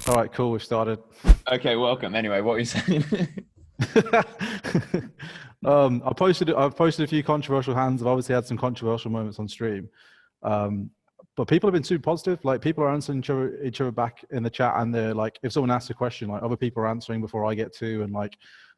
All right, cool. We've started. Okay, welcome. Anyway, what were you saying? I've posted a few controversial hands. I've obviously had some controversial moments on stream. Um, but people have been super positive. Like people are answering each other back in the chat, and they're like, if someone asks a question, like other people are answering before I get to, and like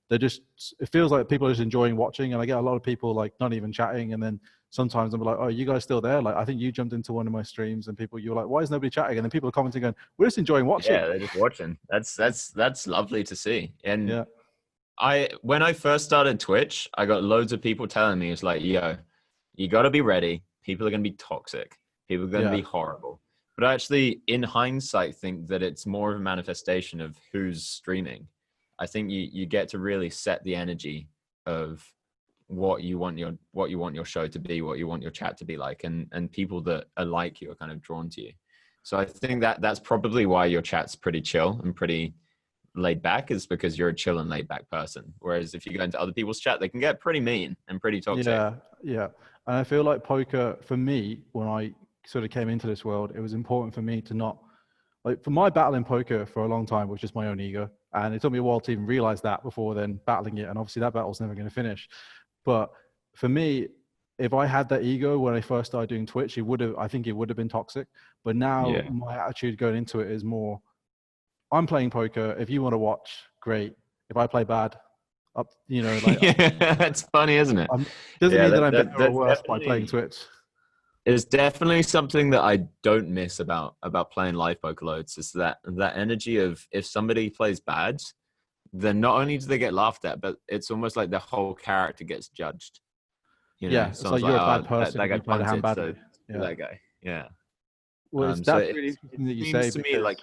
they're just, it feels like people are just enjoying watching. And I get a lot of people like not even chatting, and then sometimes I'm like, oh, you guys still there? Like I think you jumped into one of my streams, and people you were like, why is nobody chatting? And then people are commenting going, we're just enjoying watching. Yeah, they're just watching. That's lovely to see. And Yeah. when I first started Twitch, I got loads of people telling me it's like, yo, you got to be ready. People are going to be toxic. People are going to Yeah. be horrible. But I actually, in hindsight, think that it's more of a manifestation of who's streaming. I think you get to really set the energy of what you want your show to be, what you want your chat to be like, and people that are like you are kind of drawn to you. So I think that's probably why your chat's pretty chill and pretty laid back, is because you're a chill and laid back person. Whereas if you go into other people's chat, they can get pretty mean and pretty toxic. Yeah. And I feel like poker, for me, when I sort of came into this world, it was important for me to not, like, for my battle in poker for a long time was just my own ego. And it took me a while to even realize that before then battling it. And obviously that battle's never going to finish. But for me, if I had that ego when I first started doing Twitch, I think it would have been toxic. But now my attitude going into it is more, I'm playing poker. If you want to watch, great. If I play bad, like Yeah, that's funny, isn't it? Doesn't mean that I'm better or that's worse by playing Twitch. It's definitely something that I don't miss about playing live poker loads, is that energy of, if somebody plays bad, then not only do they get laughed at, but it's almost like the whole character gets judged. You know, Yeah, it's like you're a bad person that if guy you play the hand punted, badly. so that guy. Yeah. Well, So that's really interesting that you say, seems to me like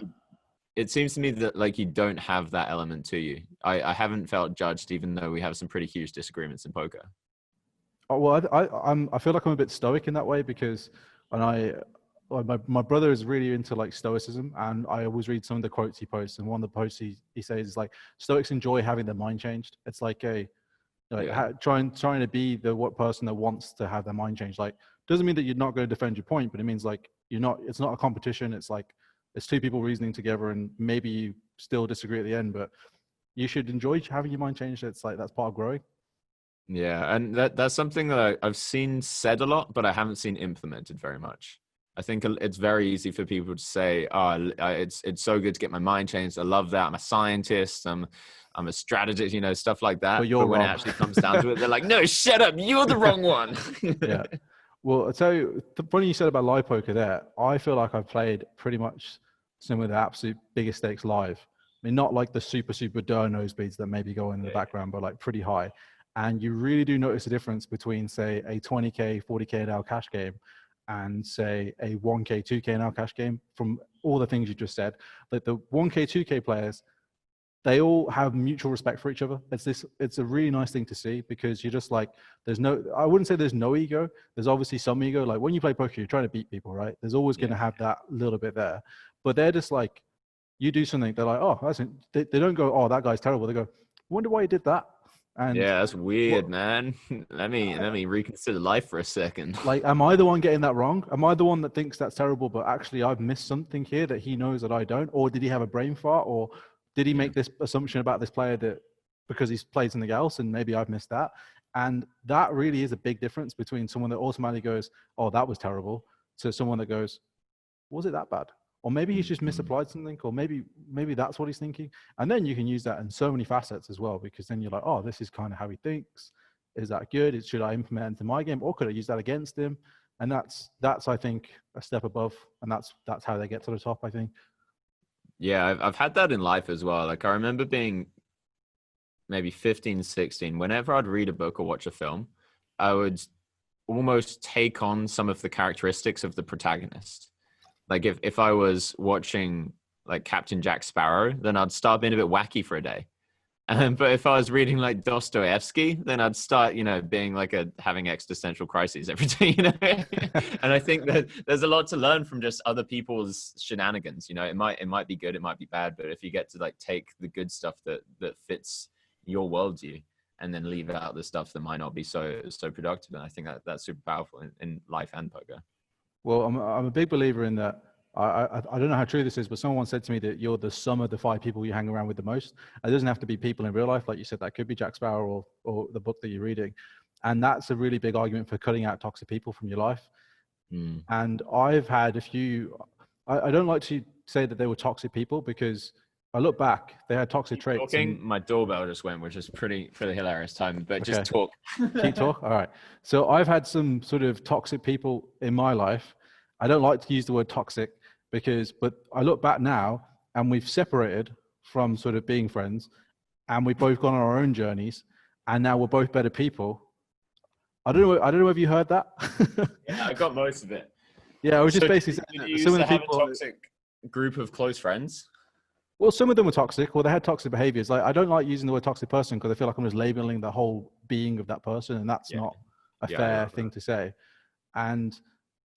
it seems to me that like you don't have that element to you. I haven't felt judged, even though we have some pretty huge disagreements in poker. Oh, well, I feel like I'm a bit stoic in that way because my brother is really into like stoicism, and I always read some of the quotes he posts, and one of the posts he says is like, Stoics enjoy having their mind changed. It's like trying to be the person that wants to have their mind changed. Like, doesn't mean that you're not going to defend your point, but it means like it's not a competition. It's like it's two people reasoning together, and maybe you still disagree at the end, but you should enjoy having your mind changed. It's like that's part of growing. Yeah, and that's something that I've seen said a lot, but I haven't seen implemented very much. I think it's very easy for people to say, "Oh, it's so good to get my mind changed. I love that. I'm a scidentist. I'm a strategist. You know, stuff like that." But when it actually comes down to it, they're like, "No, shut up. You're the wrong one." Yeah. Well, I'll tell you, the funny you said about live poker there, I feel like I've played pretty much some of the absolute biggest stakes live. I mean, not like the super dire nose speeds that maybe go in the background, but like pretty high. And you really do notice a difference between, say, a 20K, 40K an hour cash game and, say, a 1K, 2K an hour cash game from all the things you just said. Like the 1K, 2K players, they all have mutual respect for each other. It's a really nice thing to see, because you're just like, I wouldn't say there's no ego. There's obviously some ego. Like when you play poker, you're trying to beat people, right? There's always going to have that little bit there, but they're just like, you do something, they're like, oh, they don't go, oh, that guy's terrible. They go, wonder why he did that. And yeah, that's weird, man. Let me reconsider life for a second. Like, am I the one getting that wrong? Am I the one that thinks that's terrible, but actually I've missed something here that he knows that I don't? Or did he have a brain fart? Or did he make this assumption about this player that because he's played something else and maybe I've missed that? And that really is a big difference between someone that automatically goes, oh, that was terrible, to someone that goes, was it that bad? Or maybe he's just misapplied something, or maybe that's what he's thinking. And then you can use that in so many facets as well, because then you're like, oh, this is kind of how he thinks. Is that good? Should I implement it into my game, or could I use that against him? And that's I think a step above, and that's how they get to the top, I think. Yeah, I've had that in life as well. Like I remember being maybe 15, 16, whenever I'd read a book or watch a film, I would almost take on some of the characteristics of the protagonist. Like if I was watching like Captain Jack Sparrow, then I'd start being a bit wacky for a day. But if I was reading like Dostoevsky, then I'd start, being like having existential crises every day, And I think that there's a lot to learn from just other people's shenanigans. It might be good, it might be bad, but if you get to like take the good stuff that fits your worldview and then leave out the stuff that might not be so productive, and I think that's super powerful in life and poker. Well, I'm a big believer in that. I don't know how true this is, but someone said to me that you're the sum of the 5 people you hang around with the most. It doesn't have to be people in real life, like you said. That could be Jack Sparrow or the book that you're reading, and that's a really big argument for cutting out toxic people from your life. And I've had a few. I don't like to say that they were toxic people because I look back, they had toxic traits. Talking, my doorbell just went, which is pretty hilarious time. But just talk. Keep talk. All right. So I've had some sort of toxic people in my life. I don't like to use the word toxic but I look back now and we've separated from sort of being friends, and we've both gone on our own journeys, and now we're both better people. I don't know if you heard that. Yeah, I got most of it. Yeah, I was just basically saying that. You used to have a toxic group of close friends? Well, some of them were toxic, or they had toxic behaviors. Like, I don't like using the word toxic person because I feel like I'm just labeling the whole being of that person, and that's not a fair thing to say. And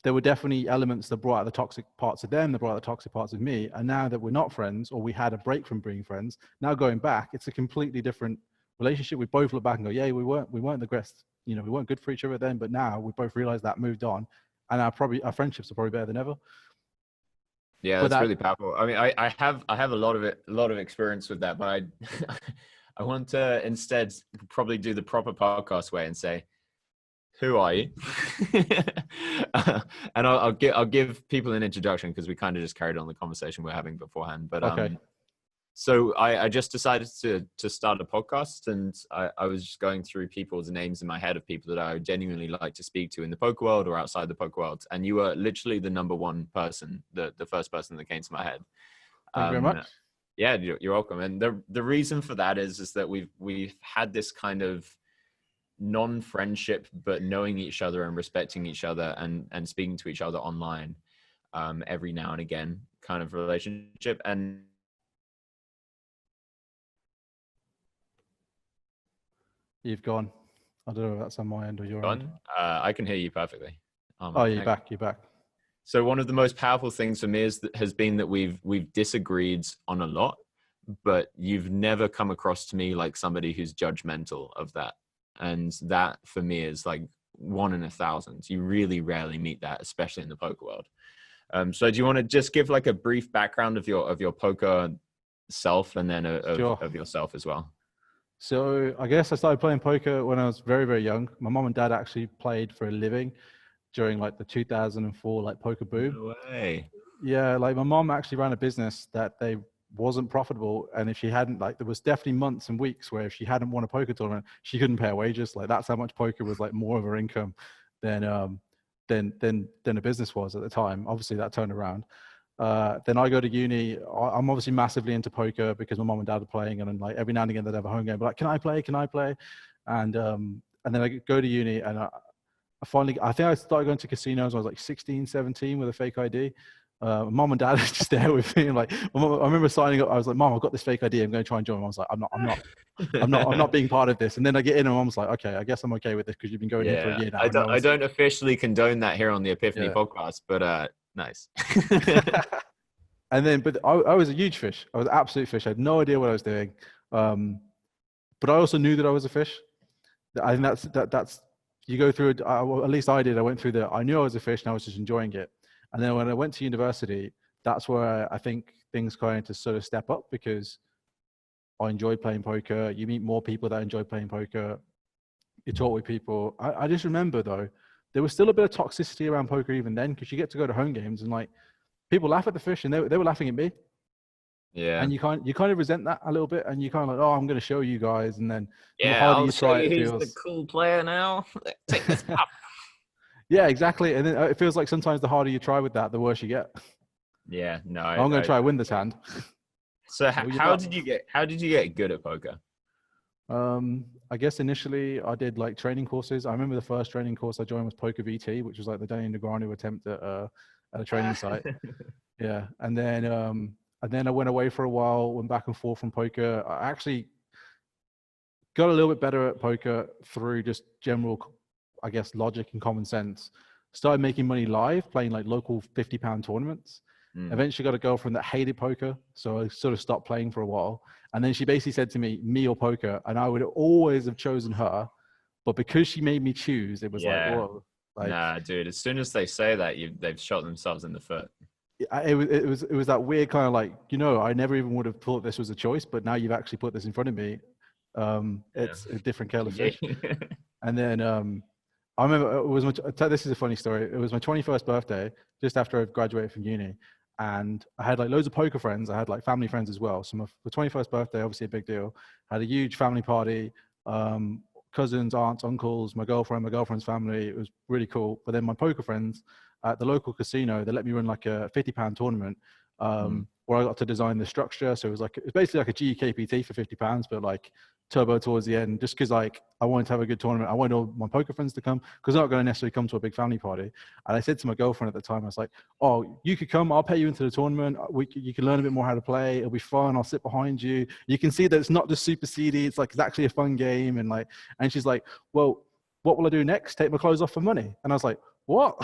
there were definitely elements that brought out the toxic parts of them, that brought out the toxic parts of me. And now that we're not friends, or we had a break from being friends, now going back, it's a completely different relationship. We both look back and go, yeah, we weren't the best, we weren't good for each other then, but now we both realized that, moved on, and our friendships are probably better than ever. Yeah, that's really powerful. I mean, I have a lot of experience with that, but I want to instead probably do the proper podcast way and say, who are you? And I'll give people an introduction because we kind of just carried on the conversation we're having beforehand. But okay. So I just decided to start a podcast, and I was just going through people's names in my head of people that I genuinely like to speak to in the poker world or outside the poker world. And you were literally the number one person, the first person that came to my head. Thank you very much. Yeah, you're welcome. And the reason for that is that we've had this kind of non-friendship, but knowing each other and respecting each other and speaking to each other online every now and again kind of relationship. And you've gone. I don't know if that's on my end or your end. I can hear you perfectly. You're back. So one of the most powerful things for me has been that we've disagreed on a lot, but you've never come across to me like somebody who's judgmental of that. And that for me is like 1 in 1,000. You really rarely meet that, especially in the poker world. So do you want to just give like a brief background of your poker self, and then of yourself as well? So I guess I started playing poker when I was very, very young. My mom and dad actually played for a living during like the 2004 like poker boom. No way. Yeah, like my mom actually ran a business that they wasn't profitable, and if she hadn't, like, there was definitely months and weeks where if she hadn't won a poker tournament, she couldn't pay her wages. Like, that's how much poker was like more of her income than a business was at the time. Obviously that turned around. Then I go to uni. I'm obviously massively into poker because my mom and dad are playing, and then like every now and again they'd have a home game, but like, can I play? And then I go to uni, and I think I started going to casinos when I was like 16, 17 with a fake ID. Mom and dad are just there with me, and like, I remember signing up. I was like, Mom, I've got this fake ID. I'm going to try and join. Mom was like, I'm not being part of this. And then I get in, and Mom's like, okay, I guess I'm okay with this because you've been going here for a year now. I don't officially condone that here on the Epiphany podcast, but nice. And then, but I was a huge fish. I was an absolute fish. I had no idea what I was doing, but I also knew that I was a fish. I think that's you go through it. Well, at least I did. I went through I knew I was a fish, and I was just enjoying it. And then when I went to university, that's where I think things kind of sort of step up, because I enjoyed playing poker. You meet more people that enjoy playing poker. You talk with people. I just remember, though, there was still a bit of toxicity around poker even then, because you get to go to home games and like people laugh at the fish, and they were laughing at me. Yeah. And you kind of resent that a little bit, and you kind of like, oh, I'm going to show you guys, and then the harder you try, it feels. Who's the cool player now? Take this up. Yeah, exactly. And then it feels like sometimes the harder you try with that, the worse you get. Yeah, no. I'm going to try and win this hand. So how did you get good at poker? I guess initially I did like training courses. I remember the first training course I joined was Poker VT, which was like the Danny Negreanu attempt at a training site. Yeah, and then I went away for a while, went back and forth from poker. I actually got a little bit better at poker through just general, I guess, logic and common sense. Started making money live, playing like local £50 tournaments. Eventually got a girlfriend that hated poker, so I sort of stopped playing for a while. And then she basically said to me or poker, and I would always have chosen her, but because she made me choose, it was like, whoa. Like, nah, dude, as soon as they say that, they've shot themselves in the foot. it was that weird kind of like, I never even would have thought this was a choice, but now you've actually put this in front of me. It's a different kettle of fish. And then I remember this is a funny story. It was my 21st birthday, just after I graduated from uni. And I had like loads of poker friends. I had like family friends as well. So my 21st birthday, obviously a big deal. I had a huge family party, cousins, aunts, uncles, my girlfriend's family. It was really cool. But then my poker friends at the local casino, they let me run like a £50 tournament where I got to design the structure. So it was basically like a GKPT for £50, but like turbo towards the end, just because like I wanted to have a good tournament. I wanted all my poker friends to come because they're not going to necessarily come to a big family party. And I said to my girlfriend at the time, I was like, "Oh, you could come. I'll pay you into the tournament. You can learn a bit more how to play. It'll be fun. I'll sit behind you. You can see that it's not just super seedy. It's actually a fun game." And she's like, "Well, what will I do next? Take my clothes off for money?" And I was like, "What?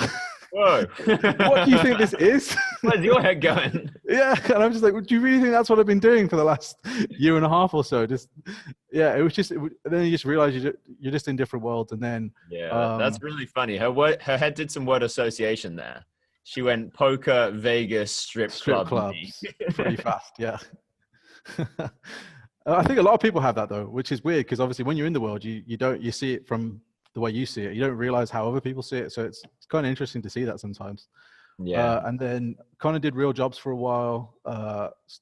Whoa. What do you think this is?" Where's your head going? Yeah, and I'm just like, do you really think that's what I've been doing for the last year and a half or so? It was just. Then you just realize you're just in different worlds, and then that's really funny. Her head did some word association there. She went poker, Vegas, strip clubs pretty fast. Yeah. I think a lot of people have that though, which is weird because obviously when you're in the world, you see it from the way you see it. You don't realize how other people see it. So it's kind of interesting to see that sometimes. Yeah. And then kind of did real jobs for a while.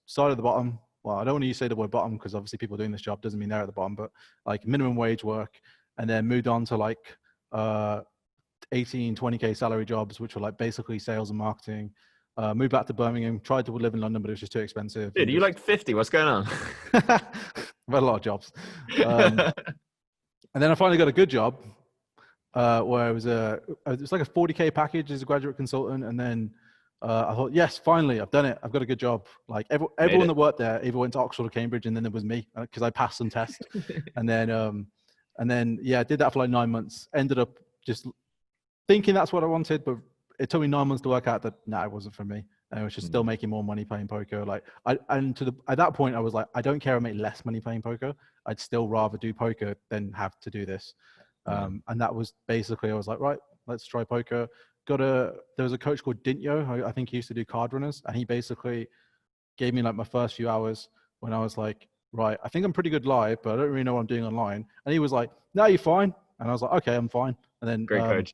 Started at the bottom. Well, I don't want to say the word bottom because obviously people doing this job doesn't mean they're at the bottom, but like minimum wage work, and then moved on to like 18, 20K salary jobs, which were like basically sales and marketing. Moved back to Birmingham, tried to live in London, but it was just too expensive. Dude, you like 50? What's going on? I've had a lot of jobs. And then I finally got a good job where it was like a 40K package as a graduate consultant. And then I thought, yes, finally, I've done it. I've got a good job. Like everyone that worked there either went to Oxford or Cambridge, and then there was me because I passed some tests. and then I did that for like 9 months. Ended up just thinking that's what I wanted, but it took me 9 months to work out that it wasn't for me. And I was just still making more money playing poker. At that point, I was like, I don't care. I make less money playing poker. I'd still rather do poker than have to do this. And that was basically, I was like, right, let's try poker. There was a coach called Dintyo. I think he used to do card runners, and he basically gave me like my first few hours when I was like, right, I think I'm pretty good live, but I don't really know what I'm doing online. And he was like, no, you're fine. And I was like, okay, I'm fine. And then great coach.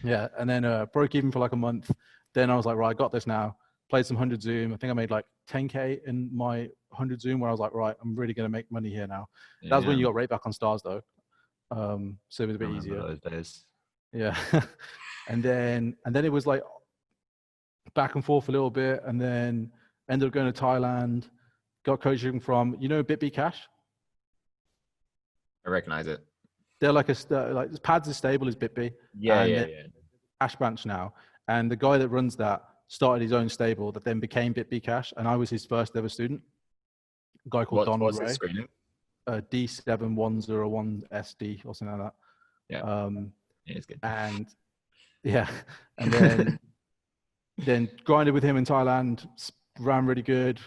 Yeah, and then broke even for like a month. Then I was like, right, I got this now. Played some 100 Zoom. I think I made like 10K in my 100 Zoom, where I was like, right, I'm really going to make money here now. Yeah. That was when you got right back on stars though. So it was a bit easier. Those days. Yeah. and then it was like back and forth a little bit, and then ended up going to Thailand, got coaching from, BitB Cash? I recognize it. They're like Pads as stable as BitB. Yeah. Cash branch now. And the guy that runs that started his own stable that then became BitB Cash, and I was his first ever student. A guy called Donald Ray. What's the screening? D7101SD or something like that. Yeah. It's good. And then grinded with him in Thailand, ran really good,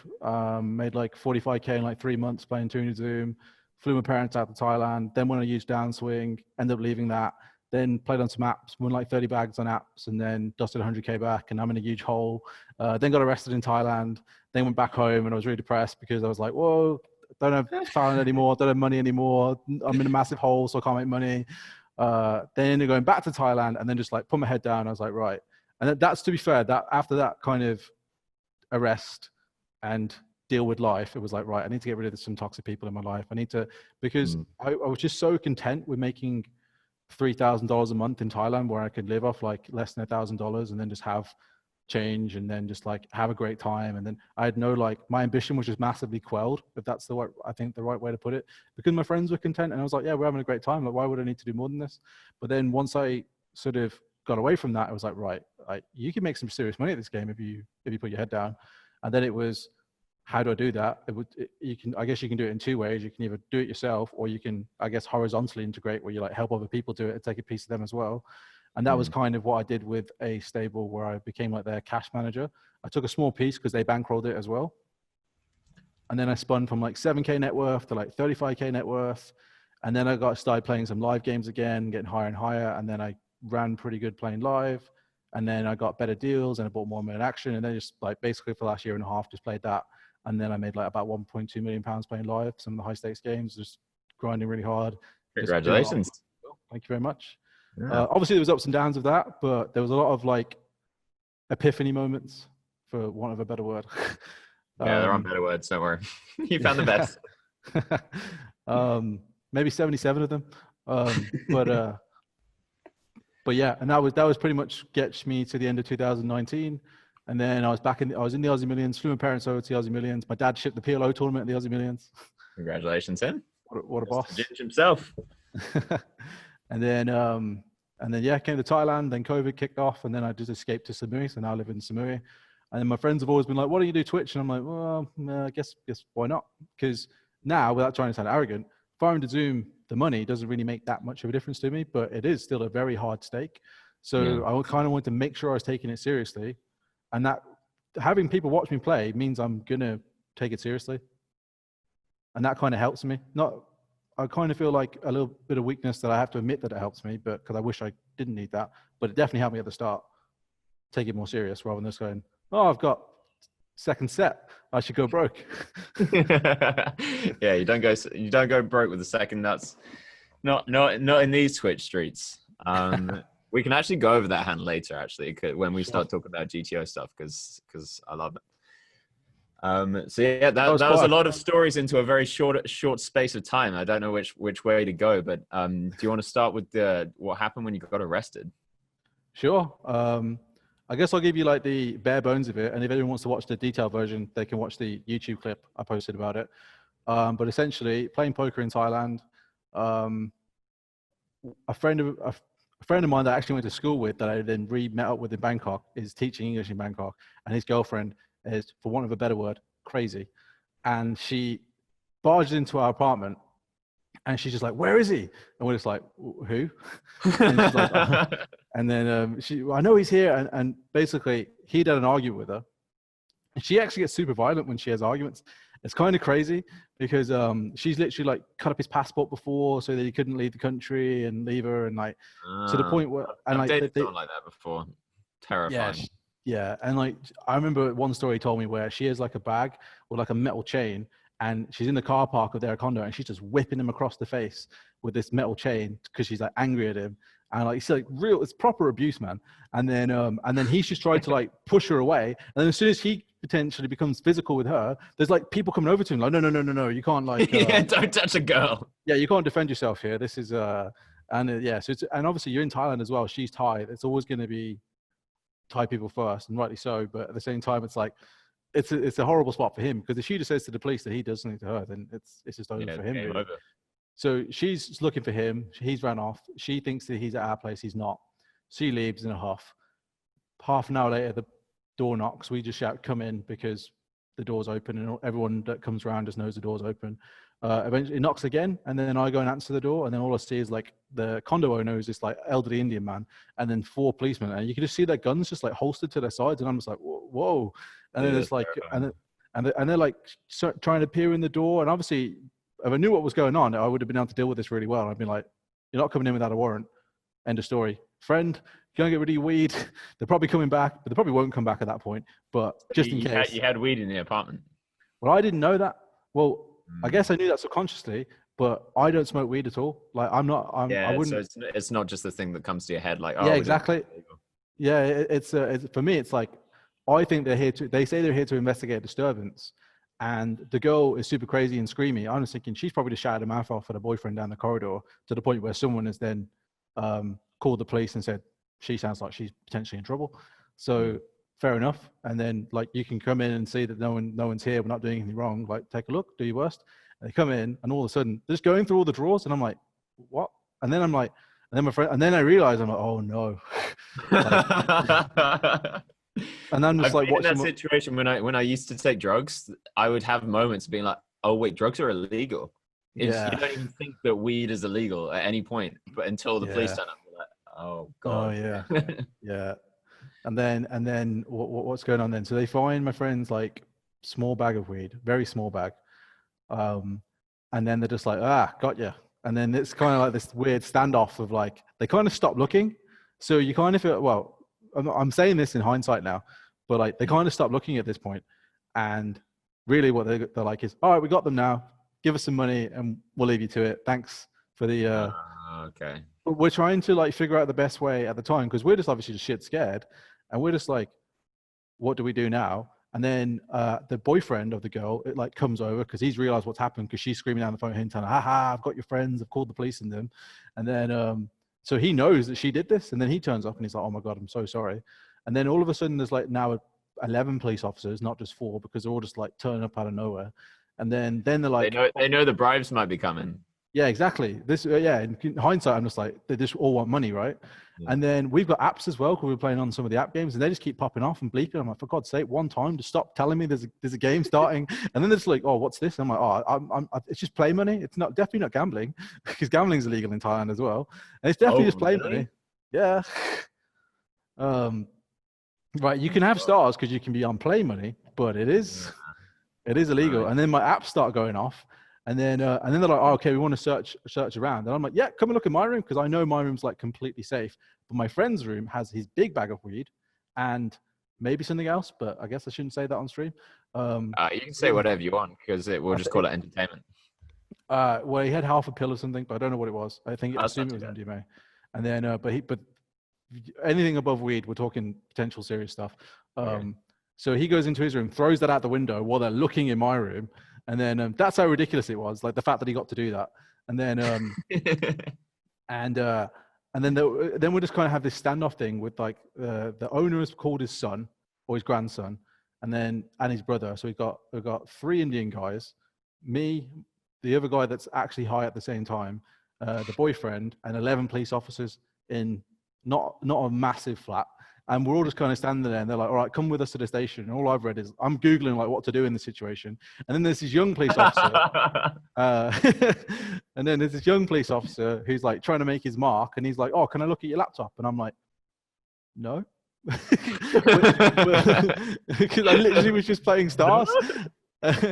made like 45K in like 3 months playing Tuna Zoom, flew my parents out to Thailand, then went on a huge downswing, ended up leaving that, then played on some apps, won like 30 bags on apps, and then dusted 100K back, and I'm in a huge hole. Then got arrested in Thailand, then went back home, and I was really depressed because I was like, whoa, don't have talent anymore, don't have money anymore, I'm in a massive hole, so I can't make money. Then ended up going back to Thailand, and then just like put my head down. I was like, right. And that's, to be fair, that after that kind of arrest and deal with life, it was like, right, I need to get rid of some toxic people in my life. I need to, because I was just so content with making $3,000 a month in Thailand, where I could live off like less than $1,000 and then just have change and then just like have a great time. And then I had my ambition was just massively quelled, if that's the right way to put it, because my friends were content and I was like, yeah, we're having a great time. Like, why would I need to do more than this? But then once I sort of got away from that, I was like, right, you can make some serious money at this game if you put your head down. And then it was, how do I do that? I guess you can do it in two ways. You can either do it yourself, or you can, I guess, horizontally integrate, where you like help other people do it and take a piece of them as well. And that was kind of what I did with a stable, where I became like their cash manager. I took a small piece because they bankrolled it as well. And then I spun from like 7K net worth to like 35K net worth. And then I started playing some live games again, getting higher and higher. And then I ran pretty good playing live. And then I got better deals and I bought more in action. And then just like basically for the last year and a half, just played that. And then I made like about £1.2 million playing live, some of the high stakes games, just grinding really hard. Congratulations. Thank you very much. Yeah. Obviously there was ups and downs of that, but there was a lot of like epiphany moments, for want of a better word. Yeah, there aren't better words, don't worry. You found the best. Maybe 77 of them. But yeah, and that was pretty much gets me to the end of 2019. And then I was in the Aussie Millions, flew my parents over to the Aussie Millions. My dad shipped the PLO tournament at the Aussie Millions. Congratulations, him. What a boss. Ginge himself. and then yeah, came to Thailand, then COVID kicked off, and then I just escaped to Samui. So now I live in Samui. And then my friends have always been like, why don't you do Twitch? And I'm like, well, I guess why not? Because now, without trying to sound arrogant, firing to Zoom, the money doesn't really make that much of a difference to me, but it is still a very hard stake. So I kind of wanted to make sure I was taking it seriously. And that having people watch me play means I'm going to take it seriously. And that kind of helps me. I kind of feel like a little bit of weakness that I have to admit that it helps me, but because I wish I didn't need that. But it definitely helped me at the start. Take it more serious rather than just going, oh, I've got second set, I should go broke. Yeah, you don't go broke with the second. That's not in these Twitch streets. We can actually go over that hand later, actually, when we start talking about GTO stuff, because I love it. So yeah, that was a lot of stories into a very short space of time. I don't know which way to go, but do you want to start with what happened when you got arrested? Sure. I guess I'll give you like the bare bones of it, and if anyone wants to watch the detailed version, they can watch the YouTube clip I posted about it. But essentially, playing poker in Thailand, a friend of mine that I actually went to school with, that I then met up with in Bangkok, is teaching English in Bangkok, and his girlfriend is, for want of a better word, crazy. And she barged into our apartment, and she's just like, "Where is he?" And we're just like, "Who?" And she's like, "Oh." And then I know he's here. And basically, he'd had an argument with her. And she actually gets super violent when she has arguments. It's kind of crazy because she's literally like cut up his passport before so that he couldn't leave the country and leave her. And like to the point where, and I've like dated someone like that before. Terrifying. Yeah. And like, I remember one story he told me where she has like a bag with like a metal chain, and she's in the car park of their condo, and she's just whipping him across the face with this metal chain because she's like angry at him. And like, it's like it's proper abuse, man. And then he's just tried to like push her away. And then as soon as he potentially becomes physical with her, there's like people coming over to him like, no, you can't like, yeah, don't touch a girl. Yeah, you can't defend yourself here. This is yeah. So and obviously you're in Thailand as well. She's Thai. It's always going to be Thai people first, and rightly so. But at the same time, it's like, it's a horrible spot for him, because if she just says to the police that he does something to her, then it's just over for him. Really. Over. So she's looking for him. He's ran off. She thinks that he's at our place. He's not. She leaves in a huff. Half an hour later, the door knocks. We just shout, "Come in," because the door's open, and everyone that comes around just knows the door's open. Eventually it knocks again, and then I go and answer the door, and then all I see is like the condo owner is this like elderly Indian man, and then 4 policemen, and you can just see their guns just like holstered to their sides, and I'm just like, whoa. And then it's like, and they're like trying to peer in the door, and obviously, if I knew what was going on, I would have been able to deal with this really well. I'd been like, "You're not coming in without a warrant. End of story. Friend, you don't get rid of your weed." They're probably coming back, but they probably won't come back at that point. But just in case. You had weed in the apartment. Well, I didn't know that. Well, I guess I knew that subconsciously, but I don't smoke weed at all. Like I wouldn't. So it's not just the thing that comes to your head, like, yeah, exactly. Yeah, it's for me, it's like, I think they say they're here to investigate a disturbance, and the girl is super crazy and screamy. I was thinking she's probably just shouted her mouth off at her boyfriend down the corridor, to the point where someone has then called the police and said she sounds like she's potentially in trouble. So fair enough. And then like, you can come in and see that no one's here. We're not doing anything wrong. Like, take a look, do your worst. And they come in, and all of a sudden they're just going through all the drawers, and I'm like, what? And then I'm like, and then my friend, and then I realize, I'm like, oh no. And I'm just like, in that situation when I used to take drugs, I would have moments being like, oh wait, drugs are illegal. You don't even think that weed is illegal at any point, but until the police turn up, you're like, oh god. Oh yeah. Yeah. And then what's going on then? So they find my friend's like small bag of weed, very small bag. And then they're just like, got you. And then it's kind of like this weird standoff of like, they kind of stop looking. So you kind of feel, well, I'm saying this in hindsight now, but like they kind of stopped looking at this point, and really what they're like is, all right, we got them now. Give us some money and we'll leave you to it. Thanks for the. Okay. But we're trying to like figure out the best way at the time because we're just obviously just shit scared, and we're just like, what do we do now? And then the boyfriend of the girl, it like comes over because he's realized what's happened because she's screaming down the phone, hinting, "Ha, I've got your friends. I've called the police on them." And then so he knows that she did this, and then he turns up and he's like, "Oh my god, I'm so sorry." And then all of a sudden, there's like now 11 police officers, not just 4, because they're all just like turning up out of nowhere. And then they're like, they know the bribes might be coming. yeah, exactly. This, in hindsight, I'm just like, they just all want money, right? Yeah. And then we've got apps as well because we're playing on some of the app games, and they just keep popping off and bleeping. I'm like, for God's sake, one time, just stop telling me there's a game starting. And then it's like, oh, what's this? And I'm like, oh, it's just play money. It's definitely not gambling because gambling is illegal in Thailand as well. And it's definitely just play money. Yeah. Right. You can have stars because you can be on play money, but it is illegal. Right. And then my apps start going off. And then they're like, oh, okay, we want to search around. And I'm like, yeah, come and look in my room because I know my room's like completely safe. But my friend's room has his big bag of weed and maybe something else. But I guess I shouldn't say that on stream. You can say whatever you want because we'll just call it entertainment. Well, he had half a pill or something, but I don't know what it was. I assume it was MDMA. And then, but anything above weed, we're talking potential serious stuff. So he goes into his room, throws that out the window while they're looking in my room. And then that's how ridiculous it was, like the fact that he got to do that. And then, and then we just kind of have this standoff thing with like the owner has called his son or his grandson, and his brother. So we've got 3 Indian guys, me, the other guy that's actually high at the same time, the boyfriend, and 11 police officers in not a massive flat. And we're all just kind of standing there, and they're like, all right, come with us to the station. And all I've read is, I'm Googling like what to do in this situation. And then there's this young police officer. And then there's this young police officer who's like trying to make his mark. And he's like, oh, can I look at your laptop? And I'm like, no. Because I literally was just playing stars. But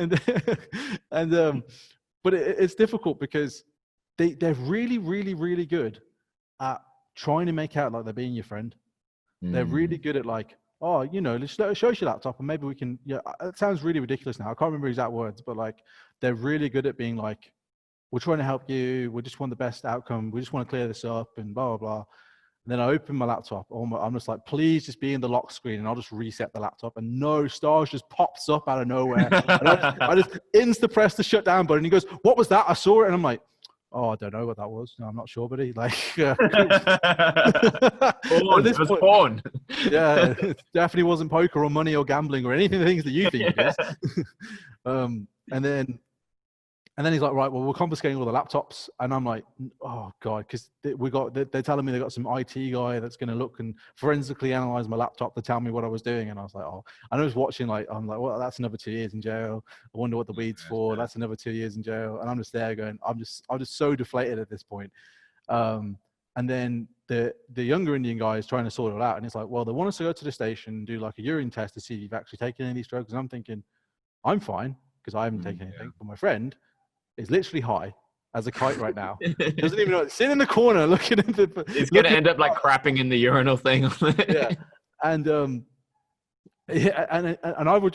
it's difficult because they're really, really, really good at trying to make out like they're being your friend. They're really good at like, oh, let's show us your laptop and maybe we can, it sounds really ridiculous now. I can't remember exact words, but like, they're really good at being like, we're trying to help you. We just want the best outcome. We just want to clear this up and blah, blah, blah. And then I open my laptop. I'm just like, please just be in the lock screen and I'll just reset the laptop. And no, stars just pops up out of nowhere. And I just insta press the shutdown button. He goes, what was that? I saw it. And I'm like, oh, I don't know what that was. No, I'm not sure, buddy. Like, porn. It was porn. Yeah, it definitely wasn't poker or money or gambling or anything. The things that you think it is. And then he's like, right, well, we're confiscating all the laptops. And I'm like, oh God, because they're telling me they got some IT guy that's going to look and forensically analyze my laptop to tell me what I was doing. And I was like, oh, and I was watching I'm like, well, that's another 2 years in jail. I wonder what the weed's for. That's another 2 years in jail. And I'm just there going, I'm just so deflated at this point. And then the younger Indian guy is trying to sort it out. And it's like, well, they want us to go to the station and do like a urine test to see if you've actually taken any of these drugs. And I'm thinking, I'm fine because I haven't taken anything. But my friend is literally high as a kite right now. Doesn't even know. Sitting in the corner looking at the. He's gonna end up like crapping in the urinal thing. Yeah, and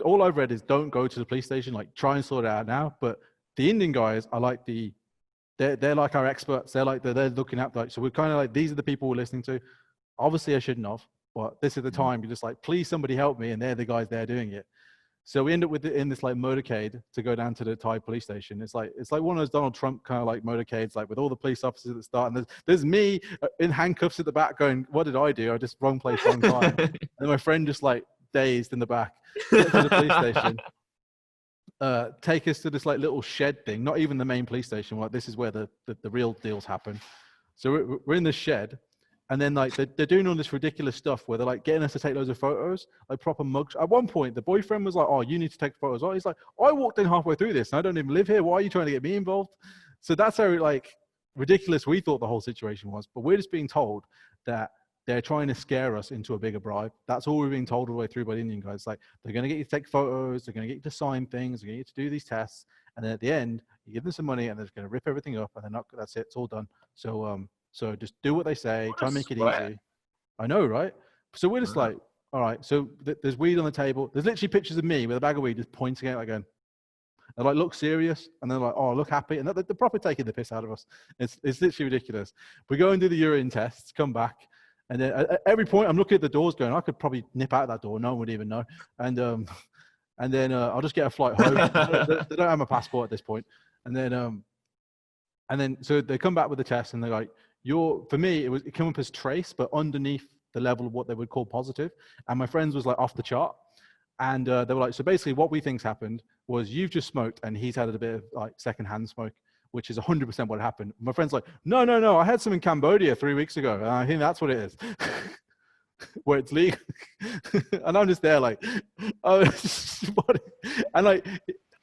all I've read is don't go to the police station. Like try and sort it out now. But the Indian guys are like they're like our experts. They're looking at like, so we're kind of like, these are the people we're listening to. Obviously I shouldn't have, but this is the time. You're just like, please somebody help me, and they're the guys there doing it. So we end up in this like motorcade to go down to the Thai police station. It's like one of those Donald Trump kind of like motorcades, like with all the police officers at the start, and there's me in handcuffs at the back going, what did I do? I just wrong place, wrong time. And my friend just like dazed in the back. Get to the police station. Take us to this like little shed thing, not even the main police station. Like this is where the real deals happen. So we're in this shed. And then like they're doing all this ridiculous stuff where they're like getting us to take loads of photos, like proper mugs. At one point, the boyfriend was like, "Oh, you need to take photos." Oh, he's like, "I walked in halfway through this, and I don't even live here. Why are you trying to get me involved?" So that's how like ridiculous we thought the whole situation was. But we're just being told that they're trying to scare us into a bigger bribe. That's all we're being told all the way through by the Indian guys. Like they're going to get you to take photos, they're going to get you to sign things, they're going to get you to do these tests, and then at the end, you give them some money, and they're just going to rip everything up, and that's it. It's all done. So just do what they say. Try and make it easy. I know, right? So we're just like, all right. So there's weed on the table. There's literally pictures of me with a bag of weed just pointing at it, like going, they're like, look serious. And they're like, oh, look happy. And they're proper taking the piss out of us. It's literally ridiculous. We go and do the urine tests, come back. And then at every point I'm looking at the doors going, I could probably nip out that door. No one would even know. And then I'll just get a flight home. They don't have my passport at this point. And then so they come back with the test and they're like, for me, it came up as trace, but underneath the level of what they would call positive. And my friends was like off the chart. And they were like, so basically what we think's happened was you've just smoked and he's had a bit of like secondhand smoke, which is 100% what happened. My friend's like, no, I had some in Cambodia 3 weeks ago. And I think that's what it is. Where it's legal. And I'm just there like, oh, and like,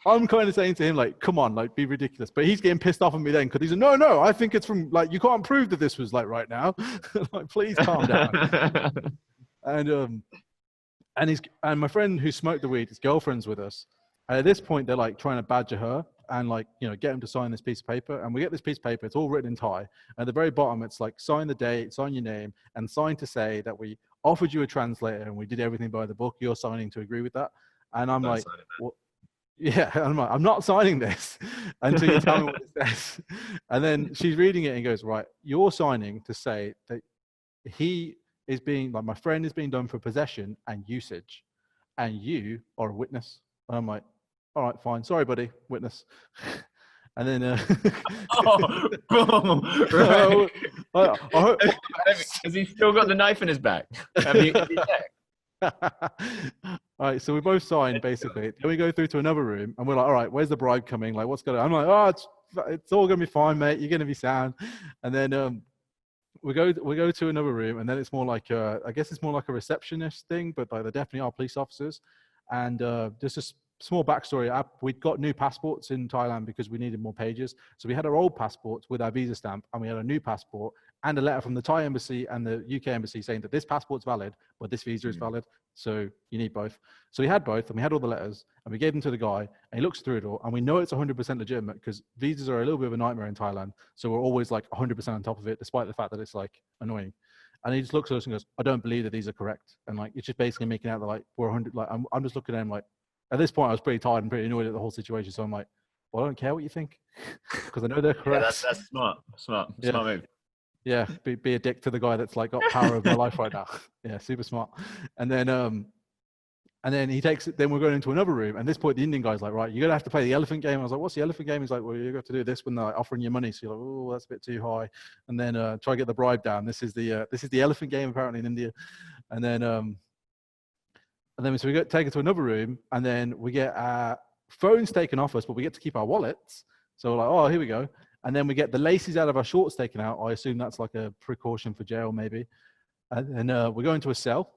I'm kind of saying to him, like, come on, like, be ridiculous. But he's getting pissed off at me then because he's like, no, I think it's from, like, you can't prove that this was, like, right now. Like, please calm down. And my friend who smoked the weed, his girlfriend's with us. And at this point, they're, like, trying to badger her and, like, you know, get him to sign this piece of paper. And we get this piece of paper. It's all written in Thai. At the very bottom, it's, like, sign the date, sign your name, and sign to say that we offered you a translator and we did everything by the book. You're signing to agree with that. And I'm like, well, yeah, I'm not signing this until you tell me what it says. And then she's reading it and goes, right, you're signing to say that he is being, like, my friend is being done for possession and usage, and you are a witness. And I'm like, all right, fine. Sorry, buddy, witness. And then, boom. Right. Has he still got the knife in his back? Have you All right, so we both sign basically. Then we go through to another room and we're like, all right, where's the bride coming? Like, what's going on? I'm like, oh, it's all gonna be fine, mate. You're gonna be sound. And then we go to another room, and then it's more like I guess it's more like a receptionist thing, but like, they definitely are police officers. And just a small backstory. We'd got new passports in Thailand because we needed more pages. So we had our old passports with our visa stamp, and we had a new passport and a letter from the Thai embassy and the UK embassy saying that this passport's valid, but this visa is valid. So you need both. So we had both, and we had all the letters, and we gave them to the guy, and he looks through it all, and we know it's 100% legitimate because visas are a little bit of a nightmare in Thailand. So we're always like 100% on top of it, despite the fact that it's like annoying. And he just looks at us and goes, I don't believe that these are correct. And like, it's just basically making out that like we're 100. Like, I'm just looking at him like, at this point I was pretty tired and pretty annoyed at the whole situation. So I'm like, well, I don't care what you think because I know they're correct. Yeah, that's smart move. Yeah, be a dick to the guy that's like got power over my life right now. Yeah, super smart. And then he takes it. Then we're going into another room. And at this point, the Indian guy's like, right, you're gonna have to play the elephant game. I was like, what's the elephant game? He's like, well, you got to do this when they're offering you money. So you're like, oh, that's a bit too high. And then try to get the bribe down. This is the elephant game apparently in India. And then so we take it to another room, and then we get our phones taken off us, but we get to keep our wallets. So we're like, oh, here we go. And then we get the laces out of our shorts taken out. I assume that's like a precaution for jail, maybe. And then we go into a cell.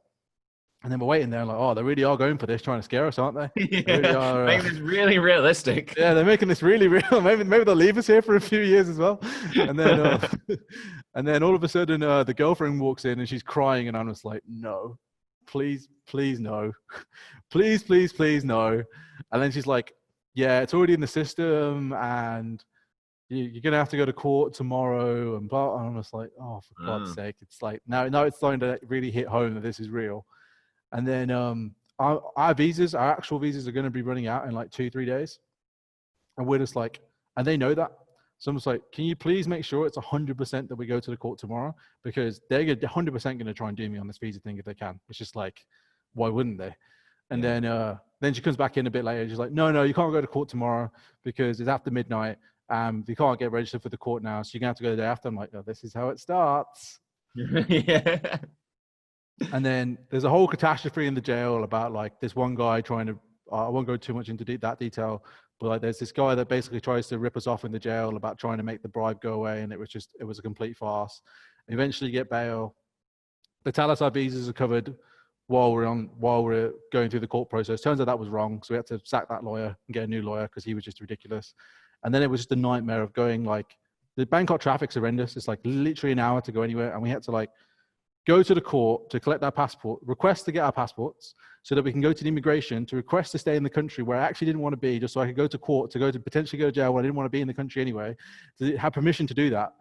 And then we're waiting there, like, oh, they really are going for this, trying to scare us, aren't they? Yeah, they really are, making this really realistic. Yeah, they're making this really real. Maybe they'll leave us here for a few years as well. And then, and then all of a sudden, the girlfriend walks in and she's crying, and I'm just like, no, please, no, please, no. And then she's like, yeah, it's already in the system, and you're gonna have to go to court tomorrow, and blah. And I'm just like, oh, for God's sake! It's like now it's starting to really hit home that this is real. And then our actual visas are going to be running out in like 2-3 days. And we're just like, and they know that. So I'm just like, can you please make sure it's 100% that we go to the court tomorrow? Because they're 100% going to try and do me on this visa thing if they can. It's just like, why wouldn't they? And then she comes back in a bit later. She's like, no, you can't go to court tomorrow because it's after midnight. You can't get registered for the court now. So you're going to have to go the day after. I'm like, oh, this is how it starts. Yeah. And then there's a whole catastrophe in the jail about like this one guy trying to, I won't go too much into that detail, but like there's this guy that basically tries to rip us off in the jail about trying to make the bribe go away. And it was a complete farce. Eventually get bail. They tell us our visas are covered while we're going through the court process. Turns out that was wrong. So we had to sack that lawyer and get a new lawyer because he was just ridiculous. And then it was just a nightmare of going like, the Bangkok traffic's horrendous. It's like literally an hour to go anywhere. And we had to like, go to the court to collect our passport, request to get our passports so that we can go to the immigration to request to stay in the country where I actually didn't want to be, just so I could go to court to potentially go to jail when I didn't want to be in the country anyway, to have permission to do that.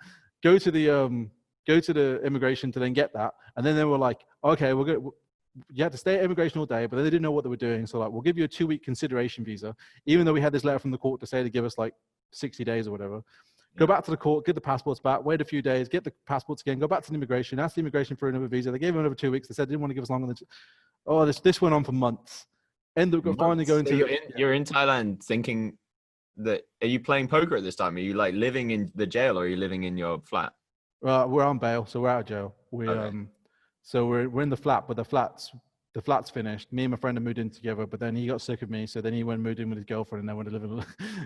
Go to the immigration to then get that. And then they were like, okay, you had to stay at immigration all day, but they didn't know what they were doing. So like, we'll give you a 2-week consideration visa, even though we had this letter from the court to say to give us like 60 days or whatever. Go back to the court, get the passports back, wait a few days, get the passports again, go back to the immigration, ask the immigration for another visa. They gave them another 2 weeks. They said they didn't want to give us longer than this went on for months. Ended up finally going so you're in Thailand thinking that, are you playing poker at this time? Are you like living in the jail, or are you living in your flat? We're on bail, so we're out of jail. So we're in the flat, but the flat's finished. Me and my friend have moved in together, but then he got sick of me, so then he moved in with his girlfriend, and then went to live in.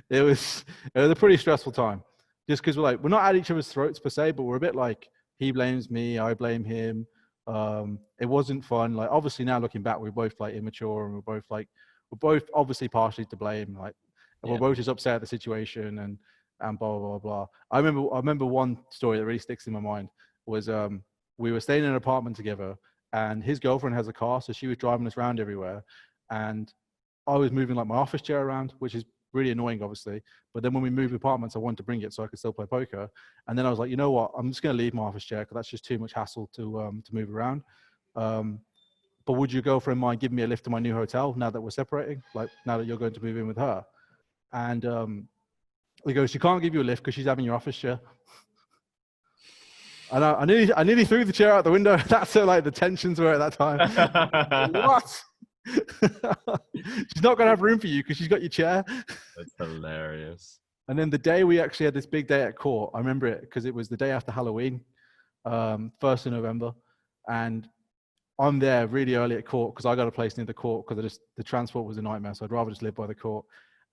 It was a pretty stressful time, just because we're not at each other's throats per se, but we're a bit like, he blames me, I blame him. It wasn't fun. Like, obviously now looking back, we're both like immature, and we're both obviously partially to blame. Like, we're both just upset at the situation, and blah blah blah. I remember one story that really sticks in my mind was we were staying in an apartment together, and his girlfriend has a car, so she was driving us around everywhere, and I was moving like my office chair around, which is really annoying, obviously. But then when we moved apartments, I wanted to bring it so I could still play poker. And then I was like, you know what? I'm just going to leave my office chair because that's just too much hassle to move around. But would your girlfriend mind giving me a lift to my new hotel now that we're separating? Like, now that you're going to move in with her? And he goes, she can't give you a lift because she's having your office chair. And I nearly threw the chair out the window. That's how like the tensions were at that time. What? She's not going to have room for you because she's got your chair. That's hilarious. And then the day we actually had this big day at court, I remember it because it was the day after Halloween, 1st of November. And I'm there really early at court because I got a place near the court because the transport was a nightmare. So I'd rather just live by the court.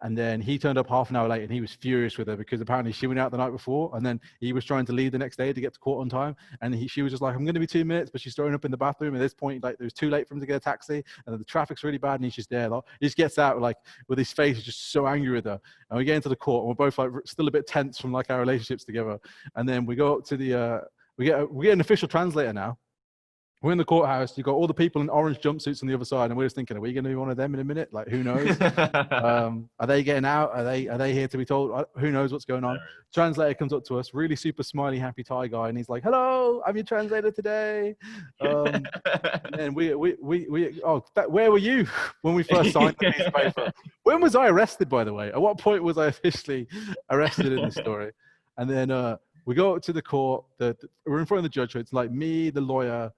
And then he turned up half an hour late, and he was furious with her because apparently she went out the night before, and then he was trying to leave the next day to get to court on time. And she was just like, I'm going to be 2 minutes, but she's throwing up in the bathroom. At this point, like, it was too late for him to get a taxi, and the traffic's really bad, and he's just there. Like, he just gets out like with his face just so angry with her. And we get into the court, and we're both like still a bit tense from like our relationships together. And then we go up to we get an official translator now. We're in the courthouse. You've got all the people in orange jumpsuits on the other side, and we're just thinking, are we going to be one of them in a minute? Like, who knows? Are they getting out? Are they here to be told? Who knows what's going on? Translator comes up to us, really super smiley, happy Thai guy, and he's like, "Hello, I'm your translator today." And where were you when we first signed the piece of paper? When was I arrested, by the way? At what point was I officially arrested in this story? And then we go up to the court. We're in front of the judge. So it's like me, the lawyer,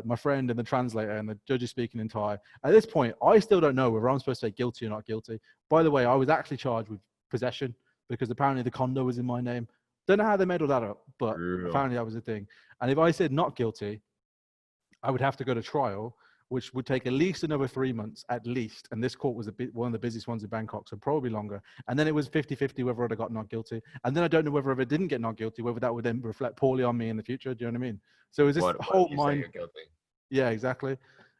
my friend, and the translator, and the judge is speaking in Thai. At this point, I still don't know whether I'm supposed to say guilty or not guilty. By the way, I was actually charged with possession because apparently the condo was in my name. Don't know how they made all that up, but apparently that was a thing. And if I said not guilty, I would have to go to trial, which would take at least another 3 months, at least. And this court was one of the busiest ones in Bangkok, so probably longer. And then it was 50-50 whether I'd have got not guilty. And then I don't know whether if I didn't get not guilty, whether that would then reflect poorly on me in the future. Do you know what I mean? So it was this whole mind. Yeah, exactly.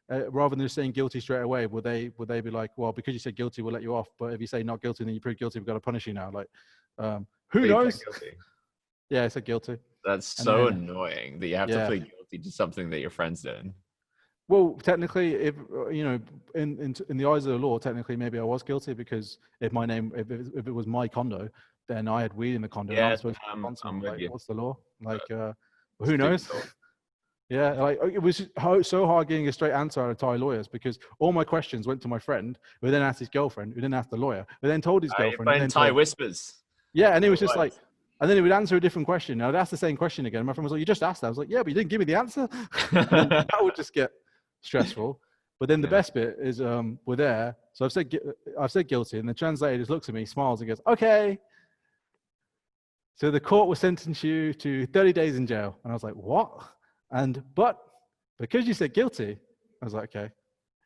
Rather than just saying guilty straight away, would they be like, well, because you said guilty, we'll let you off. But if you say not guilty, then you prove guilty, we've got to punish you now. Like, who knows? Yeah, I said guilty. That's so annoying that you have to plead guilty to something that your friends did. Well, technically, if you know, in the eyes of the law, technically, maybe I was guilty because if it was my condo, then I had weed in the condo. Yeah, and I was supposed to I'm with you. What's the law? Like, who knows? Yeah, like it was so hard getting a straight answer out of Thai lawyers because all my questions went to my friend, who then asked his girlfriend, who then asked the lawyer, who then told his girlfriend. You're playing Thai whispers. Yeah, and it was just like, and then he would answer a different question. I'd ask the same question again. My friend was like, "You just asked that." I was like, "Yeah, but you didn't give me the answer." That would just get stressful. But then the best bit is we're there. So I've said guilty, and the translator just looks at me, smiles, and goes, "Okay." So the court will sentence you to 30 days in jail. And I was like, "What?" But because you said guilty, I was like, "Okay,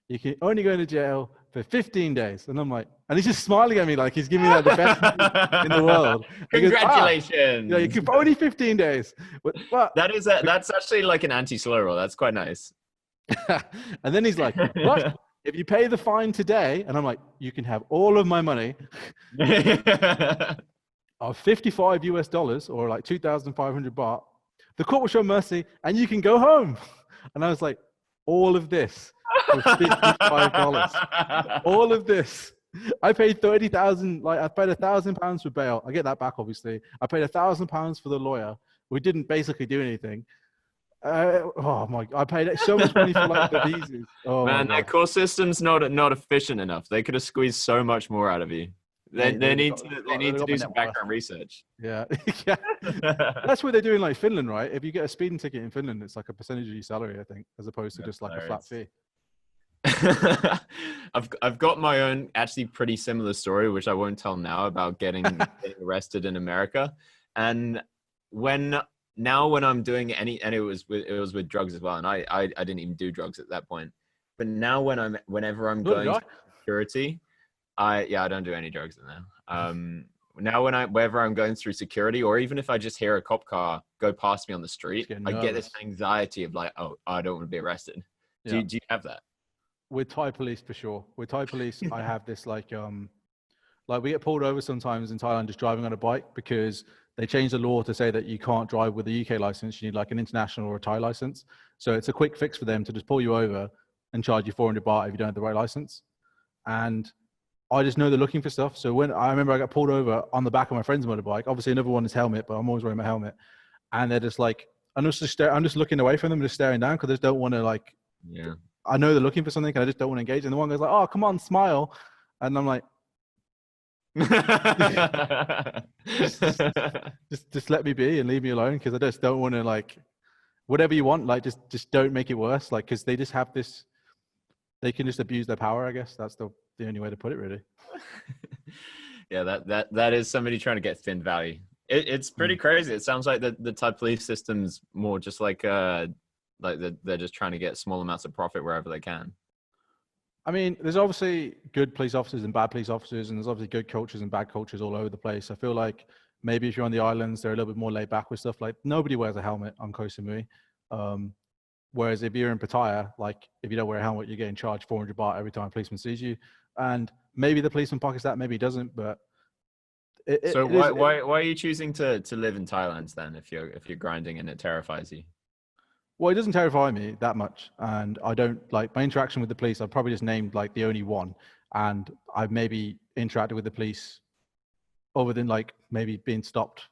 you can only go into jail for 15 days." And I'm like, and he's just smiling at me like he's giving me like the best in the world. Congratulations. Goes, you can only 15 days. But that's actually like an anti-slur rule. That's quite nice. And then he's like, "But if you pay the fine today," and I'm like, "You can have all of my money of $55 or like 2,500 baht. The court will show mercy, and you can go home." And I was like, "All of this for $55? All of this?" I paid 30,000. Like I paid £1,000 for bail. I get that back, obviously. I paid £1,000 for the lawyer. We didn't basically do anything. Oh my! I paid so much money for like the visas. Oh my Man, that god, core system's not efficient enough. They could have squeezed so much more out of you. They mate! they need They'd to they need to got my do net some worth. background research. Yeah, yeah. That's what they're doing, like Finland, right? If you get a speeding ticket in Finland, it's like a percentage of your salary, I think, as opposed to That's just like a flat hilarious. fee. I've got my own actually pretty similar story, which I won't tell now, about getting arrested in America. And when when I'm doing and it was with drugs as well, and I didn't even do drugs at that point. But now whenever I'm Nor did going I. to security, I don't do any drugs now. Now whenever I'm going through security, or even if I just hear a cop car go past me on the street, Just get I get this nervous. anxiety of like, oh, I don't want to be arrested. Yeah. Do you have that? With Thai police for sure. With Thai police, I have this like we get pulled over sometimes in Thailand just driving on a bike because they changed the law to say that you can't drive with a UK license. You need like an international or a Thai license. So it's a quick fix for them to just pull you over and charge you 400 baht if you don't have the right license. And I just know they're looking for stuff. So when I remember I got pulled over on the back of my friend's motorbike, obviously another one is helmet, but I'm always wearing my helmet. And they're just like, I'm just looking away from them, just staring down because I just don't want to like. Yeah. I know they're looking for something, and I just don't want to engage. And the one guy's like, "Oh, come on, smile," and I'm like, just, just let me be and leave me alone because I just don't want to like whatever you want. Like, just don't make it worse. Like, because they just have this, they can just abuse their power. I guess that's the only way to put it, really. Yeah, that is somebody trying to get thin value. It's pretty crazy. It sounds like the Thai police system's more just like they're just trying to get small amounts of profit wherever they can. I mean, there's obviously good police officers and bad police officers, and there's obviously good cultures and bad cultures all over the place. I feel like maybe if you're on the islands, they're a little bit more laid back with stuff. Like nobody wears a helmet on Koh Samui. Whereas if you're in Pattaya, like if you don't wear a helmet, you're getting charged 400 baht every time a policeman sees you. And maybe the policeman pockets that, maybe he doesn't. But So why are you choosing to live in Thailand then if you're grinding and it terrifies you? well, it doesn't terrify me that much, and I don't like my interaction with the police. I've probably just named like the only one, and I've maybe interacted with the police other than like maybe being stopped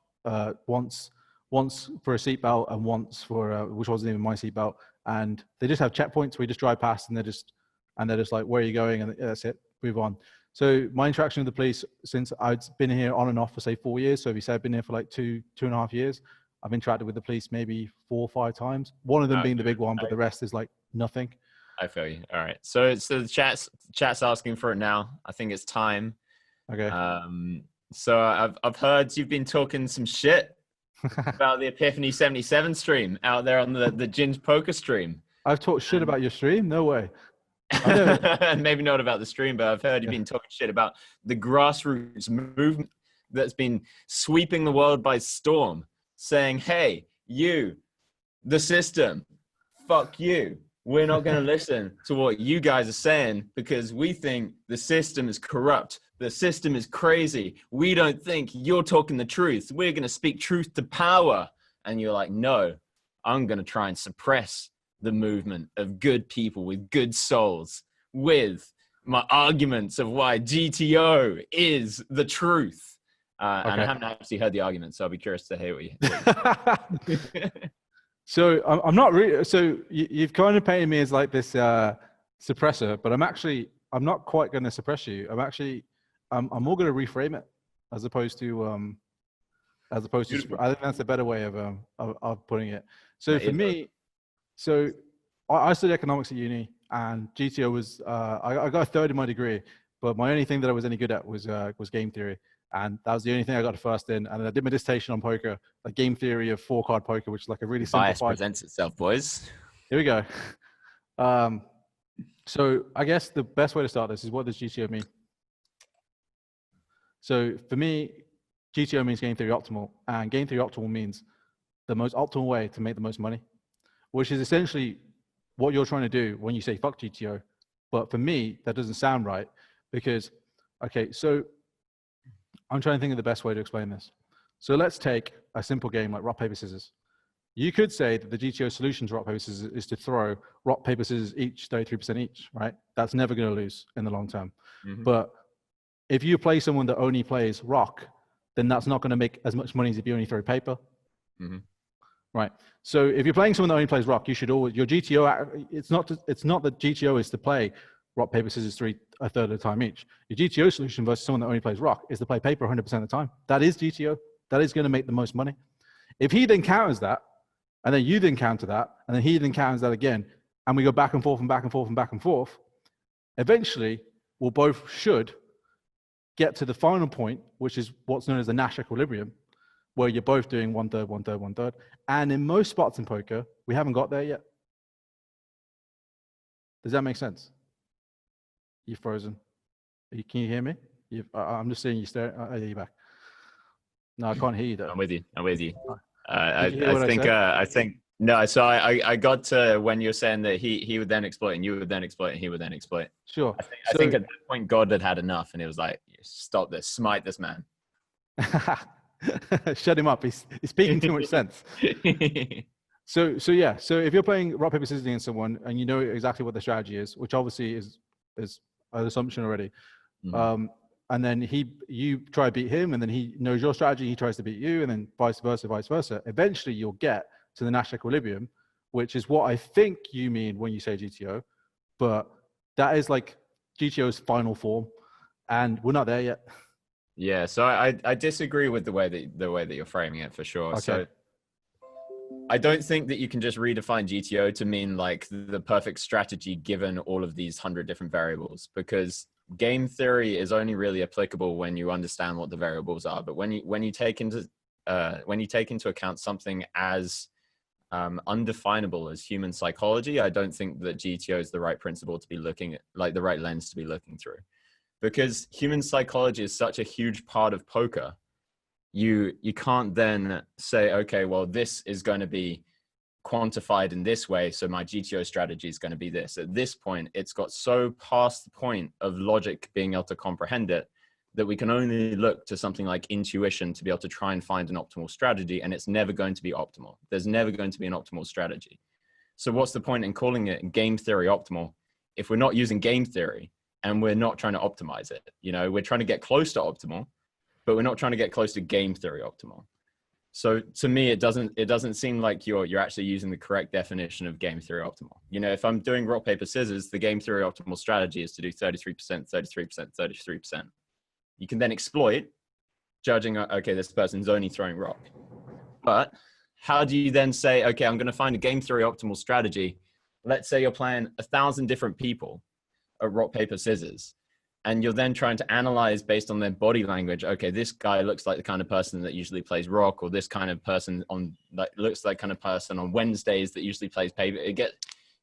once for a seatbelt and once for which wasn't even my seatbelt. And they just have checkpoints where you just drive past and they're just like, where are you going? And that's it, move on. So my interaction with the police since I'd been here on and off for say 4 years. So if you say I've been here for like 2.5 years, I've interacted with the police maybe 4 or 5 times. One of them being the big one, but the rest is like nothing. I feel you. All right. So the chat's asking for it now. I think it's time. Okay. So I've heard you've been talking some shit about the Epiphany 77 stream out there on the Gingepoker stream. I've talked shit about your stream? No way. Maybe not about the stream, but I've heard you've been talking shit about the grassroots movement that's been sweeping the world by storm, saying, hey, you, the system, fuck you. We're not going to listen to what you guys are saying because we think the system is corrupt. The system is crazy. We don't think you're talking the truth. We're going to speak truth to power. And you're like, no, I'm going to try and suppress the movement of good people with good souls with my arguments of why GTO is the truth. And I haven't actually heard the argument, so I'll be curious to hear what you So I'm not really. So you've kind of painted me as like this suppressor, but I'm not quite going to suppress you. I'm more going to reframe it as opposed to Beautiful. I think that's a better way of putting it. So for me, so I studied economics at uni, and GTO was I got a third in my degree, but my only thing that I was any good at was game theory. And that was the only thing I got a first in. And I did my dissertation on poker, like game theory of 4-card poker, which is like a really bias simplified. presents itself, boys. Here we go. So I guess the best way to start this is, what does GTO mean? So for me, GTO means game theory optimal, and game theory optimal means the most optimal way to make the most money, which is essentially what you're trying to do when you say fuck GTO. But for me, that doesn't sound right because, okay, so I'm trying to think of the best way to explain this. So let's take a simple game like rock, paper, scissors. You could say that the GTO solution to rock, paper, scissors is to throw rock, paper, scissors each, 33% each, right? That's never going to lose in the long term. Mm-hmm. But if you play someone that only plays rock, then that's not going to make as much money as if you only throw paper. Mm-hmm. Right. So if you're playing someone that only plays rock, you should always, your GTO, it's not that GTO is to play rock, paper, scissors, three, a third of the time each. Your GTO solution versus someone that only plays rock is to play paper 100% of the time. That is GTO. That is going to make the most money. If he then counters that, and then you then counter that, and then he then counters that again, and we go back and forth and back and forth and back and forth, eventually we'll both should get to the final point, which is what's known as the Nash equilibrium, where you're both doing 1/3, 1/3, 1/3. And in most spots in poker, we haven't got there yet. Does that make sense? You're frozen. Can you hear me? I'm just seeing you staring. Oh, yeah, you're back. No, I can't hear you though. I'm with you. I think no. So I got to when you're saying that he would then exploit and you would then exploit and he would then exploit. Sure. I think at that point God had enough and it was like, stop this, smite this man. Shut him up. He's speaking too much sense. So yeah. So if you're playing rock paper scissors against someone and you know exactly what the strategy is, which obviously is an assumption already, and then you try to beat him, and then he knows your strategy, he tries to beat you, and then vice versa. Eventually, you'll get to the Nash equilibrium, which is what I think you mean when you say GTO, but that is like GTO's final form, and we're not there yet. Yeah, so I disagree with the way that you're framing it for sure. Okay. So I don't think that you can just redefine GTO to mean like the perfect strategy given all of these 100 different variables, because game theory is only really applicable when you understand what the variables are. But when you take into account something as undefinable as human psychology, I don't think that GTO is the right principle to be looking at, like the right lens to be looking through, because human psychology is such a huge part of poker. You can't then say, okay, well, this is going to be quantified in this way, so my GTO strategy is going to be this. At this point, it's got so past the point of logic being able to comprehend it that we can only look to something like intuition to be able to try and find an optimal strategy, and it's never going to be optimal. There's never going to be an optimal strategy. So what's the point in calling it game theory optimal if we're not using game theory and we're not trying to optimize it? You know, we're trying to get close to optimal, but we're not trying to get close to game theory optimal. So to me, it doesn't seem like you're actually using the correct definition of game theory optimal. You know, if I'm doing rock, paper, scissors, the game theory optimal strategy is to do 33%, 33%, 33%. You can then exploit, judging, okay, this person's only throwing rock. But how do you then say, okay, I'm going to find a game theory optimal strategy. Let's say you're playing 1,000 different people at rock, paper, scissors. And you're then trying to analyze based on their body language. Okay, this guy looks like the kind of person that usually plays rock, or this kind of person looks like kind of person on Wednesdays that usually plays paper.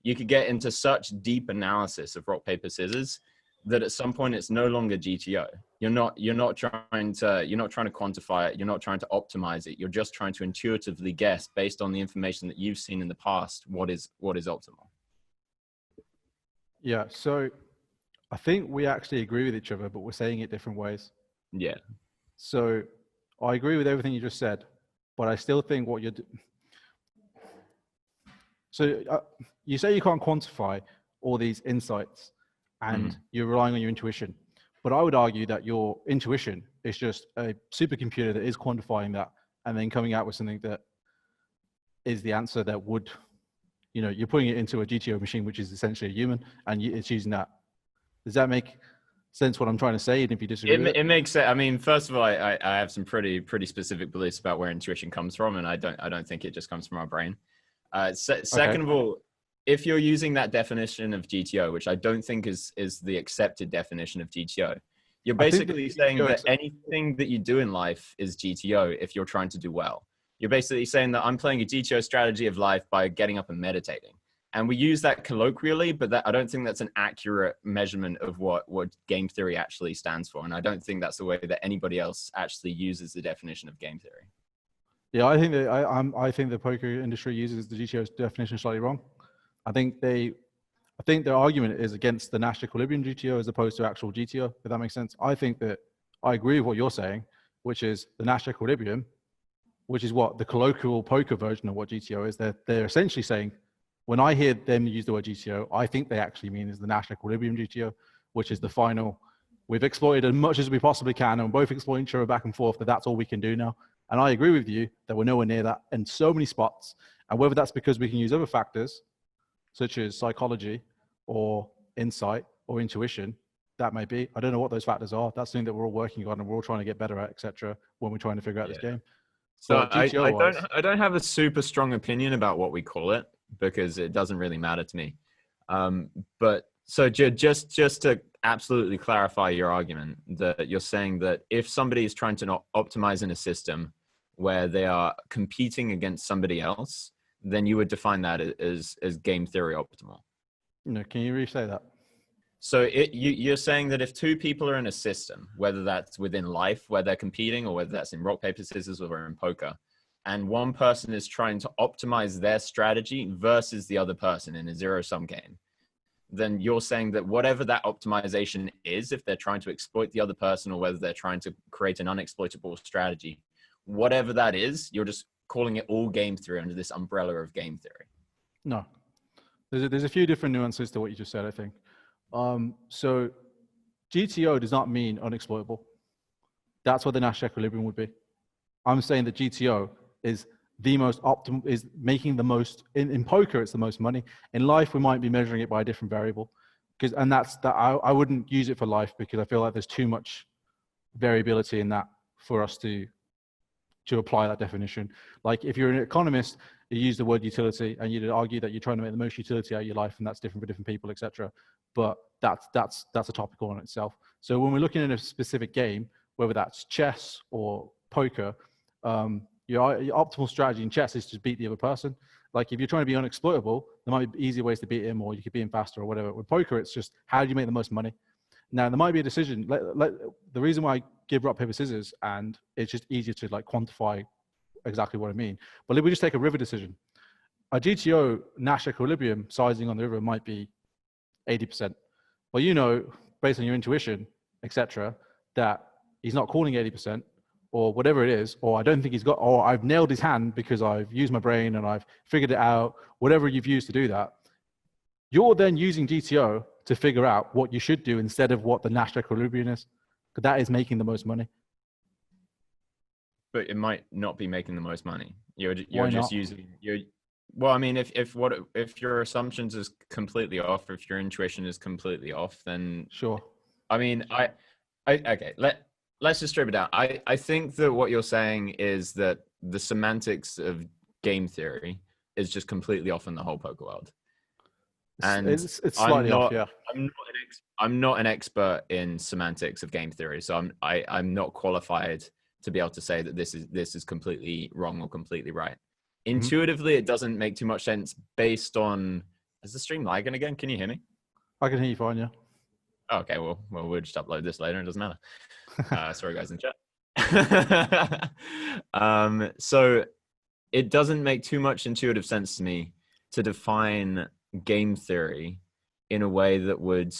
You could get into such deep analysis of rock, paper, scissors that at some point it's no longer GTO. You're not trying to quantify it. You're not trying to optimize it. You're just trying to intuitively guess based on the information that you've seen in the past what is optimal. Yeah. So I think we actually agree with each other, but we're saying it different ways. Yeah. So I agree with everything you just said, but I still think what you're so you say you can't quantify all these insights and you're relying on your intuition, but I would argue that your intuition is just a supercomputer that is quantifying that and then coming out with something that is the answer that would, you know, you're putting it into a GTO machine, which is essentially a human, and it's using that. Does that make sense what I'm trying to say? And if you disagree with it? It makes sense. I mean, first of all, I have some pretty specific beliefs about where intuition comes from, and I don't think it just comes from our brain. Second of all, if you're using that definition of GTO, which I don't think is the accepted definition of GTO, you're basically saying that anything that you do in life is GTO if you're trying to do well. You're basically saying that I'm playing a GTO strategy of life by getting up and meditating. And we use that colloquially, but I don't think that's an accurate measurement of what game theory actually stands for. And I don't think that's the way that anybody else actually uses the definition of game theory. Yeah, I think that I think the poker industry uses the GTO's definition slightly wrong. I think their argument is against the Nash equilibrium GTO as opposed to actual GTO, if that makes sense. I think that I agree with what you're saying, which is the Nash equilibrium, which is what the colloquial poker version of what GTO is. They're essentially saying, when I hear them use the word GTO, I think they actually mean is the Nash equilibrium GTO, which is the final. We've exploited as much as we possibly can, and we're both exploiting each other back and forth, but that's all we can do now. And I agree with you that we're nowhere near that in so many spots. And whether that's because we can use other factors, such as psychology or insight or intuition, that may be. I don't know what those factors are. That's something that we're all working on and we're all trying to get better at, etc. when we're trying to figure out this game. So But GTO wise, I don't have a super strong opinion about what we call it because it doesn't really matter to me. But so just to absolutely clarify your argument, that you're saying that if somebody is trying to not optimize in a system where they are competing against somebody else, then you would define that as game theory optimal. No, can you re-say that? So you're saying that if two people are in a system, whether that's within life where they're competing or whether that's in rock, paper, scissors or in poker, and one person is trying to optimize their strategy versus the other person in a zero-sum game, then you're saying that whatever that optimization is, if they're trying to exploit the other person or whether they're trying to create an unexploitable strategy, whatever that is, you're just calling it all game theory under this umbrella of game theory. No. There's a few different nuances to what you just said, I think. So GTO does not mean unexploitable. That's what the Nash equilibrium would be. I'm saying that GTO is the most optimal, is making the most, in poker, it's the most money. In life, we might be measuring it by a different variable. And I wouldn't use it for life because I feel like there's too much variability in that for us to apply that definition. Like if you're an economist, you use the word utility and you'd argue that you're trying to make the most utility out of your life, and that's different for different people, etc. But that's a topic on itself. So when we're looking at a specific game, whether that's chess or poker, your optimal strategy in chess is to beat the other person. Like if you're trying to be unexploitable, there might be easier ways to beat him, or you could beat him faster or whatever. With poker, it's just how do you make the most money? Now there might be a decision. The reason why I give rock paper scissors, and it's just easier to like quantify exactly what I mean. But if we just take a river decision, a GTO Nash equilibrium sizing on the river might be 80%. Well, you know, based on your intuition, etc., that he's not calling 80%, or whatever it is, or I don't think he's got, or I've nailed his hand because I've used my brain and I've figured it out. Whatever you've used to do that, you're then using GTO to figure out what you should do instead of what the Nash equilibrium is, because that is making the most money. But it might not be making the most money. You're Why just not? using your. Well, I mean, if your assumptions is completely off, if your intuition is completely off, then Sure. I mean, okay. Let's just strip it down. I think that what you're saying is that the semantics of game theory is just completely off in the whole poker world. And it's slightly off, yeah. I'm not an expert in semantics of game theory, so I'm not qualified to be able to say that this is completely wrong or completely right. Intuitively, it doesn't make too much sense based on. Is the stream lagging again? Can you hear me? I can hear you fine, yeah. Okay, well, we'll just upload this later. It doesn't matter. Sorry, guys in chat. So it doesn't make too much intuitive sense to me to define game theory in a way that would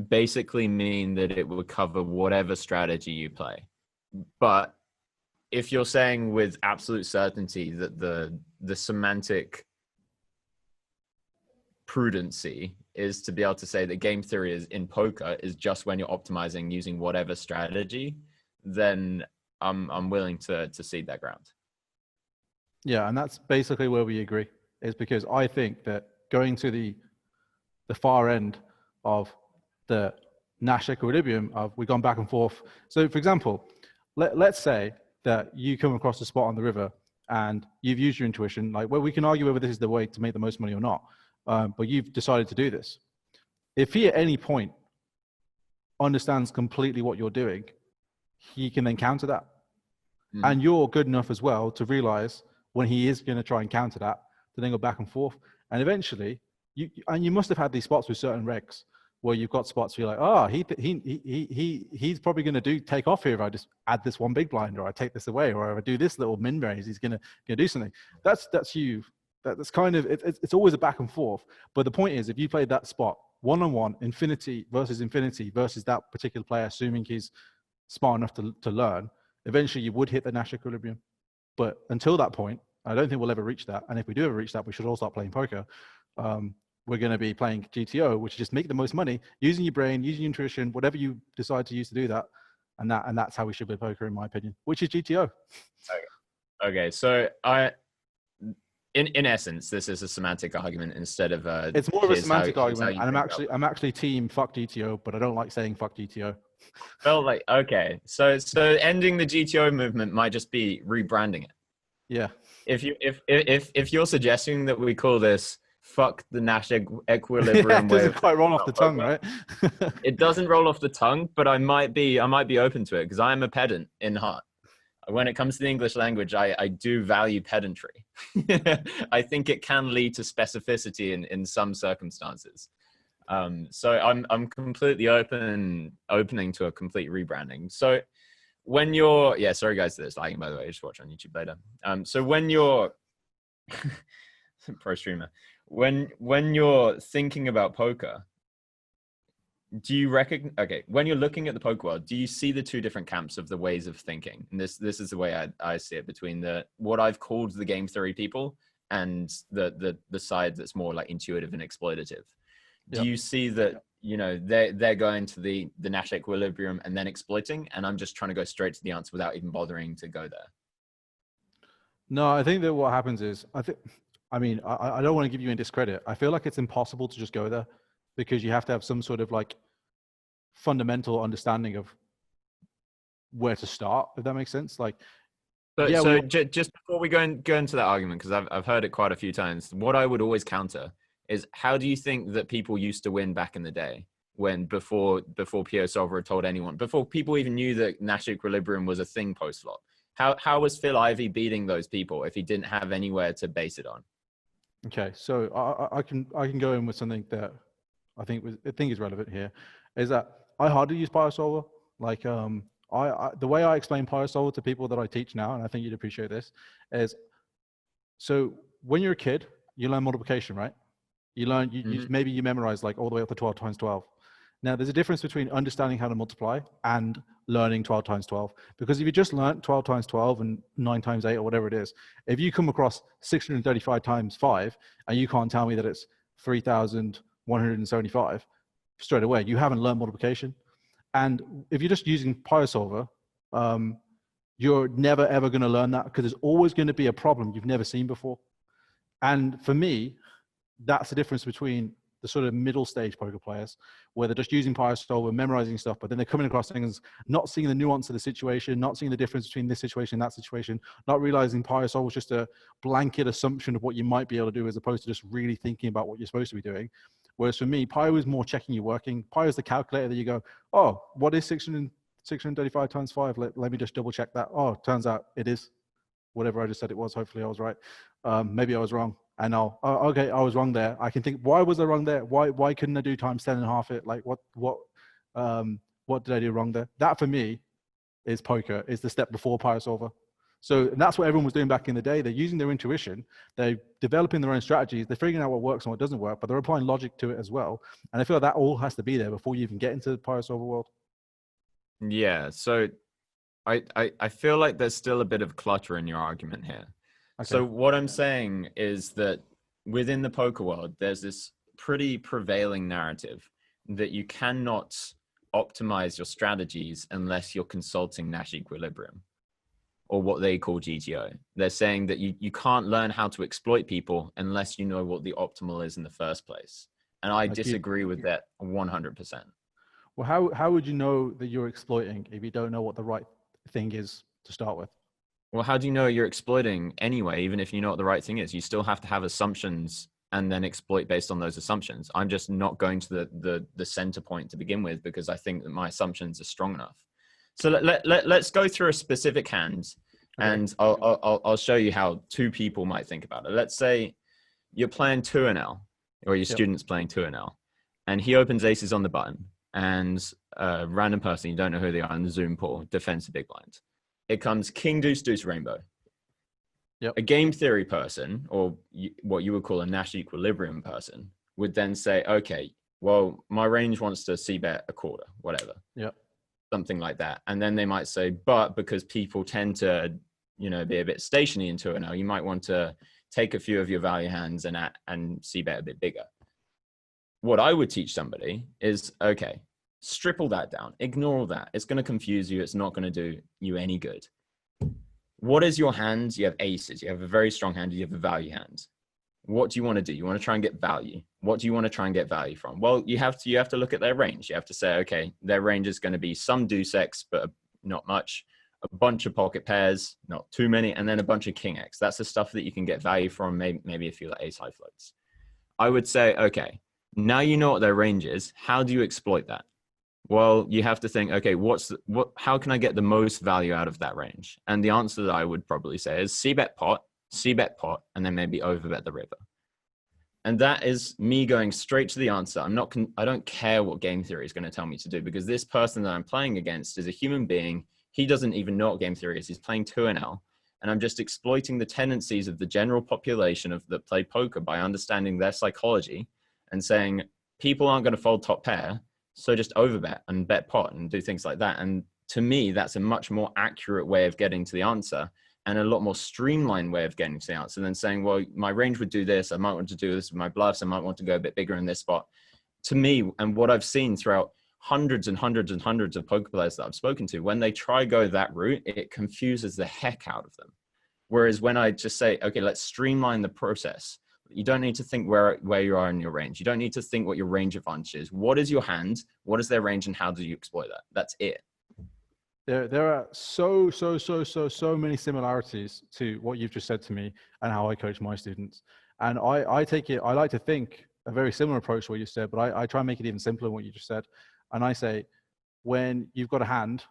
basically mean that it would cover whatever strategy you play. But if you're saying with absolute certainty that the semantic prudency is to be able to say that game theory is in poker is just when you're optimizing using whatever strategy, then I'm willing to cede that ground. Yeah, and that's basically where we agree, is because I think that going to the far end of the Nash equilibrium of we've gone back and forth. So for example, let's say that you come across a spot on the river and you've used your intuition, like, well, we can argue whether this is the way to make the most money or not, but you've decided to do this. If he at any point understands completely what you're doing, he can then counter that. And you're good enough as well to realize when he is going to try and counter that, to then go back and forth. And eventually, you must have had these spots with certain regs where you've got spots where you're like, oh, he's probably going to take off here if I just add this one big blind, or I take this away, or if I do this little min raise, he's going to do something. That's you. That's kind of, it's always a back and forth. But the point is, if you played that spot one-on-one, infinity versus that particular player, assuming he's smart enough to learn, eventually you would hit the Nash equilibrium. But until that point, I don't think we'll ever reach that. And if we do ever reach that, we should all start playing poker. We're going to be playing GTO, which is just make the most money, using your brain, using your intuition, whatever you decide to use to do that. and that's how we should play poker, in my opinion, which is GTO. Okay, so in essence, this is a semantic argument instead of it's more of a semantic here's argument, and I'm actually team fuck GTO, but I don't like saying fuck GTO. Well, like, okay, so ending the GTO movement might just be rebranding it. Yeah. If you're suggesting that we call this "fuck the Nash equilibrium," yeah, it doesn't quite roll off the tongue, right? It doesn't roll off the tongue, but I might be open to it because I am a pedant in heart. When it comes to the English language, I do value pedantry. I think it can lead to specificity in some circumstances. So I'm completely opening to a complete rebranding. So when you're, sorry guys, that's lagging, by the way, just watch on YouTube later. So when you're pro streamer, when you're thinking about poker, do you when you're looking at the poker world, do you see the two different camps of the ways of thinking? And this is the way I see it, between what I've called the game theory people and the side that's more like intuitive and exploitative. Do you see that, they're going to the Nash equilibrium and then exploiting, and I'm just trying to go straight to the answer without even bothering to go there? No, I think that what happens is, I don't want to give you any discredit. I feel like it's impossible to just go there, because you have to have some sort of like fundamental understanding of where to start, if that makes sense. Like, just before we go into that argument, because I've heard it quite a few times, what I would always counter is, how do you think that people used to win back in the day, when before Pio Solver had told anyone, before people even knew that Nash equilibrium was a thing post-flop? How was Phil Ivey beating those people if he didn't have anywhere to base it on? Okay, so I can go in with something that I think is relevant here, is that I hardly use PioSolver. Like, the way I explain PioSolver to people that I teach now, and I think you'd appreciate this, is, so when you're a kid, you learn multiplication, right? You learn, maybe you memorize like all the way up to 12 times 12. Now, there's a difference between understanding how to multiply and learning 12 times 12. Because if you just learn 12 times 12 and 9 times 8 or whatever it is, if you come across 635 times 5 and you can't tell me that it's 3,175 straight away, you haven't learned multiplication. And if you're just using PioSolver, you're never ever going to learn that, because there's always going to be a problem you've never seen before. And for me, that's the difference between the sort of middle stage poker players, where they're just using PioSolver, memorizing stuff, but then they're coming across things, not seeing the nuance of the situation, not seeing the difference between this situation and that situation, not realizing PioSolver is just a blanket assumption of what you might be able to do, as opposed to just really thinking about what you're supposed to be doing. Whereas for me, Pio is more checking your working. Pio is the calculator that you go, oh, what is 635 times 5? Let me just double check that. Oh, turns out it is whatever I just said it was. Hopefully I was right. Maybe I was wrong. And okay, I was wrong there. I can think, why was I wrong there? Why couldn't I do times 10 and half it? Like, what did I do wrong there? That for me is poker, is the step before PioSolver. So that's what everyone was doing back in the day. They're using their intuition. They're developing their own strategies. They're figuring out what works and what doesn't work, but they're applying logic to it as well. And I feel like that all has to be there before you even get into the PioSolver world. Yeah. So I feel like there's still a bit of clutter in your argument here. Okay. So what I'm saying is that within the poker world, there's this pretty prevailing narrative that you cannot optimize your strategies unless you're consulting Nash equilibrium, or what they call GTO. They're saying that you can't learn how to exploit people unless you know what the optimal is in the first place. And I disagree with that 100%. Well, how would you know that you're exploiting if you don't know what the right thing is to start with? Well, how do you know you're exploiting anyway? Even if you know what the right thing is, you still have to have assumptions and then exploit based on those assumptions. I'm just not going to the center point to begin with, because I think that my assumptions are strong enough. So let's go through a specific hand, and I'll show you how two people might think about it. Let's say you're playing 2NL, or your student's playing 2NL, and he opens aces on the button, and a random person, you don't know who they are, in the Zoom pool defends the big blind. It comes king, deuce, deuce, rainbow. Yep. A game theory person, or what you would call a Nash equilibrium person, would then say, okay, well, my range wants to c-bet a quarter, whatever. Yep. Something like that. And then they might say, but because people tend to, be a bit stationary into it now, you might want to take a few of your value hands and c-bet a bit bigger. What I would teach somebody is, okay, strip all that down, ignore all that. It's going to confuse you. It's not going to do you any good. What is your hand? You have aces. You have a very strong hand. You have a value hand. What do you want to do? You want to try and get value. What do you want to try and get value from? Well, you have to look at their range. You have to say, okay, their range is going to be some deuce X, but not much, a bunch of pocket pairs, not too many, and then a bunch of king X. That's the stuff that you can get value from, maybe a few like ace high floats. I would say, okay, now you know what their range is. How do you exploit that? Well, you have to think, okay, how can I get the most value out of that range? And the answer that I would probably say is c-bet pot, and then maybe overbet the river. And that is me going straight to the answer. I don't care what game theory is going to tell me to do, because this person that I'm playing against is a human being. He doesn't even know what game theory is. He's playing 2NL. And I'm just exploiting the tendencies of the general population that play poker by understanding their psychology and saying, people aren't going to fold top pair, so just overbet and bet pot and do things like that. And to me, that's a much more accurate way of getting to the answer, and a lot more streamlined way of getting to the answer than saying, well, my range would do this. I might want to do this with my bluffs. I might want to go a bit bigger in this spot. To me, and what I've seen throughout hundreds and hundreds and hundreds of poker players that I've spoken to, when they try go that route, it confuses the heck out of them. Whereas when I just say, okay, let's streamline the process. You don't need to think where you are in your range. You don't need to think what your range advantage is. What is your hand? What is their range, and how do you exploit that? That's it. There are so many similarities to what you've just said to me and how I coach my students. And I like to think a very similar approach to what you said, but I try and make it even simpler than what you just said. And I say, when you've got a hand,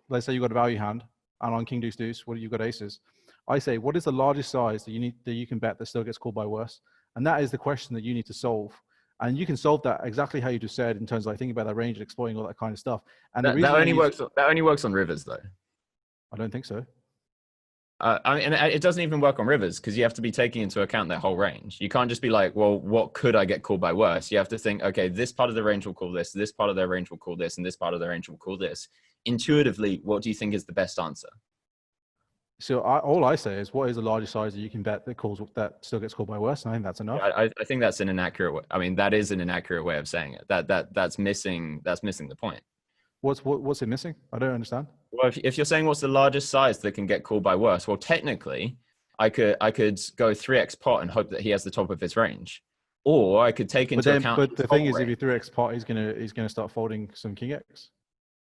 let's say you've got a value hand, and on king deuce deuce, what you've got aces. I say, what is the largest size that you can bet that still gets called by worse? And that is the question that you need to solve. And you can solve that exactly how you just said, in terms of like thinking about that range and exploiting all that kind of stuff. And that only works on rivers, though. I don't think so. And it doesn't even work on rivers, because you have to be taking into account their whole range. You can't just be like, well, what could I get called by worse? You have to think, okay, this part of the range will call this part of their range will call this, and this part of their range will call this. Intuitively, what do you think is the best answer? So all I say is, what is the largest size that you can bet that still gets called by worse? And I think that's enough. I think that's an inaccurate way. I mean, that is an inaccurate way of saying it. That's missing the point. What's it missing? I don't understand. Well, if you're saying what's the largest size that can get called by worse, well, technically, I could go 3x pot and hope that he has the top of his range, or I could take into account. But the thing is, if you 3x pot, he's gonna start folding some king X.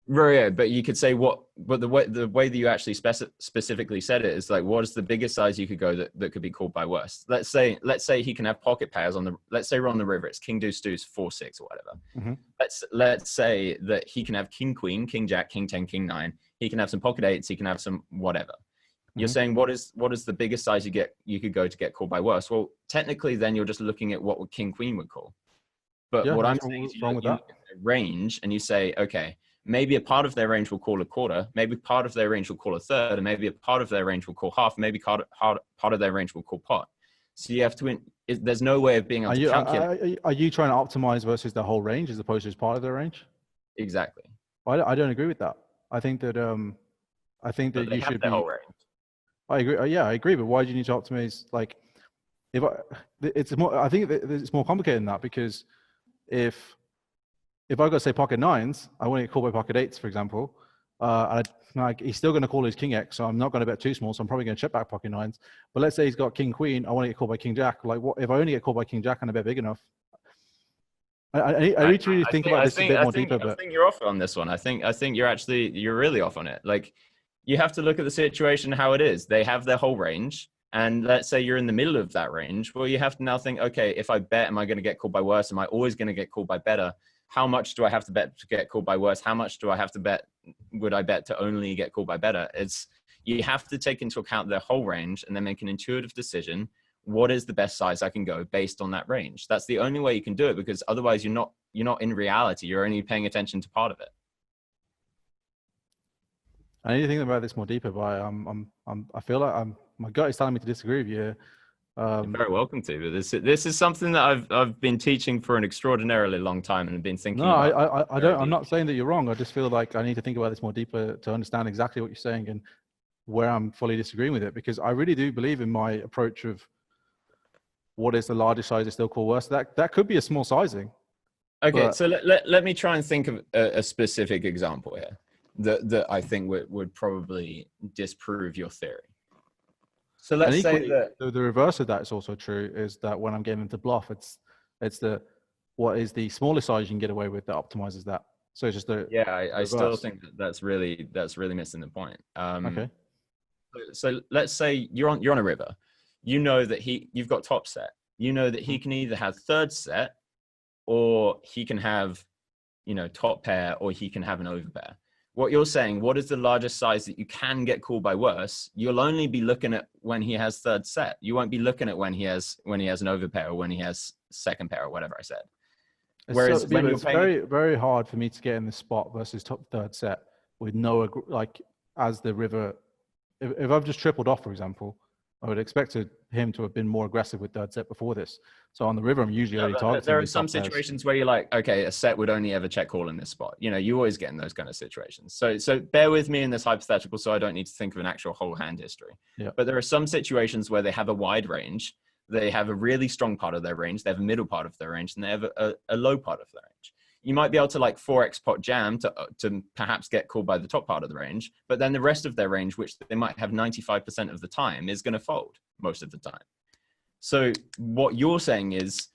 Right, yeah, but you could say but the way that you actually specifically said it is like, what is the biggest size you could go that could be called by worse? Let's say he can have pocket pairs let's say we're on the river, it's king deuce deuce 4-6 or whatever. Mm-hmm. Let's say that he can have king queen, king jack, king 10, king 9. He can have some pocket eights. He can have some whatever. You're saying what is the biggest size you could go to get called by worse? Well, technically, then you're just looking at what king queen would call. But what I'm saying is, you look at range and you say, okay, maybe a part of their range will call a quarter, maybe part of their range will call a third, and maybe a part of their range will call half, maybe part of their range will call pot. So you have to there's no way of being able to calculate. Are you trying to optimize versus the whole range as opposed to as part of their range? Exactly. I don't agree with that. I think that you should be. Whole range. I agree. Yeah, I agree. But why do you need to optimize? Like, I think it's more complicated than that, because if I got to say pocket nines, I want to get called by pocket eights, for example. He's still going to call his king X, so I'm not going to bet too small. So I'm probably going to check back pocket nines. But let's say he's got king queen, I want to get called by king jack. Like, what if I only get called by king jack and I bet big enough? I need to really think about this a bit more deeper. I think you're off on this one. I think you're really off on it. Like, you have to look at the situation how it is. They have their whole range, and let's say you're in the middle of that range. Well, you have to now think, okay, if I bet, am I going to get called by worse? Am I always going to get called by better? How much do I have to bet to get called by worse? How much do I have to bet? Would I bet to only get called by better? You have to take into account their whole range and then make an intuitive decision. What is the best size I can go based on that range? That's the only way you can do it, because otherwise you're not in reality. You're only paying attention to part of it. I need to think about this more deeper, but I feel like my gut is telling me to disagree with you. You're very welcome to. But this is something that I've been teaching for an extraordinarily long time and been thinking. No, I don't. I'm not saying that you're wrong. I just feel like I need to think about this more deeper to understand exactly what you're saying and where I'm fully disagreeing with it, because I really do believe in my approach of what is the largest size is still called worse. That could be a small sizing. Okay, But so let me try and think of a specific example here that I think would probably disprove your theory. So and let's say equally, that, the reverse of that is also true. Is that when I'm getting into bluff, it's the what is the smallest size you can get away with that optimizes that. So it's just the yeah, I still reverse. think that's really missing the point. Okay. So let's say you're on a river. You know that you've got top set. You know that he can either have third set, or he can have, top pair, or he can have an overpair. What you're saying, what is the largest size that you can get called by worse? You'll only be looking at when he has third set. You won't be looking at when he has an overpair, or when he has second pair, or whatever I said. Whereas when you're It's paying, very, very hard for me to get in the spot versus top third set with no, like, as the river, if I've just tripled off, for example, I would expect him to have been more aggressive with third set before this. So on the river, I'm usually only targeting there are the some top pairs. situations where you're like, okay, a set would only ever check call in this spot. You always get in those kind of situations. So bear with me in this hypothetical, so I don't need to think of an actual whole hand history. Yeah. But there are some situations where they have a wide range. They have a really strong part of their range. They have a middle part of their range, and they have a low part of their range. You might be able to like 4x pot jam to perhaps get called by the top part of the range, but then the rest of their range, which they might have 95% of the time, is going to fold most of the time. So what you're saying is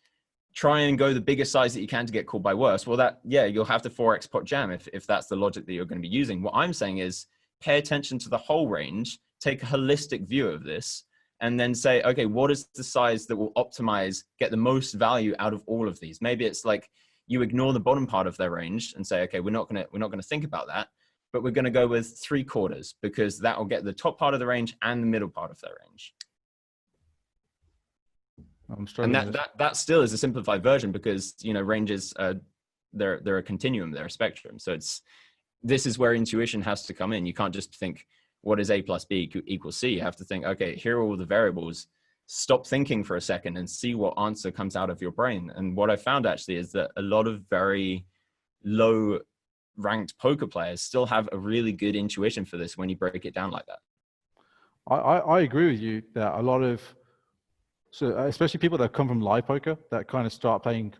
try and go the biggest size that you can to get called by worse. Well, you'll have to 4x pot jam if that's the logic that you're going to be using. What I'm saying is pay attention to the whole range, take a holistic view of this, and then say, okay, what is the size that will optimize, get the most value out of all of these? Maybe it's like you ignore the bottom part of their range and say, okay, we're not going to think about that, but we're going to go with 3/4 because that will get the top part of the range and the middle part of their range. I'm struggling. And that still is a simplified version because, ranges, they're a continuum, they're a spectrum. So this is where intuition has to come in. You can't just think, what is A plus B equals C? You have to think, okay, here are all the variables. Stop thinking for a second and see what answer comes out of your brain. And what I found actually is that a lot of very low ranked poker players still have a really good intuition for this when you break it down like that. I agree with you that a lot of, so especially people that come from live poker that kind of start playing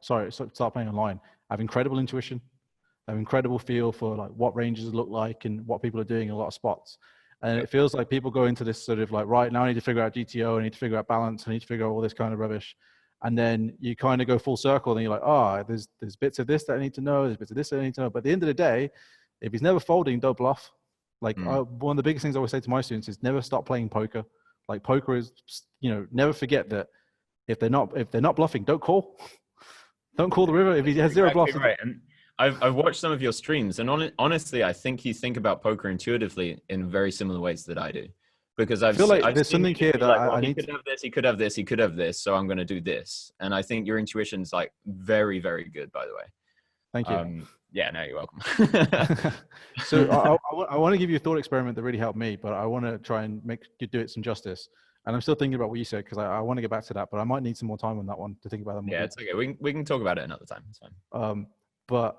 start playing online, have incredible intuition, have incredible feel for like what ranges look like and what people are doing in a lot of spots. And it feels like people go into this sort of like, right, now I need to figure out GTO, I need to figure out balance, I need to figure out all this kind of rubbish. And then you kind of go full circle and you're like, there's bits of this that I need to know, there's bits of this that I need to know. But at the end of the day, if he's never folding, don't bluff. Like one of the biggest things I always say to my students is never stop playing poker. Like poker is, never forget that if they're not bluffing, don't call. Don't call the river if he has zero bluffs. Right. And I've watched some of your streams, and honestly, I think you think about poker intuitively in very similar ways that I do. Because I feel like there's something here that I need. He could have this, he could have this, he could have this, so I'm going to do this. And I think your intuition's like very, very good, by the way. Thank you. Yeah, no, you're welcome. So I want to give you a thought experiment that really helped me, but I want to try and do it some justice. And I'm still thinking about what you said because I want to get back to that, but I might need some more time on that one to think about that. Yeah, it's okay. We can talk about it another time. It's fine. But